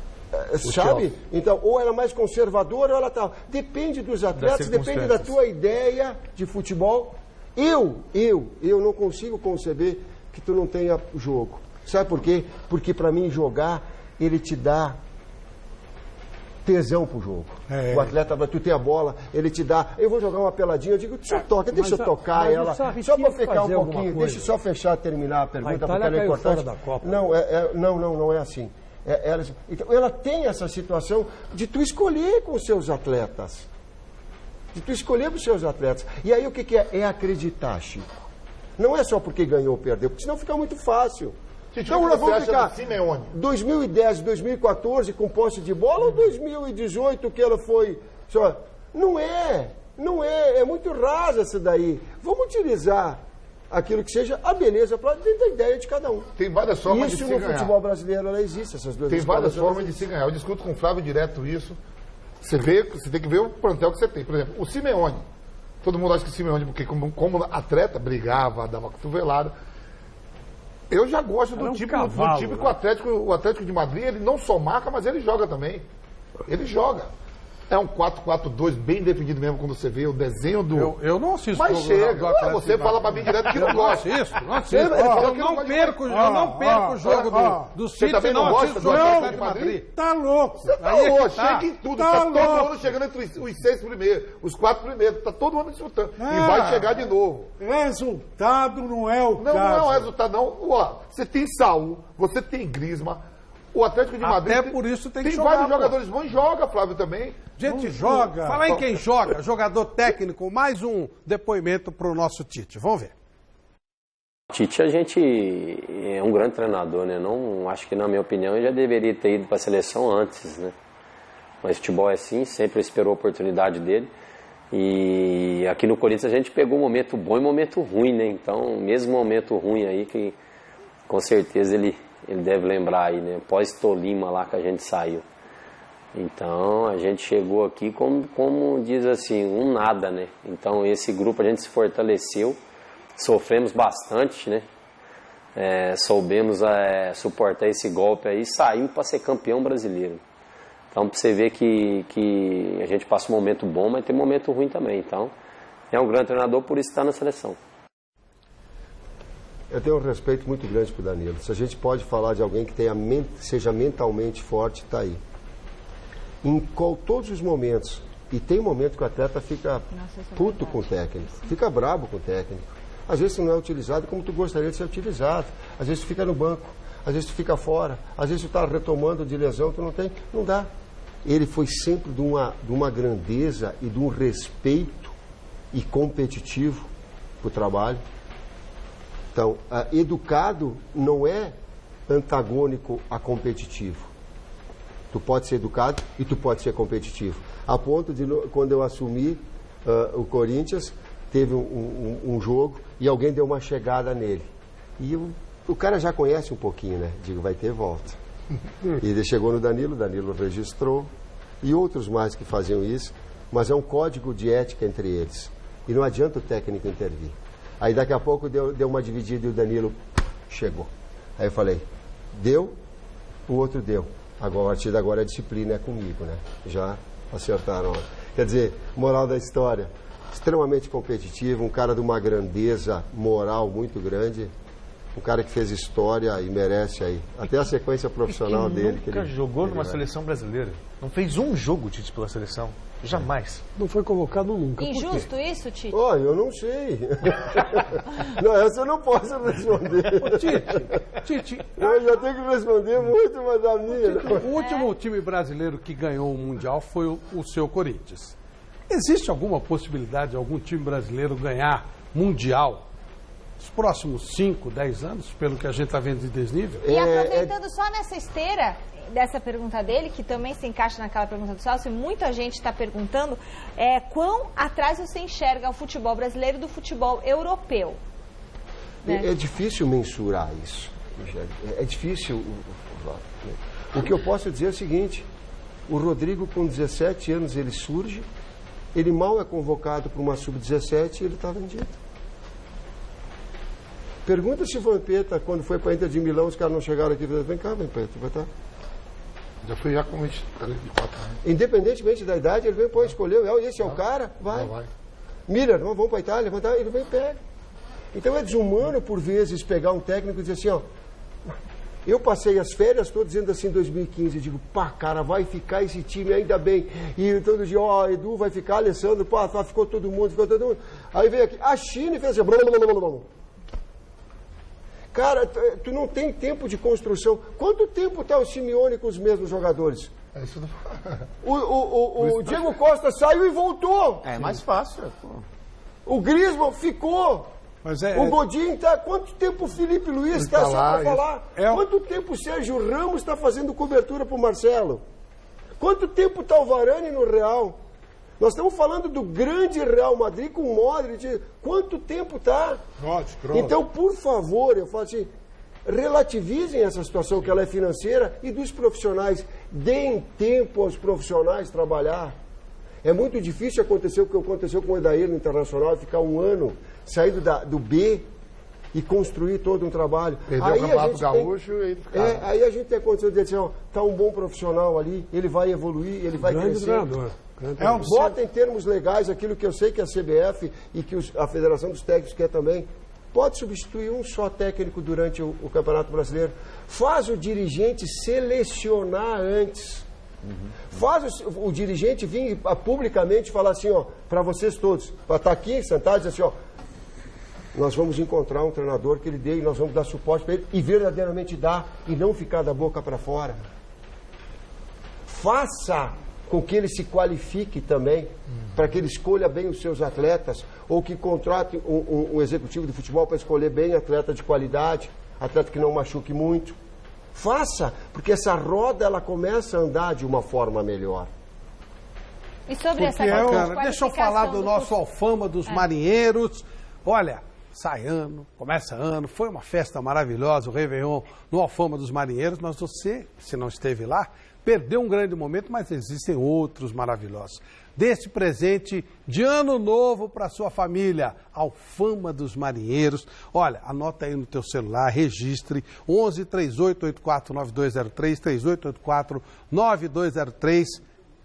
S2: Sabe? Então, ou ela é mais conservadora ou ela tá. Depende dos atletas, depende da tua ideia de futebol. Eu não consigo conceber que tu não tenha jogo. Sabe por quê? Porque para mim jogar, ele te dá tesão pro jogo. O atleta, tu tem a bola, ele te dá. Eu vou jogar uma peladinha, eu digo, deixa eu tocar ela. Só para ficar um pouquinho, deixa eu só fechar, terminar a pergunta, porque ela é importante. Não é assim. Então, ela tem essa situação de tu escolher com os seus atletas. De tu escolher para os seus atletas. E aí o que é? É acreditar, Chico. Não é só porque ganhou ou perdeu, porque senão fica muito fácil. Então nós vamos ficar 2010, 2014 com posse de bola ou 2018 que ela foi... Não é. É muito rasa essa daí. Vamos utilizar aquilo que seja a beleza para dentro da ideia de cada um.
S9: Tem várias formas de se ganhar.
S2: Isso no futebol brasileiro ela existe, essas duas
S9: Tem várias formas de se ganhar. Eu discuto com o Flávio direto isso. Você tem que ver o plantel que você tem. Por exemplo, o Simeone. Todo mundo acha que o Simeone, porque como atleta, brigava, dava cotovelada. Eu já gosto do tipo que o Atlético de Madrid, ele não só marca, mas ele joga também. Ele joga. É um 4-4-2 bem definido mesmo quando você vê o desenho do...
S1: Eu não assisto.
S9: Mas chega. Você fala pra mim direto que não gosta.
S1: Não assisto. Eu não perco o jogo do City.
S9: Você também não gosta do Atlético de Madrid?
S6: Tá louco.
S9: Você tá louco. Chega em tudo. Tá todo ano chegando entre os 6 primeiros, os 4 primeiros. Tá todo ano disputando. E vai chegar de novo.
S6: Resultado não é o caso.
S9: Não é o resultado, não. Ó, você tem Saúl, você tem Griezmann. O Atlético de Madrid
S1: até por isso tem que jogar.
S9: Tem vários jogadores bons e joga, Flávio, também.
S1: Gente, joga. Falar em quem joga, jogador técnico, mais um depoimento para o nosso Tite. Vamos ver.
S13: Tite, a gente é um grande treinador, né? Não, acho que, na minha opinião, ele já deveria ter ido para a seleção antes, né? Mas futebol é assim, sempre esperou a oportunidade dele. E aqui no Corinthians a gente pegou um momento bom e um momento ruim, né? Então, mesmo momento ruim aí, que com certeza ele deve lembrar aí, né? Pós-Tolima lá que a gente saiu. Então, a gente chegou aqui como diz assim, um nada, né? Então, esse grupo a gente se fortaleceu, sofremos bastante, né? Soubemos suportar esse golpe aí e saiu para ser campeão brasileiro. Então, para você ver que a gente passa um momento bom, mas tem um momento ruim também. Então, é um grande treinador, por isso está na seleção.
S2: Eu tenho um respeito muito grande por Danilo. Se a gente pode falar de alguém que seja mentalmente forte, está aí. Em todos os momentos. E tem um momento que o atleta fica puto com o técnico, fica brabo com o técnico. Às vezes não é utilizado como tu gostaria de ser utilizado. Às vezes tu fica no banco, às vezes tu fica fora, às vezes tu está retomando de lesão, tu não tem. Não dá. Ele foi sempre de uma grandeza e de um respeito e competitivo para o trabalho. Então, educado não é antagônico a competitivo. Tu pode ser educado e tu pode ser competitivo. A ponto de, quando eu assumi o Corinthians, teve um jogo e alguém deu uma chegada nele. E o cara já conhece um pouquinho, né? Digo, vai ter volta. E ele chegou no Danilo, o Danilo registrou, e outros mais que faziam isso, mas é um código de ética entre eles. E não adianta o técnico intervir. Aí daqui a pouco deu uma dividida e o Danilo chegou. Aí eu falei, deu, o outro deu. Agora, a partir de agora a disciplina é comigo, né? Já acertaram. Quer dizer, moral da história, extremamente competitivo, um cara de uma grandeza moral muito grande, um cara que fez história e merece aí. Até a sequência profissional dele.
S7: Nunca jogou numa seleção brasileira. Não fez um jogo, Tite, pela seleção. Jamais.
S8: Não foi convocado nunca.
S3: Injusto isso, Tite?
S2: Olha, eu não sei. Não, essa eu não posso responder.
S1: Tite,
S2: eu já tenho que responder muito, mas a minha...
S1: O último time brasileiro que ganhou o Mundial foi o seu Corinthians. Existe alguma possibilidade de algum time brasileiro ganhar Mundial nos próximos 5, 10 anos, pelo que a gente está vendo de desnível?
S3: E aproveitando só nessa esteira dessa pergunta dele, que também se encaixa naquela pergunta do Celso, e muita gente está perguntando, quão atrás você enxerga o futebol brasileiro do futebol europeu? Né?
S2: É difícil mensurar isso. É difícil. O que eu posso dizer é o seguinte, o Rodrigo com 17 anos ele surge, ele mal é convocado para uma sub-17 e ele está vendido. Pergunta se o Vampeta, quando foi para a Inter de Milão, os caras não chegaram aqui e falaram, vem cá, Vampeta, vai estar.
S9: Já fui já com 23, 24 anos.
S2: Independentemente da idade, ele vem, pô, escolheu, esse é o cara, vai. Miller, vamos para a Itália, ele vem e pega. Então é desumano, por vezes, pegar um técnico e dizer assim, ó, eu passei as férias, estou dizendo assim, 2015, eu digo, pá, cara, vai ficar esse time ainda bem. E todo dia, ó, Edu vai ficar, Alessandro, pá, ficou todo mundo. Aí veio aqui, a China e fez assim, blá, blá, blá, blá, blá. Cara, tu não tem tempo de construção. Quanto tempo está o Simeone com os mesmos jogadores?
S9: Isso não...
S2: O Diego Costa saiu e voltou.
S4: É mais fácil. Pô.
S2: O Griezmann ficou. O Godin está... Quanto tempo o Felipe Luiz está só para falar? Quanto tempo o Sérgio Ramos está fazendo cobertura para o Marcelo? Quanto tempo está o Varane no Real? Nós estamos falando do grande Real Madrid com o Modric. Quanto tempo está? Então, por favor, eu falo assim, relativizem essa situação que ela é financeira e dos profissionais. Deem tempo aos profissionais trabalhar. É muito difícil acontecer o que aconteceu com o Edair no Internacional, ficar um ano saindo do B e construir todo um trabalho.
S9: Perdeu o Campeonato Gaúcho e ele ficava.
S2: Aí a gente tem a condição de dizer assim, ó, tá um bom profissional ali, ele vai evoluir, ele vai crescer. Bota em termos legais aquilo que eu sei que a CBF e que a Federação dos Técnicos quer também. Pode substituir um só técnico durante o Campeonato Brasileiro. Faz o dirigente selecionar antes. Faz o dirigente vir publicamente falar assim, ó, para vocês todos, para estar aqui sentado e dizer assim, ó, nós vamos encontrar um treinador que ele dê e nós vamos dar suporte para ele e verdadeiramente dar e não ficar da boca para fora. Faça com que ele se qualifique também, para que ele escolha bem os seus atletas, ou que contrate um executivo de futebol para escolher bem atleta de qualidade, atleta que não machuque muito. Faça, porque essa roda ela começa a andar de uma forma melhor.
S3: E sobre essa
S1: deixa eu falar do nosso Alfama dos Marinheiros. Olha, sai ano, começa ano, foi uma festa maravilhosa, o Réveillon no Alfama dos Marinheiros, mas você, se não esteve lá, perdeu um grande momento, mas existem outros maravilhosos. Desse presente de ano novo para sua família, Alfama dos Marinheiros. Olha, anota aí no teu celular, registre 11 3884 9203, 3884 9203.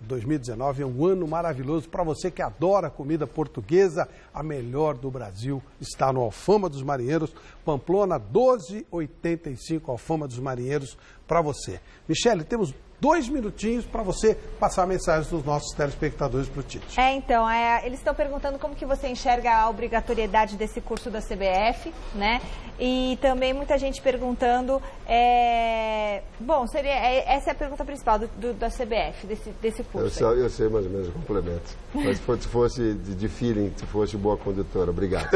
S1: 2019 é um ano maravilhoso para você que adora comida portuguesa. A melhor do Brasil está no Alfama dos Marinheiros, Pamplona 1285, Alfama dos Marinheiros para você. Michele, temos 2 minutinhos para você passar a mensagem dos nossos telespectadores para o Tite.
S3: Então, eles estão perguntando como que você enxerga a obrigatoriedade desse curso da CBF, né? E também muita gente perguntando, bom, essa é a pergunta principal da CBF, desse curso.
S2: Eu sei mais ou menos o complemento. Mas se fosse de feeling, se fosse boa condutora, obrigado.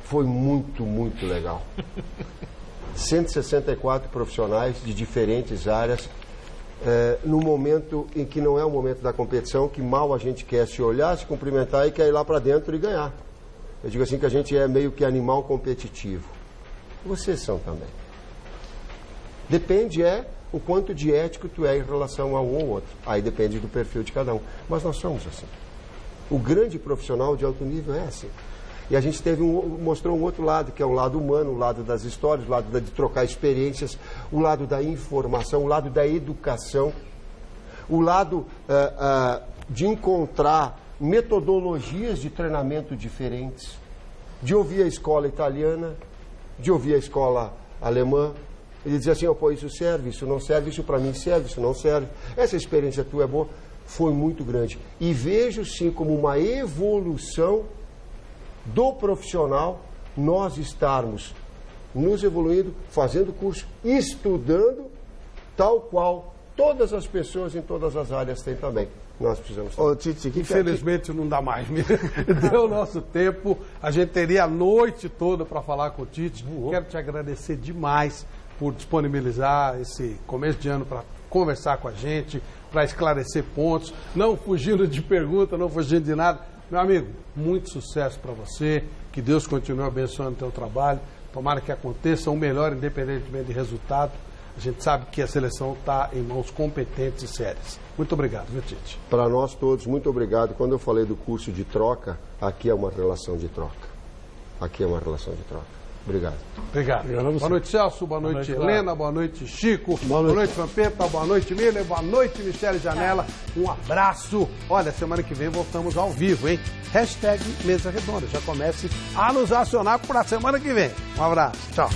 S2: Foi muito, muito legal. 164 profissionais de diferentes áreas, no momento em que não é o momento da competição, que mal a gente quer se olhar, se cumprimentar e quer ir lá para dentro e ganhar. Eu digo assim que a gente é meio que animal competitivo. vocês são também. Depende o quanto de ético tu é em relação a um ou outro. Aí depende do perfil de cada um. Mas nós somos assim. O grande profissional de alto nível é assim. E a gente mostrou um outro lado, que é o lado humano, o lado das histórias, o lado de trocar experiências, o lado da informação, o lado da educação, o lado de encontrar metodologias de treinamento diferentes, de ouvir a escola italiana, de ouvir a escola alemã, e dizer assim, pô, isso serve, isso não serve, isso para mim serve, isso não serve. Essa experiência tua é boa, foi muito grande. E vejo sim como uma evolução do profissional, nós estarmos nos evoluindo, fazendo curso, estudando, tal qual todas as pessoas em todas as áreas têm também. Nós precisamos.
S1: Infelizmente não dá mais. Deu o nosso tempo. A gente teria a noite toda para falar com o Tite. Quero te agradecer demais por disponibilizar esse começo de ano para conversar com a gente, para esclarecer pontos, não fugindo de pergunta, não fugindo de nada. Meu amigo, muito sucesso para você, que Deus continue abençoando o teu trabalho, tomara que aconteça o melhor, independentemente de resultado. A gente sabe que a seleção está em mãos competentes e sérias. Muito obrigado, viu, Tite?
S2: Para nós todos, muito obrigado. Quando eu falei do curso de troca, aqui é uma relação de troca. Aqui é uma relação de troca. Obrigado.
S1: Obrigado. Boa noite, Celso. Boa noite, Helena. Boa noite, Chico. Boa noite, Vampeta. Boa noite, Miller. Boa noite, Michele Janela. Um abraço. Olha, semana que vem voltamos ao vivo, hein? #Mesa Redonda. Já comece a nos acionar para a semana que vem. Um abraço. Tchau.